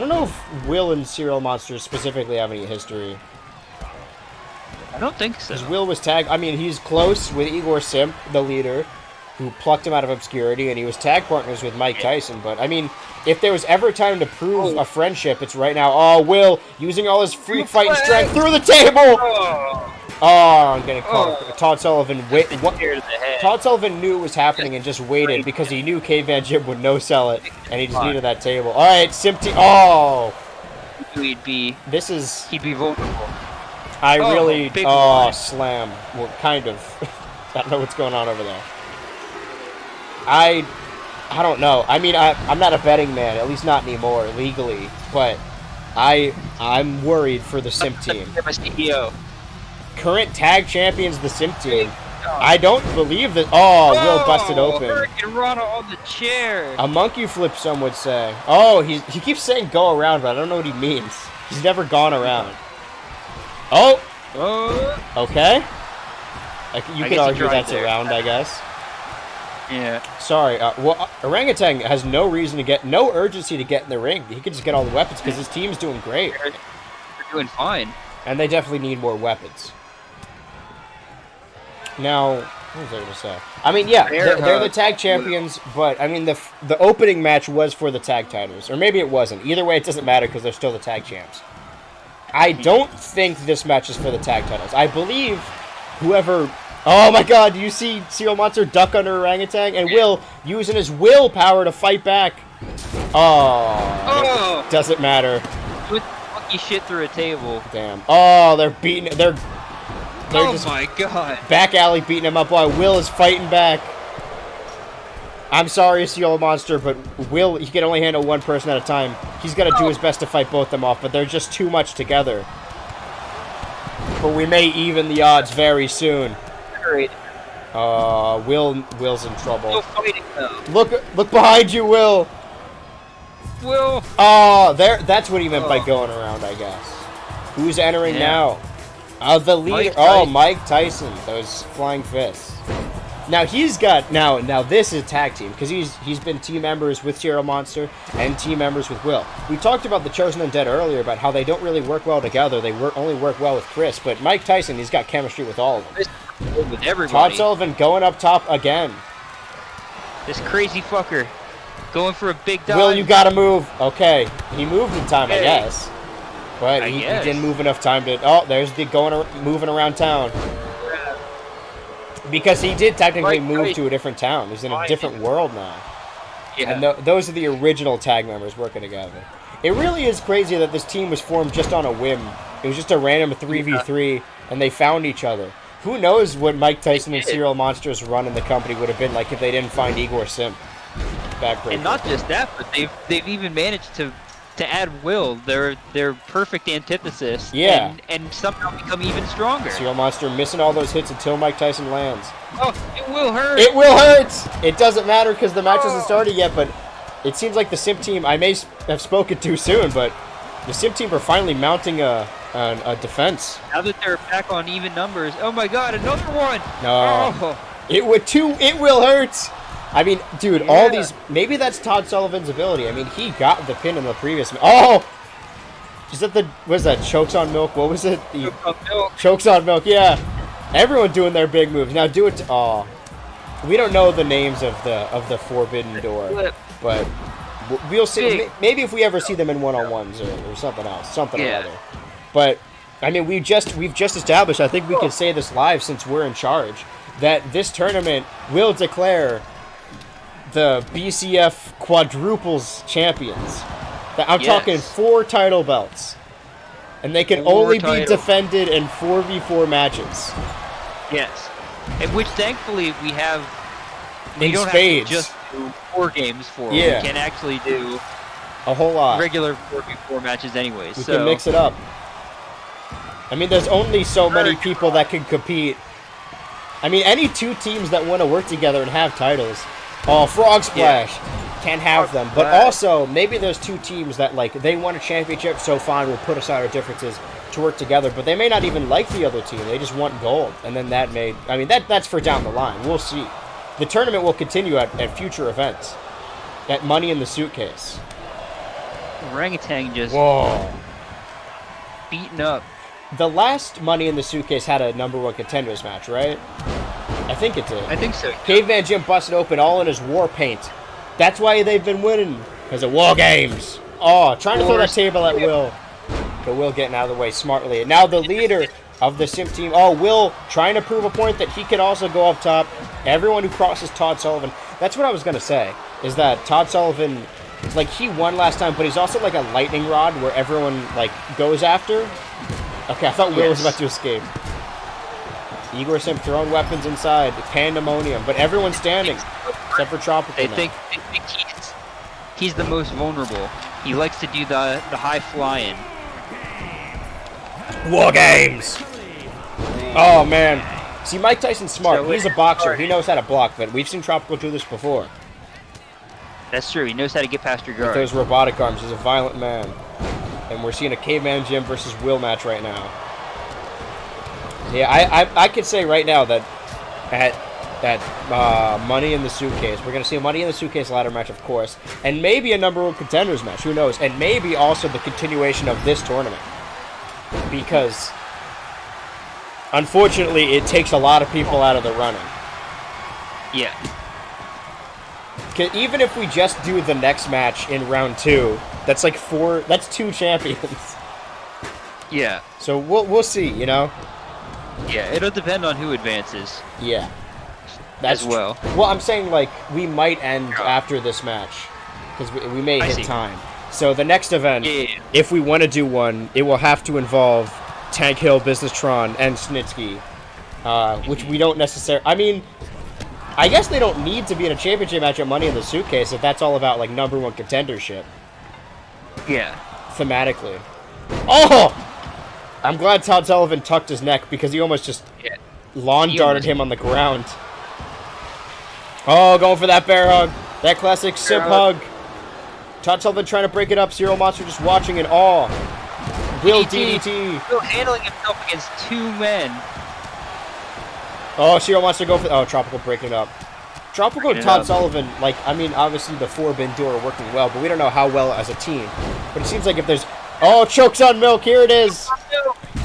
know if Will and Serial Monster specifically have any history. I don't think so. Because Will was tagged... he's close with Igor Simp, the leader, who plucked him out of obscurity, and he was tag partners with Mike Tyson. But, if there was ever time to prove a friendship, it's right now. Oh, Will, using all his freak fighting strength through the table! Oh, I'm getting caught. Todd Sullivan... Todd Sullivan knew it was happening and just waited because he knew Caveman Jim would no-sell it, and he just needed that table. All right, Simp team... Oh! He'd be vulnerable. Slam. Well, kind of. I don't know what's going on over there. I don't know. I'm not a betting man, at least not anymore, legally. But I'm worried for the Simp team. Current tag champions, the Simp team. I don't believe that. Oh, Will busted open. Hurricane Rana on the chair. A monkey flip, some would say. Oh, he keeps saying go around, but I don't know what he means. He's never gone around. Oh. Okay. You could argue that's around, I guess. Yeah. Sorry. Orangutan has no urgency to get in the ring. He could just get all the weapons because his team's doing great. They're doing fine. And they definitely need more weapons. Now, what was I going to say? They're the tag champions, but, the opening match was for the tag titles. Or maybe it wasn't. Either way, it doesn't matter because they're still the tag champs. I don't think this match is for the tag titles. I believe whoever... Oh my God, do you see Serial Monster duck under Orangutan? And Will using his willpower to fight back. Oh. Doesn't matter. With funky shit through a table. Damn. Oh, they're beating... They're just my God. Back alley beating him up while Will is fighting back. I'm sorry, Seal Monster, but he can only handle one person at a time. He's got to do his best to fight both them off, but they're just too much together. But we may even the odds very soon. Will's in trouble. Still fighting though. Look behind you, Will. Will. Oh, that's what he meant by going around, I guess. Who's entering now? The leader. Mike Tyson. Those flying fists. Now he's got now this is a tag team because he's been team members with Serial Monster and team members with Will. We talked about the Chosen Undead earlier about how they don't really work well together. They only work well with Chris, but Mike Tyson, he's got chemistry with all of them. With everybody. Todd Sullivan going up top again. This crazy fucker going for a big dive. Will, you gotta move. Okay, he moved in time, I guess, but he didn't move enough time to. Oh, there's the moving around town. Because he did technically move to a different town. He's in a different world now. Yeah. And those are the original tag members working together. It really is crazy that this team was formed just on a whim. It was just a random 3v3, and they found each other. Who knows what Mike Tyson and Serial Monster's run in the company would have been like if they didn't find Igor Simp. Backbreaker. And not just that, but they've even managed to add Will, their perfect antithesis, and somehow become even stronger. Serial Monster missing all those hits until Mike Tyson lands. Oh, it will hurt. It will hurt. It doesn't matter because the match hasn't started yet, but it seems like the Simp team, I may have spoken too soon, but the Simp team are finally mounting a defense. Now that they're back on even numbers. Oh my god, another one. No. Oh. It will hurt. I mean, dude, all these... Maybe that's Todd Sullivan's ability. I mean, he got the pin in the previous... Oh! Is that what is that? Chokes on milk? What was it? Chokes on milk. Chokes on milk, yeah. Everyone doing their big moves. Now do it... Oh. We don't know the names of the Forbidden Door. But we'll see. Maybe if we ever see them in one-on-ones or something else. Something or other. But, I mean, we've just established, I think we can say this live since we're in charge, that this tournament will declare the BCF quadruples champions. I'm talking 4 title belts. And they can only be defended in 4v4 matches. Yes. And which thankfully we have in don't spades. Have to just do 4 games for. Yeah. We can actually do a whole lot. Regular 4v4 matches anyways. We can mix it up. I mean, there's only so many people that can compete. I mean, any 2 teams that want to work together and have titles. Oh, Frog Splash. Can't have them. But also, maybe there's 2 teams that, like, they won a championship, so fine, we'll put aside our differences to work together. But they may not even like the other team. They just want gold. And then that may... I mean, that's for down the line. We'll see. The tournament will continue at future events. At Money in the Suitcase. Orangutan just... Whoa. Beaten up. The last Money in the Suitcase had a #1 contenders match, right? I think it did. I think so. Caveman Jim busted open all in his war paint. That's why they've been winning. Because of War Games. Oh, trying to throw that table at Will. But Will getting out of the way smartly. And now the leader of the Simp team. Oh, Will trying to prove a point that he can also go up top. Everyone who crosses Todd Sullivan. That's what I was going to say. Is that Todd Sullivan, like, he won last time, but he's also like a lightning rod where everyone, like, goes after. Okay, I thought Will was about to escape. Igor Simp throwing weapons inside. Pandemonium. But everyone's standing. Except for Tropical. They think he's the most vulnerable. He likes to do the high flying. War Games! Oh, man. See, Mike Tyson's smart. He's a boxer. He knows how to block, but we've seen Tropical do this before. That's true. He knows how to get past your guard. With those robotic arms. He's a violent man. And we're seeing a Caveman Jim versus Will match right now. Yeah, I could say right now that at Money in the Suitcase, we're going to see a Money in the Suitcase ladder match, of course, and maybe a #1 contenders match, who knows, and maybe also the continuation of this tournament. Because, unfortunately, it takes a lot of people out of the running. Yeah. Even if we just do the next match in round 2, that's like 4, that's 2 champions. Yeah. So we'll see, you know? Yeah, it'll depend on who advances. Yeah. That's as well. Well, I'm saying, like, we might end after this match. Because we may hit time. So the next event, if we want to do one, it will have to involve Tank Hill, Business Tron, and Snitsky. Which we don't necessarily... I mean, I guess they don't need to be in a championship match at Money in the Suitcase if that's all about, like, #1 contendership. Yeah. Thematically. Oh! I'm glad Todd Sullivan tucked his neck because he almost just lawn darted him on the ground. Oh, going for that bear hug. That classic sip hug. Todd Sullivan trying to break it up. Serial Monster just watching in awe. Will DDT. Still handling himself against 2 men. Oh, Serial Monster go for... Oh, Tropical breaking it up. Tropical and Todd Sullivan, like, I mean, obviously the Forbidden Door are working well, but we don't know how well as a team. But it seems like if there's... Oh, chokes on Milk. Here it is.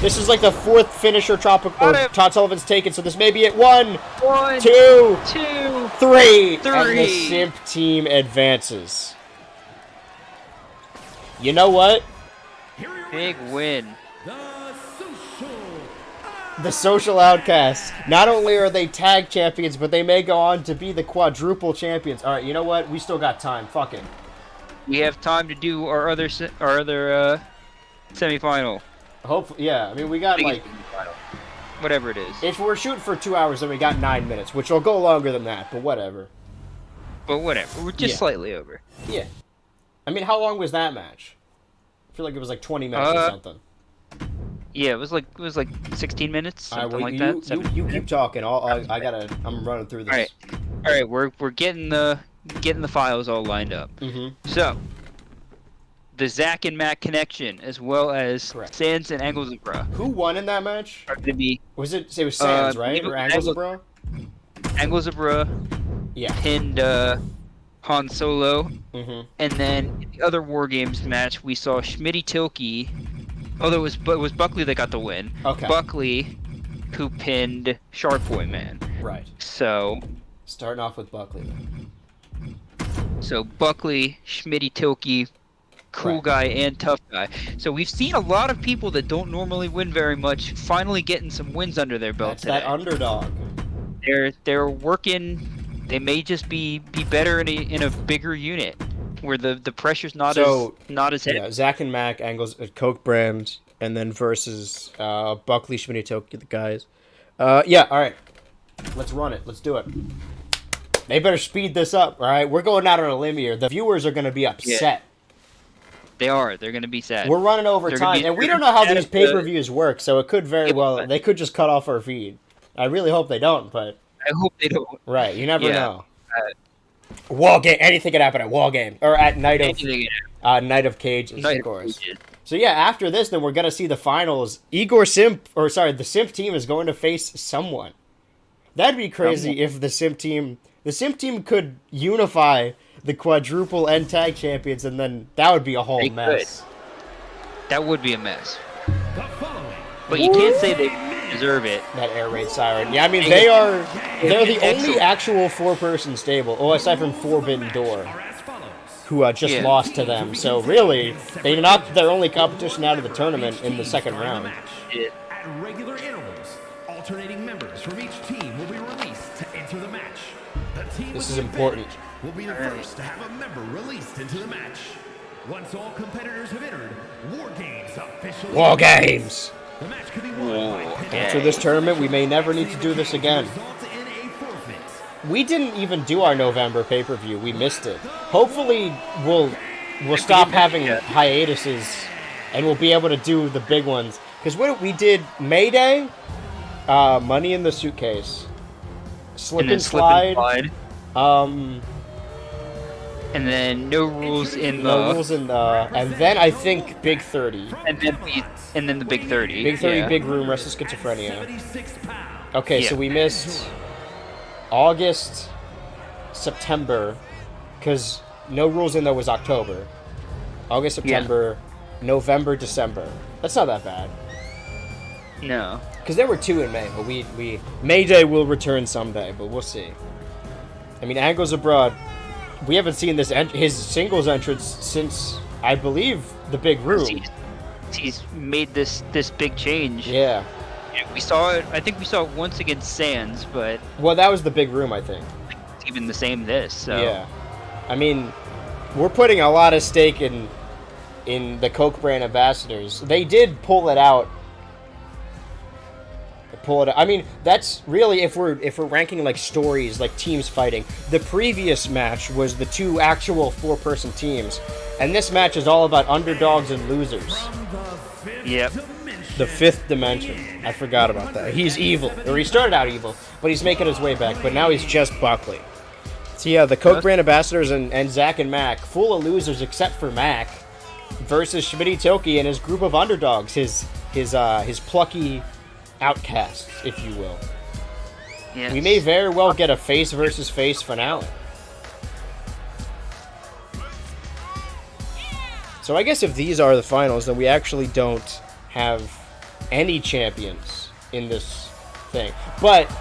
This is like the 4th finisher Todd Sullivan's taken, so this may be it. 1, 2, 3. And the Simp team advances. You know what? Big win. The Social Outcasts. Not only are they tag champions, but they may go on to be the quadruple champions. All right, you know what? We still got time. Fuck it. We have time to do our other semifinal. Hopefully, yeah. I mean, we got like whatever it is. If we're shooting for 2 hours, then we got 9 minutes, which will go longer than that. But whatever. We're just slightly over. Yeah. I mean, how long was that match? I feel like it was like 20 minutes or something. Yeah, it was like 16 minutes, something like that. You keep talking. I'm running through this. All right. We're getting the files all lined up. Mm-hmm. So, the Zach and Matt connection, as well as Sands and Anglesabra. Who won in that match? Are going to be. It was Sands, right? Or Anglesabra? Anglesabra. Yeah. Pinned Han Solo. Mm-hmm. And then in the other War Games match, we saw Schmitty Tilke. Although it was Buckley that got the win. Okay. Buckley, who pinned Shark Boy Man. Right. So. Starting off with Buckley then. So Buckley, Schmitty Tilke, cool guy and tough guy. So we've seen a lot of people that don't normally win very much finally getting some wins under their belt today. That underdog. They're working. They may just be better in a bigger unit where the pressure's not as heavy. Yeah, Zach and Mac, Angles, Coke Brand, and then versus Buckley, Schmitty, Tilke, the guys. Yeah, all right. Let's run it. Let's do it. They better speed this up, all right? We're going out on a limb here. The viewers are going to be upset. Yeah. They are. They're going to be sad. We're running over time, and we don't know how these pay-per-views work, so it could very well... They could just cut off our feed. I really hope they don't, but... I hope they don't. Right, you never know. Wall game. Anything can happen at Wall Game. Or at Night of Cages, of course. So yeah, after this, then we're going to see the finals. The Simp team is going to face someone. That'd be crazy if the Simp team could unify the quadruple and tag champions, and then that would be a whole mess. Could. That would be a mess. But you can't say they deserve it. That air raid siren. Yeah, I mean they're the only actual 4-person stable, aside from Forbidden Door, who just lost to them. So really, they knocked their only competition out of the tournament in the second round. Yeah. At regular intervals, alternating members from each team will be released to enter the match. The team This is important. will be the first to have a member released into the match. Once all competitors have entered, War Games officially. War Games. The match could be won by After this tournament, we may never need to do this again. We didn't even do our November pay-per-view. We missed it. Hopefully, we'll stop having hiatuses, and we'll be able to do the big ones. Because what we did, Mayday, Money in the Suitcase, Slip and Slide, and then No Rules in and then I think Big 30. And then the Big 30. Big 30, Big Room, Wrestle Schizophrenia. Okay, so we missed August, September, because No Rules in there was October. August, September, November, December. That's not that bad. No. Because there were 2 in May, but we Mayday will return someday, but we'll see. I mean, Angles Abroad, we haven't seen his singles entrance since, I believe, the Big Room. He's made this big change. Yeah. We saw it. I think we saw it once against Sands, but well, that was the Big Room, I think. It's even the same this. So yeah. I mean, we're putting a lot of stake in the Coke brand ambassadors. They did pull it out pull it out. I mean, that's really, if we're ranking like stories, like teams fighting, the previous match was the 2 actual 4-person teams, and this match is all about underdogs and losers. Yep. The 5th dimension. I forgot about that. He's evil, or he started out evil, but he's making his way back, but now he's just Buckley. So yeah, the Coke brand ambassadors and Zach and Mac, full of losers except for Mac, versus Schmitty Tilke and his group of underdogs, his plucky outcasts, if you will. Yes. We may very well get a face versus face finale. So I guess if these are the finals, then we actually don't have any champions in this thing. But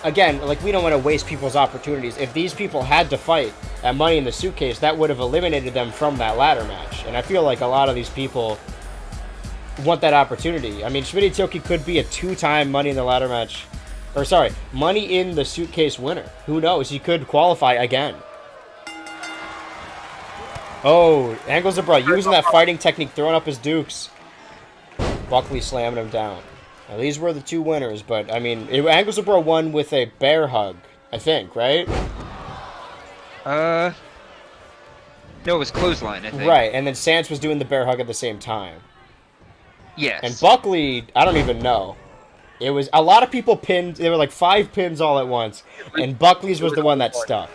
again, like, we don't want to waste people's opportunities. If these people had to fight at Money in the Suitcase, that would have eliminated them from that ladder match. And I feel like a lot of these people want that opportunity. I mean, Schmitty Tilke could be a 2-time Money in the Ladder match, or sorry, Money in the Suitcase winner. Who knows? He could qualify again. Oh, Angles of Bra using that fighting technique, throwing up his dukes. Buckley slamming him down. Now, these were the 2 winners, but I mean, Angles of Bra won with a bear hug, I think, right? No, it was clothesline, I think. Right, and then Sands was doing the bear hug at the same time. Yes. And Buckley, I don't even know. It was a lot of people pinned. There were like 5 pins all at once, and Buckley's was the one that stuck.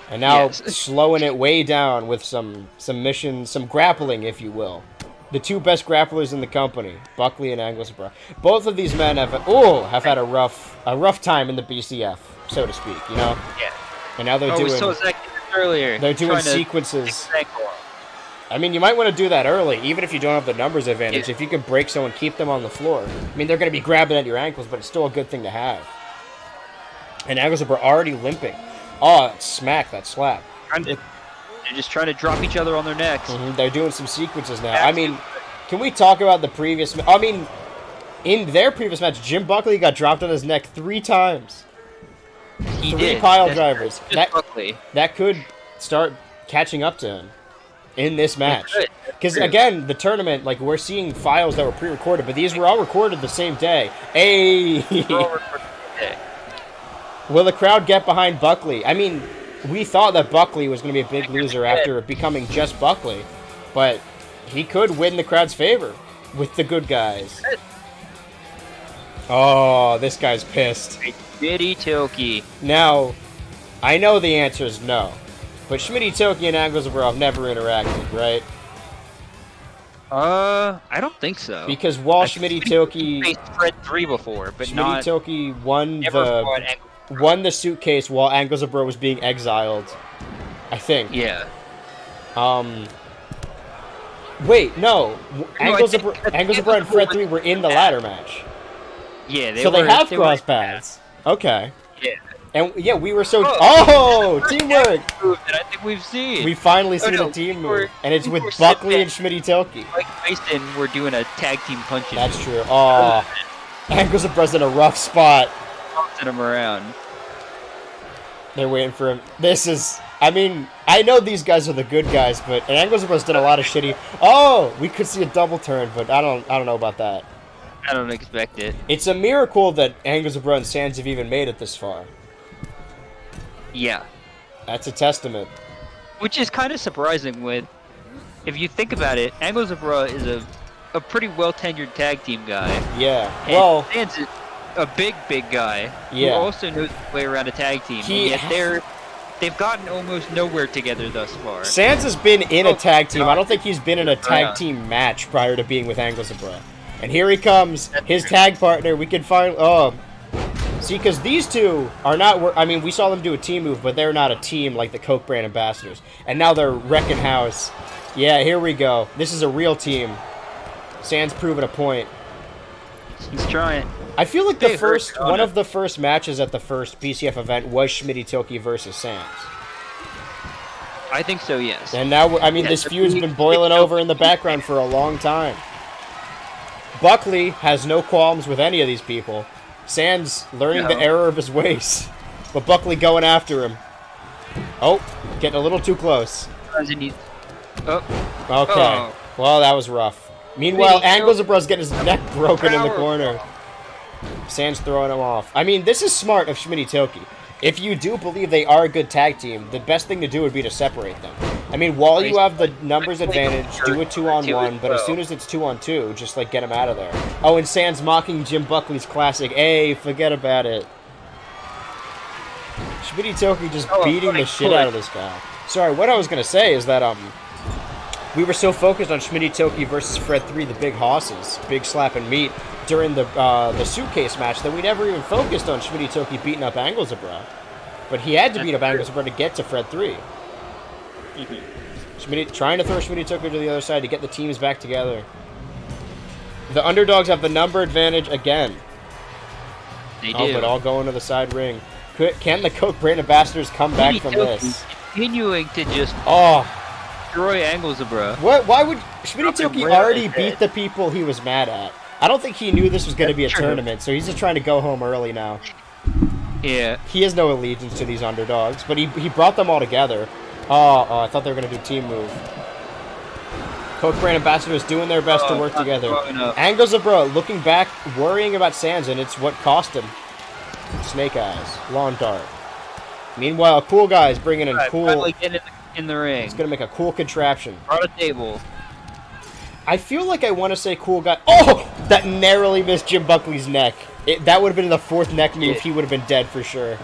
And now slowing it way down with some grappling, if you will. The 2 best grapplers in the company, Buckley and Anglesborough. Both of these men have had a rough time in the BCF, so to speak. You know. Yeah. And now they're we saw Zach earlier. They're doing sequences. I mean, you might want to do that early, even if you don't have the numbers advantage. Yeah. If you could break someone, keep them on the floor. I mean, they're going to be grabbing at your ankles, but it's still a good thing to have. And Anglesborough already limping. Oh, smack, that slap. They're just trying to drop each other on their necks. Mm-hmm. They're doing some sequences now. I mean, can we talk about the previous... I mean, in their previous match, Jim Buckley got dropped on his neck 3 times. He 3 did. pile drivers. Buckley. That could start catching up to him in this match. Because, again, the tournament, like, we're seeing files that were pre-recorded, but these were all recorded the same day. Hey! Will the crowd get behind Buckley? I mean, we thought that Buckley was going to be a big loser after becoming just Buckley, but he could win the crowd's favor with the good guys. Oh, this guy's pissed. Schmitty Tilke. Now, I know the answer is no, but Schmitty Tilke and Anglesborough have never interacted, right? I don't think so. Because while Schmitty Tilke faced Fred 3 before, but Schmitty Tilke won the suitcase while Anglesborough was being exiled, I think. Yeah. Wait, no. Anglesborough and Fred 3 were in the ladder match. Yeah, they have crossed paths. Okay. Yeah. And yeah, we were so... Oh, teamwork! That I think we've seen. We finally seen a team move. And it's with Buckley and Schmitty Tilke. Mike Mason, we're doing a tag team punching. That's true. Oh, Anglesborough's in a rough spot. Bouncing him around. They're waiting for him. This is... I mean, I know these guys are the good guys, but Anglesborough's done a lot of shitty... Oh, we could see a double turn, but I don't know about that. I don't expect it. It's a miracle that Anglesborough and Sands have even made it this far. Yeah. That's a testament. Which is kind of surprising with... If you think about it, Anglesborough is a pretty well-tenured tag team guy. Yeah. And well... Sands is a big guy who also knows the way around a tag team. And yet they've gotten almost nowhere together thus far. Sands has been in a tag team. I don't think he's been in a tag team match prior to being with Anglesborough. And here he comes, his tag partner. We can find... Oh... See, because these two are not... I mean, we saw them do a team move, but they're not a team like the Coke brand ambassadors. And now they're wrecking house. Yeah, here we go. This is a real team. Sands proving a point. He's trying. I feel like one of the first matches at the first BCF event was Schmitty Tilke versus Sands. I think so, yes. And now, this feud's been boiling over in the background for a long time. Buckley has no qualms with any of these people. Sands learning the error of his ways. But Buckley going after him. Oh, getting a little too close. Okay. Well, that was rough. Meanwhile, Anglesborough's getting his neck broken in the corner. Sans throwing him off. I mean, this is smart of Schmitty Toki. If you do believe they are a good tag team, the best thing to do would be to separate them. I mean, while you have the numbers advantage, do a 2-on-1, but as soon as it's 2-on-2, just, like, get them out of there. Oh, and Sans mocking Jim Buckley's classic, hey, forget about it. Schmitty Toki just beating the shit out of this guy. Sorry, what I was going to say is that, we were so focused on Schmitty Toki versus Fred 3, the big hosses, big slap and meat, during the suitcase match, that we never even focused on Schmitty Toki beating up Anglesabra. But he had to beat up Anglesabra to get to Fred 3. Trying to throw Schmitty Toki to the other side to get the teams back together. The underdogs have the number advantage again. They do. Oh, but all going to the side ring. Can the Coke brand ambassadors come back from this? Continuing to just destroy Anglesabra. Why would Schmitty Toki already beat the people he was mad at? I don't think he knew this was going to be a tournament, so he's just trying to go home early now. Yeah. He has no allegiance to these underdogs, but he brought them all together. I thought they were going to do team move. Coke brand ambassadors doing their best to work together. Anglesabra looking back, worrying about Sans, and it's what cost him. Snake Eyes, lawn dart. Meanwhile, Cool Guy's bringing in cool. Finally getting in the ring. He's going to make a cool contraption. On a table. I feel like I want to say Cool Guy. Oh! That narrowly missed Jim Buckley's neck. That would have been the fourth neck move. He would have been dead for sure.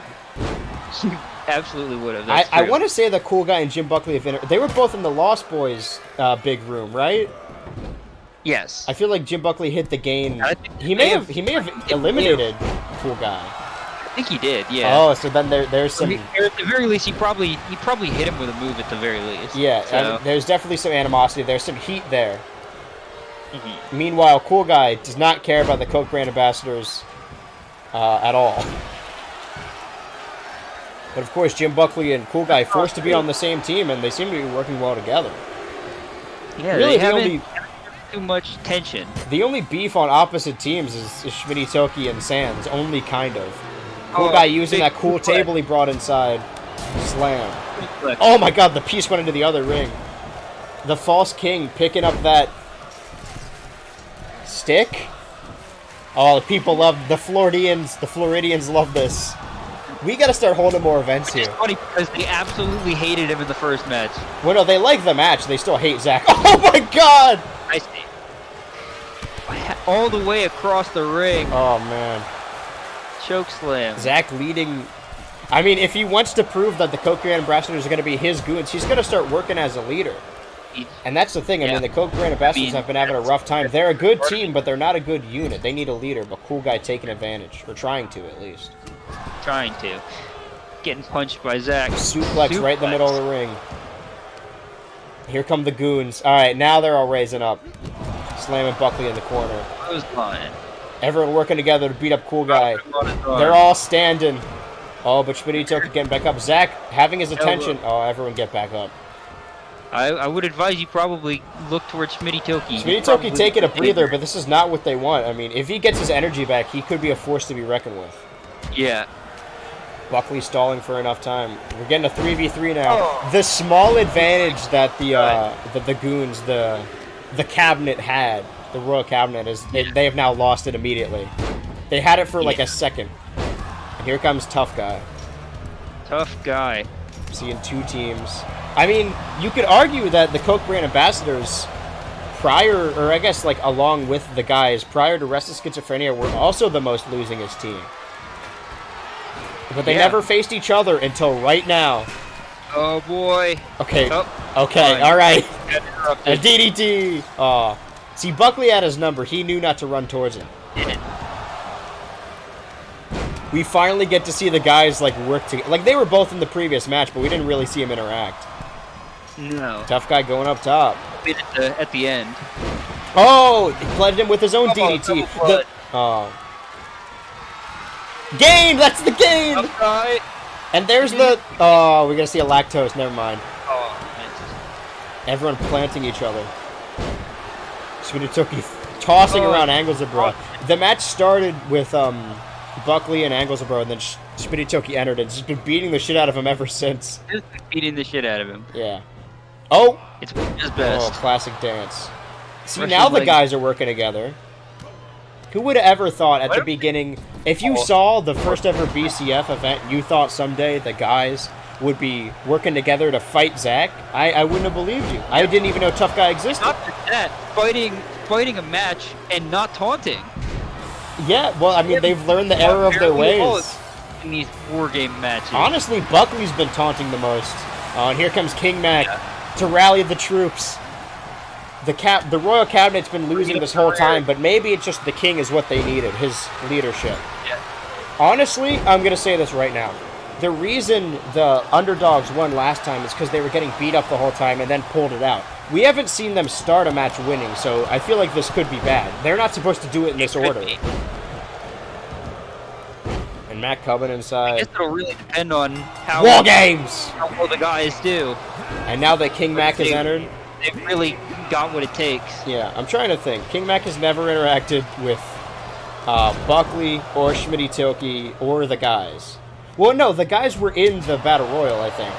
Absolutely would have. I want to say that Cool Guy and Jim Buckley have they were both in the Lost Boys big room, right? Yes. I feel like Jim Buckley hit the gain. He may have eliminated Cool Guy. I think he did. Yeah. Oh, so then there's some. At the very least, he probably hit him with a move at the very least. Yeah. So. There's definitely some animosity. There's some heat there. Meanwhile, Cool Guy does not care about the Coke brand ambassadors at all. But of course, Jim Buckley and Cool Guy forced to be on the same team, and they seem to be working well together. Yeah, really, they haven't too much tension. The only beef on opposite teams is Schmitty Toki and Sans, only kind of. Cool Guy using that cool table he brought inside. Slam. Oh my god, the piece went into the other ring. The False King picking up that stick. Oh, the people love the Floridians. The Floridians love this. We gotta start holding more events here. It's funny because they absolutely hated him in the first match. Well, no, they like the match. They still hate Zach. Oh my god! I see. All the way across the ring. Oh man. Choke slam. Zach leading. I mean, if he wants to prove that the Coke brand ambassadors are going to be his goons, he's going to start working as a leader. And that's the thing. I mean, the Coke brand ambassadors have been having a rough time. They're a good team, but they're not a good unit. They need a leader, but Cool Guy taking advantage. Or trying to, at least. Trying to. Getting punched by Zach. Suplex right in the middle of the ring. Here come the goons. All right, now they're all raising up. Slamming Buckley in the corner. Clothesline. Everyone working together to beat up Cool Guy. They're all standing. Oh, but Schmitty Toki getting back up. Zach having his attention. Oh, everyone get back up. I would advise you probably look towards Schmitty Toki. Schmitty Toki taking a breather, but this is not what they want. I mean, if he gets his energy back, he could be a force to be reckoned with. Yeah. Buckley stalling for enough time. We're getting a 3v3 now. Oh. The small advantage that the goons, the cabinet had, the Royal Cabinet, is they have now lost it immediately. They had it for like a second. And here comes Tough Guy. Tough Guy. Seeing two teams. I mean, you could argue that the Coke brand ambassadors prior, or I guess like along with the guys, prior to Restless Schizophrenia, were also the most losingest team. But they never faced each other until right now. Oh boy. Okay. Oh, okay. All right. A DDT. Oh. See, Buckley had his number. He knew not to run towards him. We finally get to see the guys like work together. Like they were both in the previous match, but we didn't really see them interact. No. Tough Guy going up top. At the end. Oh, he flooded him with his own DDT. Game! That's the game! Okay. And there's the... Oh, we're going to see a lactose. Never mind. Oh, everyone planting each other. Schmitty Toki tossing around Anglesabra. The match started with Buckley and Anglesabra, and then Schmitty Toki entered and just been beating the shit out of him ever since. Just beating the shit out of him. Yeah. Oh! It's his best. Oh, classic dance. See, now the guys are working together. Who would have ever thought at the What? beginning, if you saw the first ever BCF event, you thought someday the guys would be working together to fight Zach? I wouldn't have believed you. I didn't even know Tough Guy existed. Not just that, fighting a match and not taunting. Yeah, well, I mean, they've learned the error of their ways. In these war game matches. Honestly, Buckley's been taunting the most. And here comes King Mac to rally the troops. The Royal Cabinet's been losing this whole time, but maybe it's just the King is what they needed, his leadership. Yeah. Honestly, I'm going to say this right now. The reason the underdogs won last time is because they were getting beat up the whole time and then pulled it out. We haven't seen them start a match winning, so I feel like this could be bad. They're not supposed to do it in this order. And Mac coming I inside. guess it'll really depend on how War games! how well the guys do. And now that King Mac has entered, They've really got what it takes. yeah, I'm trying to think. King Mac has never interacted with Buckley or Schmitty Tilke or the guys. Well, no, the guys were in the Battle Royal, I think.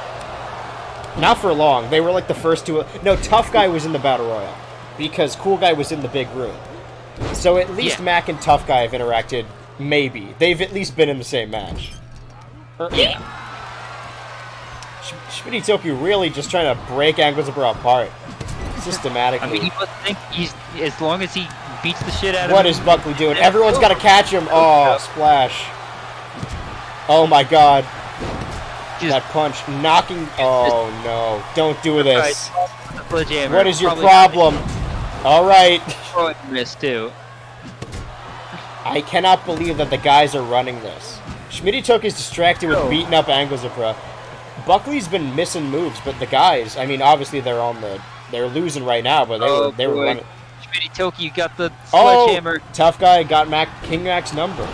Not for long. They were like the first two. No, Tough Guy was in the Battle Royal because Cool Guy was in the big room. So at least Yeah. Mac and Tough Guy have interacted. Maybe they've at least been in the same match. Yeah. Schmitty Tilke really just trying to break Anglesborough apart systematically. I mean, he must think he's as long as he beats the shit out of him. What is Buckley doing? Everyone's got to catch him. Oh, splash. Oh my god. Just- That punch knocking. Oh no. Don't do this. Sledgehammer. What is your Probably problem? Alright. throwing miss too. I cannot believe that the guys are running this. Schmitty Took is distracted with beating up Anglesborough. Buckley's been missing moves, but the guys, I mean, obviously they're losing right now, but they were running. Schmitty Tilke, you got the sledgehammer. Tough Guy got King Mac's number.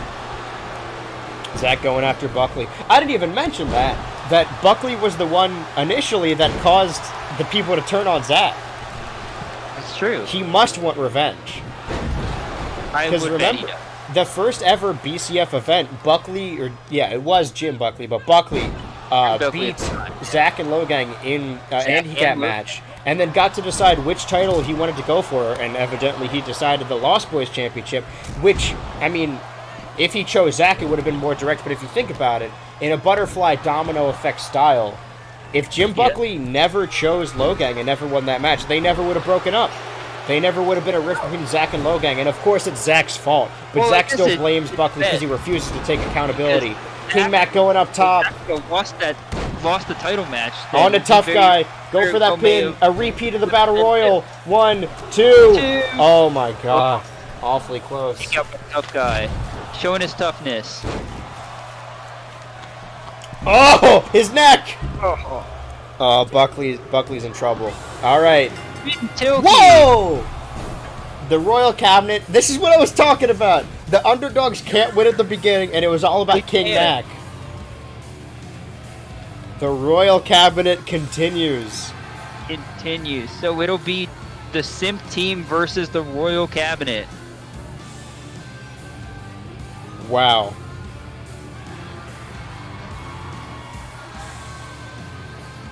Zach going after Buckley. I didn't even mention that Buckley was the one initially that caused the people to turn on Zach. That's true. He must want revenge. I Because would bet he remember, does. the first ever BCF event, it was Jim Buckley, but Buckley Buckley beat at the time, yeah. Zach and Logang in an handicap and match, and then got to decide which title he wanted to go for, and evidently he decided the Lost Boys Championship, which, I mean, if he chose Zach, it would have been more direct, but if you think about it, in a butterfly domino effect style, if Jim Buckley never chose Logang and never won that match, they never would have broken up. They never would have been a rift between Zach and Logang, and of course it's Zach's fault. But Well, Zach I guess still it blames Buckley because he depends. refuses to take accountability. Zach- King Mac going up top, Lost the title match. on the Tough Guy, go for that pin, a repeat of the Battle Royal, 1, 2. Oh my god, awfully close. Pick up the Tough Guy, showing his toughness. Oh, his neck! Oh, Buckley's in trouble. All right. Tilke. Whoa! The Royal Cabinet. This is what I was talking about. The underdogs can't win at the beginning, and it was all about King can't. Mac. The Royal Cabinet continues. Continues. So it'll be the Simp team versus the Royal Cabinet. Wow.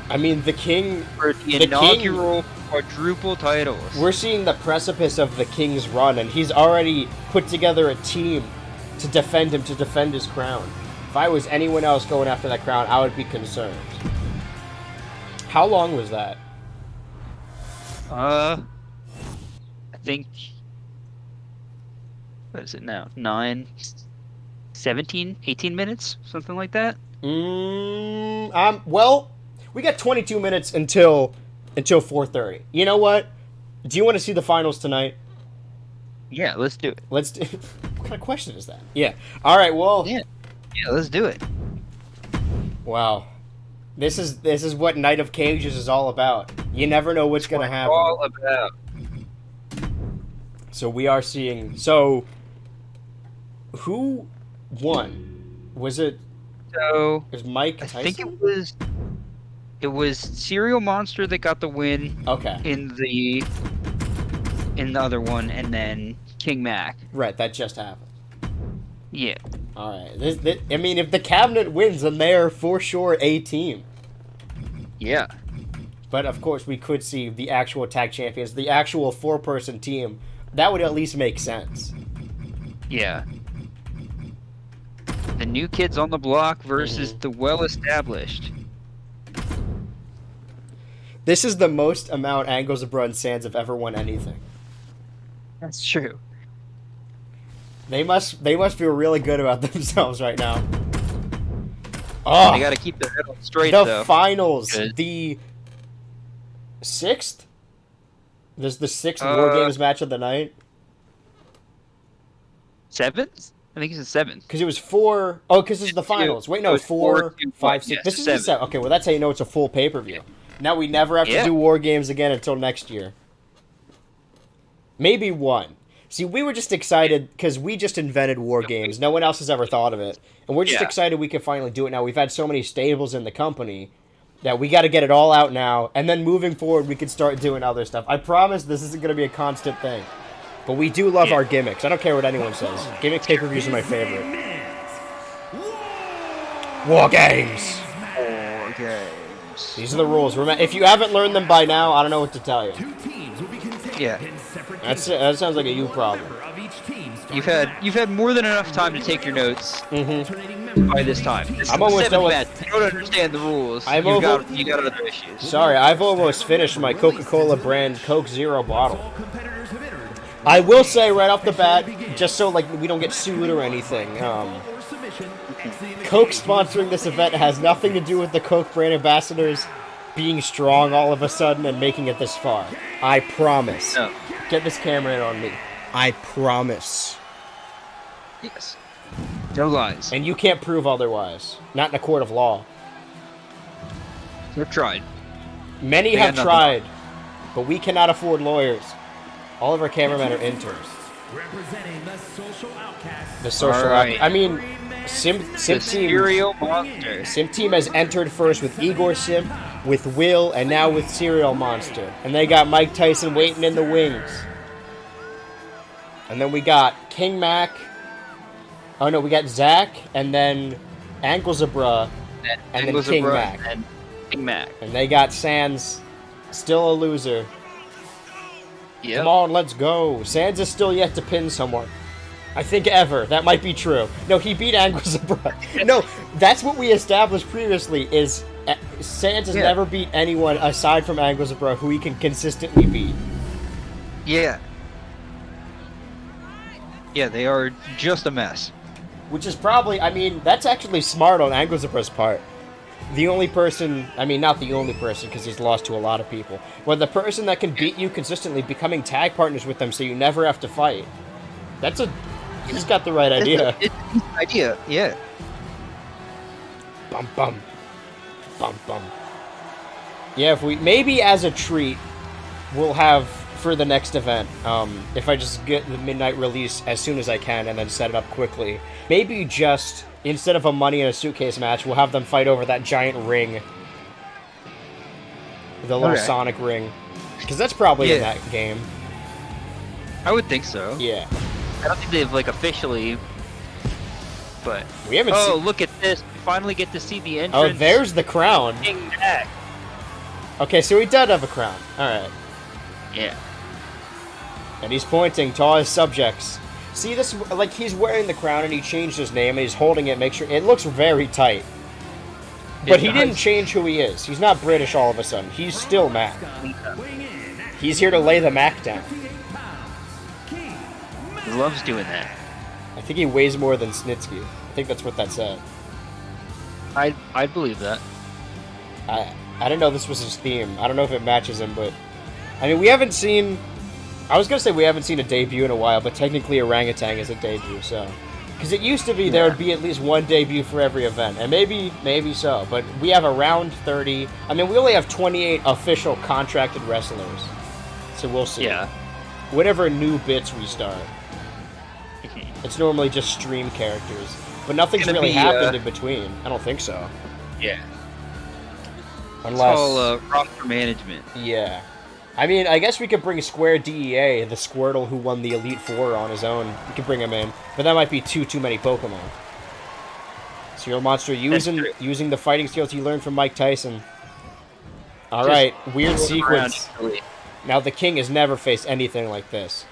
I mean, the King. For the The inaugural quadruple titles. We're seeing the precipice of the King's run, and he's already put together a team to defend him, to defend his crown. If I was anyone else going after that crown, I would be concerned. How long was that? I think. What is it now? 9, 17, 18 minutes? Something like that? Well, we got 22 minutes until 4:30. You know what? Do you want to see the finals tonight? Yeah, let's do it. Let's do. What kind of question is that? Yeah. All right. Well. Yeah, let's do it. Wow. This is what Night of Cages is all about. You never know what's gonna happen. All about. So we are seeing. So, who won? Was it? So Was Mike I Tyson? think it was Serial Monster that got the win Okay. in the other one, and then King Mac. Right. That just happened. Yeah. All right. I mean, if the cabinet wins, then they are for sure a team. Yeah. But of course, we could see the actual tag champions, the actual 4-person team. That would at least make sense. Yeah. The new kids on the block versus the well-established. This is the most amount Anglesbro and Sands have ever won anything. That's true. They must feel really good about themselves right now. Oh, They got to keep their head on straight, the though. finals, Good. the 6th. There's the 6th War Games match of the night. 7th? I think it's the 7th. Because it was 4. Oh, because it's the finals. Wait, no, It was 4, 2, 5, 6. yes, This is the 7. 7th. Okay, well that's how you know it's a full pay-per-view. Now we never have to do War Games again until next year. Maybe one. See, we were just excited because we just invented War Games. No one else has ever thought of it. And we're just excited we can finally do it now. We've had so many stables in the company that we got to get it all out now. And then moving forward, we can start doing other stuff. I promise this isn't going to be a constant thing. But we do love our gimmicks. I don't care what anyone says. Gimmick pay-per-views are my favorite. War Games! War Games. These are the rules. If you haven't learned them by now, I don't know what to tell you. Two teams will be contained Yeah. in separate That sounds like a you problem. member of each team starting You've had more than enough time to take your notes alternating member by of this each time. team. This is I'm the almost 7th done with- match. You don't understand the rules. I'm you over- got other issues. Sorry, I've almost finished my Coca-Cola brand Coke Zero bottle. All competitors have entered. I will say right off the bat, just so like we don't get sued or anything, Or submission. Exiting the Coke cage. sponsoring this event has nothing to do with the Coke brand ambassadors being strong all of a sudden and making it this far. I promise. No. Get this camera in on me. I promise. Yes. No lies. And you can't prove otherwise. Not in a court of law. They've tried. Many They have got nothing. tried, but we cannot afford lawyers. All of our cameramen are interns. Representing the social outcasts. The social. All right. I mean, Simp The Team. Serial Monster. Simp Team has entered first with Igor Simp, with Will, and now with Serial Monster. And they got Mike Tyson waiting in the wings. And then we got King Mac. Oh no, we got Zach, and then Anglesabra, and then King Anglesabra Mac. And King Mac. And they got Sans, still a loser. Yep. Come on, let's go. Sans is still yet to pin someone. I think ever. That might be true. No, he beat Anglesabra. No, that's what we established previously, is Sans has never beat anyone aside from Anglesabra who he can consistently beat. Yeah. Yeah, they are just a mess. Which is probably, I mean, that's actually smart on Anglesabra's part. The only person, I mean, not the only person, because he's lost to a lot of people, but the person that can beat you consistently, becoming tag partners with them so you never have to fight. He's got the right idea. It's an idea, yeah. Bum bum. Bum bum. Yeah, if we, maybe as a treat, we'll have, for the next event, if I just get the midnight release as soon as I can and then set it up quickly, maybe just, instead of a money in a suitcase match, we'll have them fight over that giant ring. The little Okay. Sonic ring. Because that's probably in Yeah. that game. I would think so. Yeah. I don't think they've, like, officially... But... We haven't Oh, seen... look at this. We finally get to see the Oh, entrance. there's the crown. King Mac. Okay, so he does have a crown. Alright. Yeah. And he's pointing to all his subjects. See this, like, he's wearing the crown and he changed his name and he's holding it, make sure, it looks very tight. But he didn't change who he is. He's not British all of a sudden. He's still Mac. He's here to lay the Mac down. He loves doing that. I think he weighs more than Snitsky. I think that's what that said. I'd believe that. I didn't know this was his theme. I don't know if it matches him, but... I mean, we haven't seen... I was going to say we haven't seen a debut in a while, but technically Orangutan is a debut, so... Because it used to be there would be at least one debut for every event, and maybe so, but we have around 30... I mean, we only have 28 official contracted wrestlers, so we'll see. Yeah. Whatever new bits we start. It's normally just stream characters, but nothing's Gonna really be, happened in between. I don't think so. Yeah. Unless... It's all roster management. Yeah. I mean, I guess we could bring Square DEA, the Squirtle who won the Elite Four on his own. We could bring him in, but that might be too many Pokemon. Serial Monster using the fighting skills he learned from Mike Tyson. All right, weird Rolling around sequence. easily. Now the King has never faced anything like this.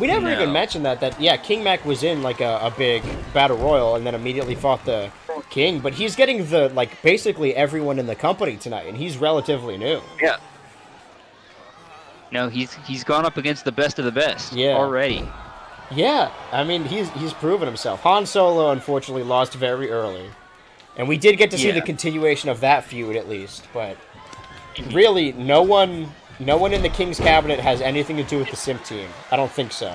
We never No. even mentioned that yeah, King Mac was in like a big battle royal and then immediately fought the king, but he's getting the like basically everyone in the company tonight, and he's relatively new. Yeah. No, he's gone up against the best of the best already. Yeah, I mean he's proven himself. Han Solo unfortunately lost very early, and we did get to see the continuation of that feud at least, but really no one in the King's cabinet has anything to do with the Simp team. I don't think so.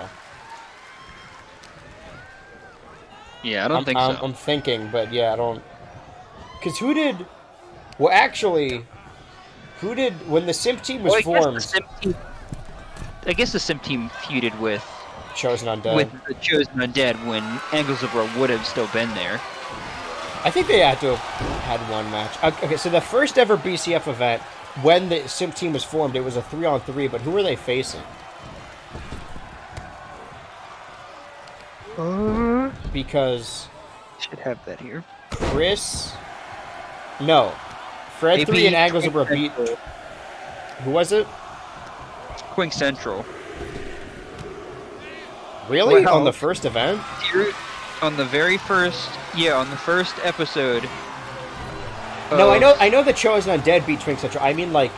Yeah, I don't think so. I'm thinking, but yeah, I don't. Because who did? Well, actually, who did when the Simp team was formed? I guess the Simp team feuded with Chosen Undead. With the Chosen Undead when Anglesabra would have still been there. I think they had to have had one match. Okay, so the first ever BCF event, when the Simp team was formed, it was a 3-on-3, but who were they facing? Because... Should have that here. Chris... No. Fred 3 and Anglesabra beat... Who was it? Quink Central. Really? Well, on the first event? On the very first... Yeah, on the first episode... No, I know the Chosen Undead beat Twink Central. I mean, like,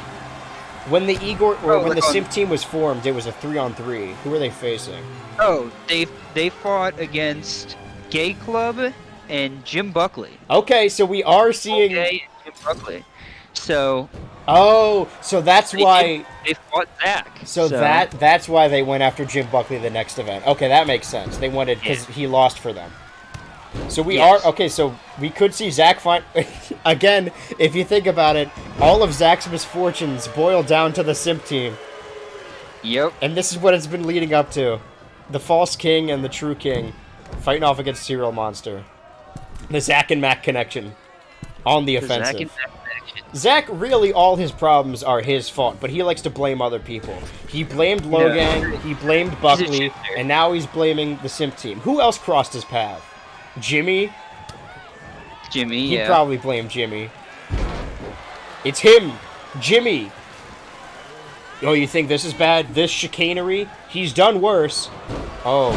when the when the Simp team was formed, it was a 3-on-3. Who were they facing? Oh, they fought against Gay Club and Jim Buckley. Okay, so we are seeing Gay and Jim Buckley. So. Oh, so that's why they fought Zach. So that's why they went after Jim Buckley the next event. Okay, that makes sense. They wanted because he lost for them. So we are okay. So we could see Zach find again. If you think about it, all of Zach's misfortunes boil down to the Simp team. Yep. And this is what it's been leading up to: the false king and the true king fighting off against Serial Monster. The Zach and Mac connection on the offensive. Zach, really, all his problems are his fault, but he likes to blame other people. He blamed Logang, he blamed Buckley, and now he's blaming the Simp team. Who else crossed his path? Jimmy? He'd probably blame Jimmy. It's him! Jimmy! Oh, you think this is bad? This chicanery? He's done worse. Oh.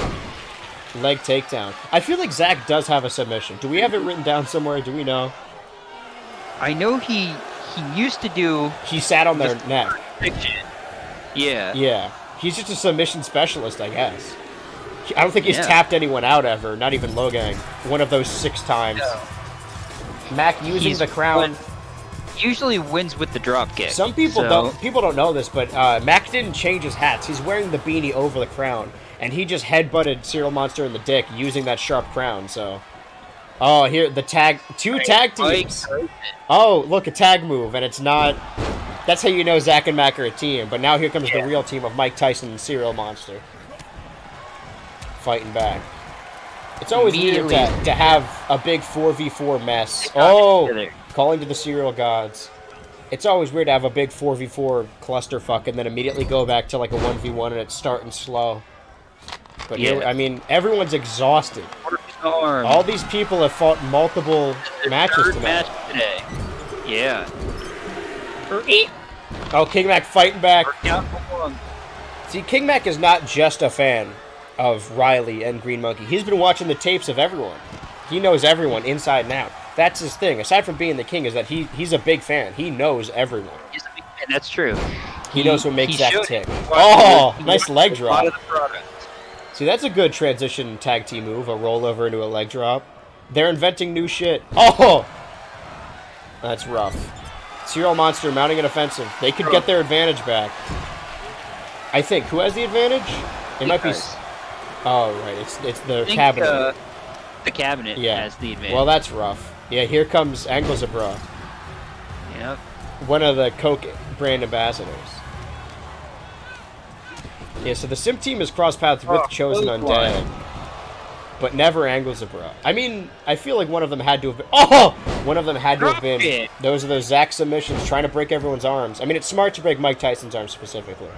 Leg takedown. I feel like Zach does have a submission. Do we have it written down somewhere? Do we know? I know he used to do... He sat on their neck. Yeah. Yeah. He's just a submission specialist, I guess. I don't think he's tapped anyone out ever, not even Logang. One of those 6 times. No. Mac using the crown... Usually wins with the drop kick. Some people don't know this, but Mac didn't change his hats. He's wearing the beanie over the crown, and he just headbutted Serial Monster in the dick using that sharp crown, so... Oh, here, the tag... 2 tag teams! Oh, look, a tag move, and it's not... That's how you know Zach and Mac are a team, but now here comes the real team of Mike Tyson and Serial Monster. Fighting back. It's always weird to have a big 4v4 mess. Oh! Calling to the Serial Gods. It's always weird to have a big 4v4 clusterfuck and then immediately go back to like a 1v1 and it's starting slow. But here, I mean, everyone's exhausted. All these people have fought multiple matches tonight. Yeah. Oh, King Mac fighting back. See, King Mac is not just a fan of Riley and Green Monkey. He's been watching the tapes of everyone. He knows everyone inside and out. That's his thing. Aside from being the king, is that he's a big fan. He knows everyone. He's a big fan. That's true. He knows what makes Zach tick. Oh, nice leg drop. See, that's a good transition tag team move, a rollover into a leg drop. They're inventing new shit. Oh! That's rough. Serial Monster mounting an offensive. They could get their advantage back. I think. Who has the advantage? It might be... Oh, right. It's the cabinet. The cabinet has the advantage. Well, that's rough. Yeah, here comes Anglesabra. Yep. One of the Coke brand ambassadors. Yeah, so the Simp team has crossed paths with Chosen Undead, but never Anglesabra. I mean, I feel like one of them had to have been... Oh! One of them had to have been... Those are those Zach submissions, trying to break everyone's arms. I mean, it's smart to break Mike Tyson's arms specifically.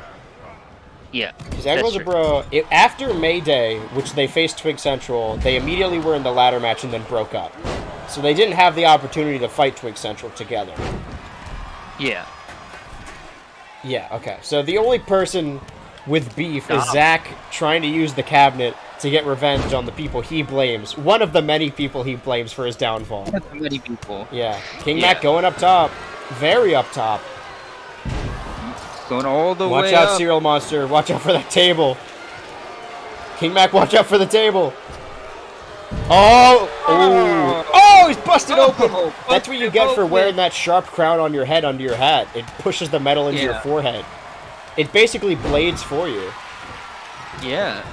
Yeah. Because Anglesabra, after Mayday, which they faced Twig Central, they immediately were in the ladder match and then broke up. So they didn't have the opportunity to fight Twig Central together. Yeah. Yeah, okay. So the only person with beef is Zach trying to use the cabinet to get revenge on the people he blames. One of the many people he blames for his downfall. One of the many people. Yeah. King Mac going up top. Very up top. Going all the way Watch out, up. Cereal Monster. Watch out for that table. King Mac, watch out for the table. Oh! Oh, he's busted open! That's what you get for wearing that sharp crown on your head under your hat. It pushes the metal into your forehead. It basically blades for you. Yeah.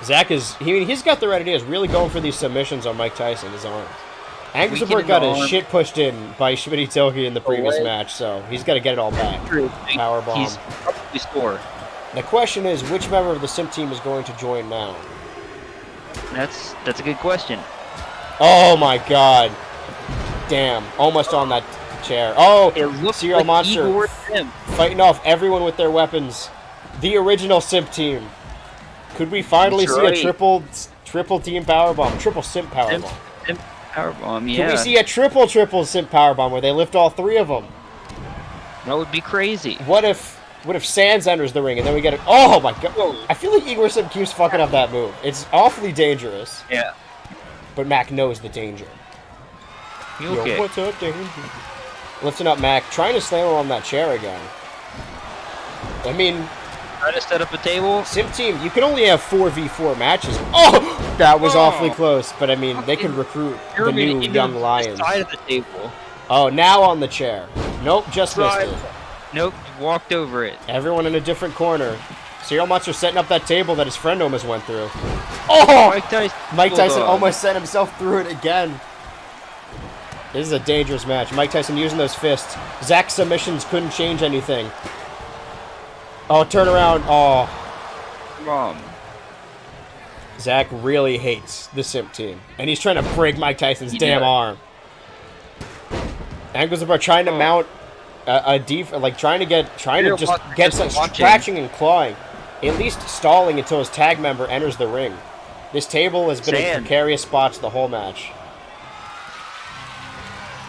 Zach he's got the right ideas, really going for these submissions on Mike Tyson, his arms. Angersenberg got his shit pushed in by Schmitty Tilke in the previous match, so he's got to get it all back. Powerbomb. He's probably score. The question is, which member of the Simp team is going to join now? That's a good question. Oh my god. Damn. Almost on that chair. Oh, It looks Cereal like Monster Igor Simp. fighting off everyone with their weapons. The original Simp team. Could we finally That's see right. a triple team powerbomb? Triple Simp powerbomb. Simp powerbomb, yeah. Can we see a triple Simp powerbomb where they lift all three of them? That would be crazy. What if Sands enters the ring and then we get it? Oh my god! I feel like Igor Simp keeps fucking up that move. It's awfully dangerous. Yeah. But Mac knows the danger. You okay? Yo, what's up, danger? Lifting up Mac, trying to slam him on that chair again. I mean, Trying to set up a table. Simp team, you can only have 4v4 matches. Oh, that was awfully close. But I mean, they could recruit the new young lions. Side of the table. Oh, now on the chair. Nope, just missed it. Nope, walked over it. Everyone in a different corner. Cereal Monster setting up that table that his friend almost went through. Oh! Mike Tyson almost sent himself through it again. This is a dangerous match. Mike Tyson using those fists. Zach's submissions couldn't change anything. Oh, turn around. Oh. Mom. Zach really hates the Simp team. And he's trying to break Mike Tyson's damn arm. Angersenberg trying to mount trying to get some scratching and clawing. At least stalling until his tag member enters the ring. This table has been in precarious spots the whole match.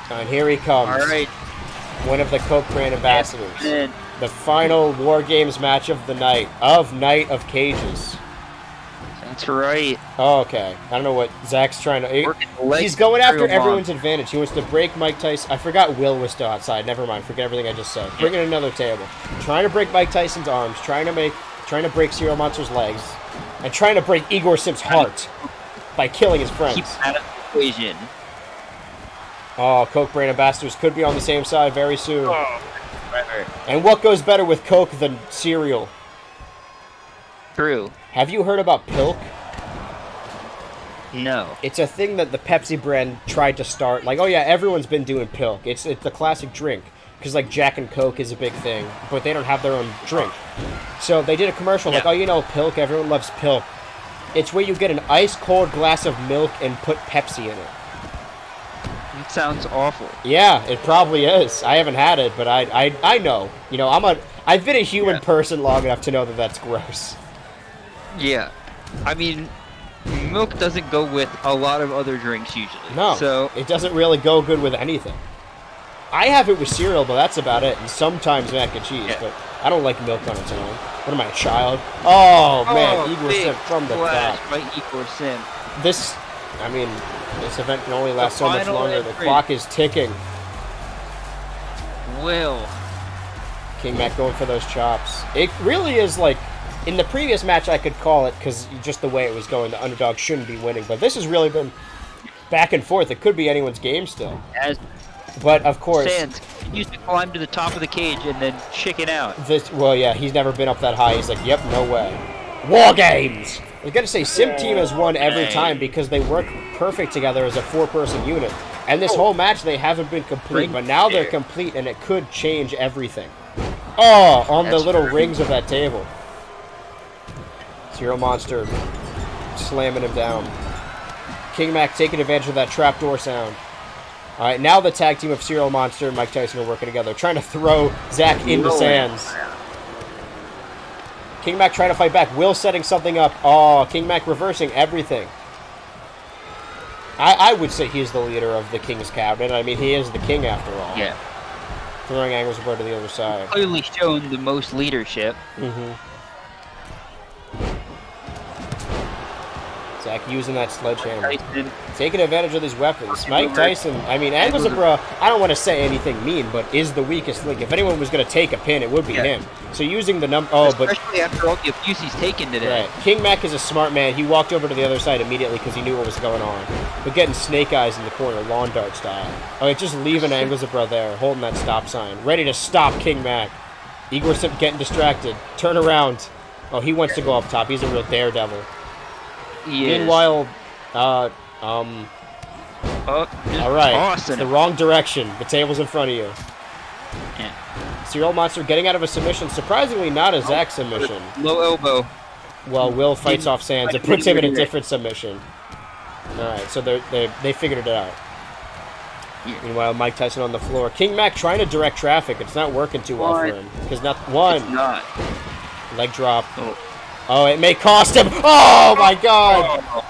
And here he comes. All right. One of the Coke brand ambassadors. The final War Games match of the night. Night of Cages. That's right. Oh, okay. I don't know what Zach's trying to... He's going after everyone's advantage. He wants to break Mike Tyson. I forgot Will was still outside. Never mind. Forget everything I just said. Bring in another table. Trying to break Mike Tyson's arms. Trying to break Cereal Monster's legs. And trying to break Igor Simp's heart by killing his friends. Keep out of the equation. Oh, Coke brand ambassadors could be on the same side very soon. Oh. And what goes better with Coke than cereal? True. Have you heard about Pilk? No. It's a thing that the Pepsi brand tried to start. Like, oh yeah, everyone's been doing Pilk. It's the classic drink. Because, like, Jack and Coke is a big thing. But they don't have their own drink. So they did a commercial like, oh, you know, Pilk. Everyone loves Pilk. It's where you get an ice-cold glass of milk and put Pepsi in it. It sounds awful. Yeah, it probably is. I haven't had it, but I know. You know, I've been a human person long enough to know that that's gross. Yeah. I mean, milk doesn't go with a lot of other drinks usually. No, so it doesn't really go good with anything. I have it with cereal, but that's about it. And sometimes mac and cheese, but I don't like milk on its own. What am I, a child? Oh, man, Igor Simp from the top. By Igor Simp. This event can only last so much longer. The clock is ticking. Will. King Mac going for those chops. It really is like, in the previous match I could call it, because just the way it was going, the underdog shouldn't be winning. But this has really been back and forth. It could be anyone's game still. But, of course... Sands used to climb to the top of the cage and then chicken out. Well, yeah, he's never been up that high. He's like, yep, no way. War Games! I was going to say, Simp Team has won every time because they work perfect together as a four-person unit. And this whole match, they haven't been complete, but now they're complete, and it could change everything. Oh, on the little rings of that table. Cereal Monster slamming him down. King Mac taking advantage of that trapdoor sound. All right, now the tag team of Cereal Monster and Mike Tyson are working together, trying to throw Zach into Sands. King Mac trying to fight back. Will setting something up. Oh, King Mac reversing everything. I would say he's the leader of the King's Cabinet. I mean, he is the king after all. Yeah. throwing Anglesbro to the other side. Clearly shown the most leadership. Mm-hmm. Zach using that sledgehammer. Tyson. Taking advantage of these weapons. Mike Tyson, I mean, Anglesbro, I don't want to say anything mean, but is the weakest link. If anyone was going to take a pin, it would be him. So using the number... Oh, but... Especially after all the abuse he's taken today. Right. King Mac is a smart man. He walked over to the other side immediately because he knew what was going on. But getting snake eyes in the corner, lawn dart style. Okay, just leaving Anglesbro there, holding that stop sign. Ready to stop King Mac. Igor Simp getting distracted. Turn around. Oh, he wants to go up top. He's a real daredevil. Meanwhile, all right, awesome. The wrong direction. The table's in front of you. Yeah. Serial Monster getting out of a submission. Surprisingly, not a Zach submission. Low elbow. Well, Will fights off Sands. It puts him in a different submission. All right, so they figured it out. Yeah. Meanwhile, Mike Tyson on the floor. King Mac trying to direct traffic. It's not working too well for him. Because not one. It's not. Leg drop. Oh, it may cost him. Oh, my God. Oh.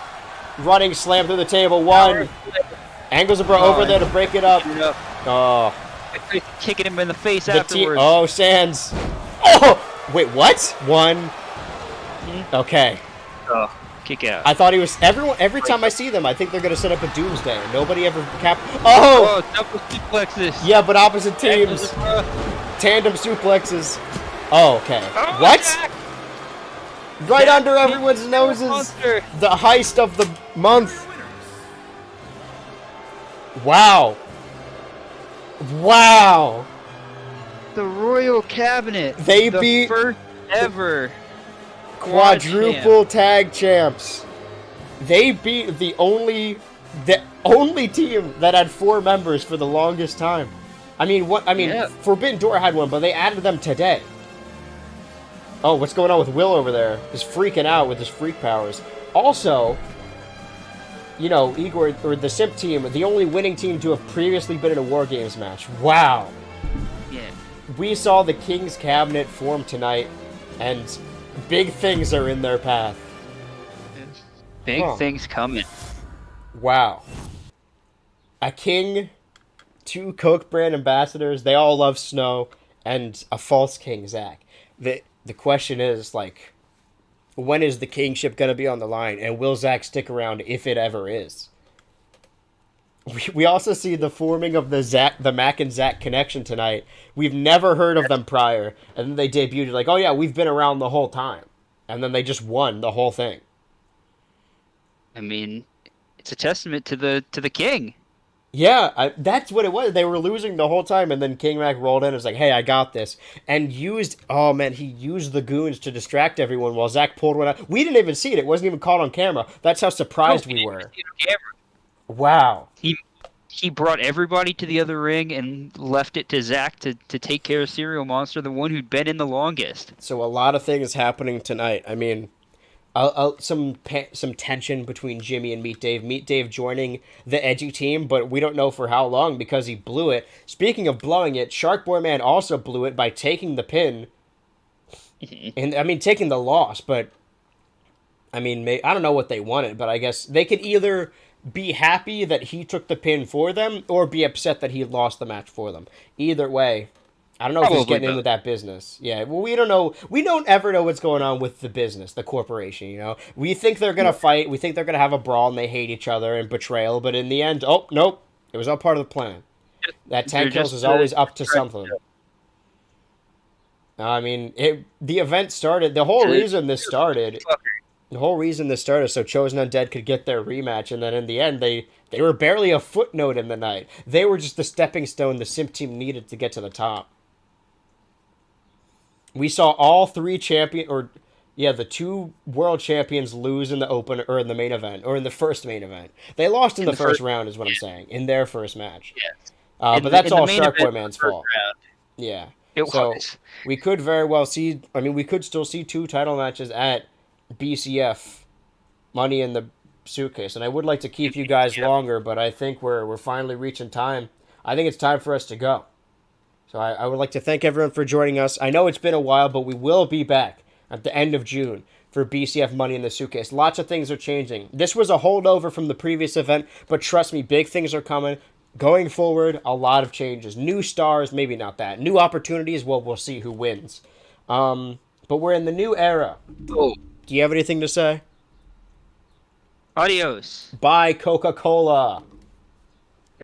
Running slam through the table. One. Anglesbro over there to break it up. Oh. Kicking him in the face afterwards. Oh, Sands. Oh! Wait, what? One. Okay. Oh, kick out. I thought he was... Every time I see them, I think they're going to set up a doomsday. Nobody ever Oh! Oh, double suplexes. Yeah, but opposite teams. Tandem suplexes. Oh, okay. Oh, what? Jack. Right under everyone's noses. The heist of the month. Wow. Wow. The Royal Cabinet. They the beat first ever quadruple tag champs. They beat the only team that had 4 members for the longest time. I mean, Forbidden Door had one, but they added them today. Oh, what's going on with Will over there? He's freaking out with his freak powers. Also, you know, Igor, or the Simp team, the only winning team to have previously been in a War Games match. Wow. Yeah. We saw the King's Cabinet form tonight, and big things are in their path. Big things coming. Wow. A king, 2 Coke brand ambassadors, they all love Snow, and a false king, Zach. The question is, like, when is the kingship going to be on the line, and will Zach stick around if it ever is? We also see the forming of the Mac and Zach connection tonight. We've never heard of them prior, and then they debuted like, oh yeah, we've been around the whole time. And then they just won the whole thing. I mean, it's a testament to the king. Yeah, that's what it was. They were losing the whole time, and then King Mac rolled in and was like, hey, I got this. And he used the goons to distract everyone while Zach pulled one out. We didn't even see it. It wasn't even caught on camera. That's how surprised we were. Wow. He brought everybody to the other ring and left it to Zach to take care of Serial Monster, the one who'd been in the longest. So a lot of things happening tonight. I mean... some tension between Jimmy and Meet Dave. Meet Dave joining the edgy team, but we don't know for how long because he blew it. Speaking of blowing it, Shark Boy Man also blew it by taking the pin. And I mean, taking the loss, but I mean, I don't know what they wanted, but I guess they could either be happy that he took the pin for them or be upset that he lost the match for them. Either way, I don't know if he's getting in with that business. Yeah, well, we don't know. We don't ever know what's going on with the business, the corporation, you know? We think they're going to fight. We think they're going to have a brawl and they hate each other and betrayal. But in the end, oh, nope. It was all part of the plan. That 10 kills is always up to something. I mean, the event started. The whole reason this started so Chosen Undead could get their rematch. And then in the end, they were barely a footnote in the night. They were just the stepping stone the Simp team needed to get to the top. We saw all 3 the 2 world champions lose in the open or in the main event or in the first main event. They lost in the first round, is what I'm saying, in their first match. Yes. But that's all Shark Boy Man's fault. Yeah. It was. We could very well see. I mean, we could still see 2 title matches at BCF, Money in the Suitcase, and I would like to keep you guys longer, but I think we're finally reaching time. I think it's time for us to go. So I would like to thank everyone for joining us. I know it's been a while, but we will be back at the end of June for BCF Money in the Suitcase. Lots of things are changing. This was a holdover from the previous event, but trust me, big things are coming. Going forward, a lot of changes. New stars, maybe not that. New opportunities, well, we'll see who wins. But we're in the new era. Oh, Do you have anything to say? adios. Bye, Coca-Cola.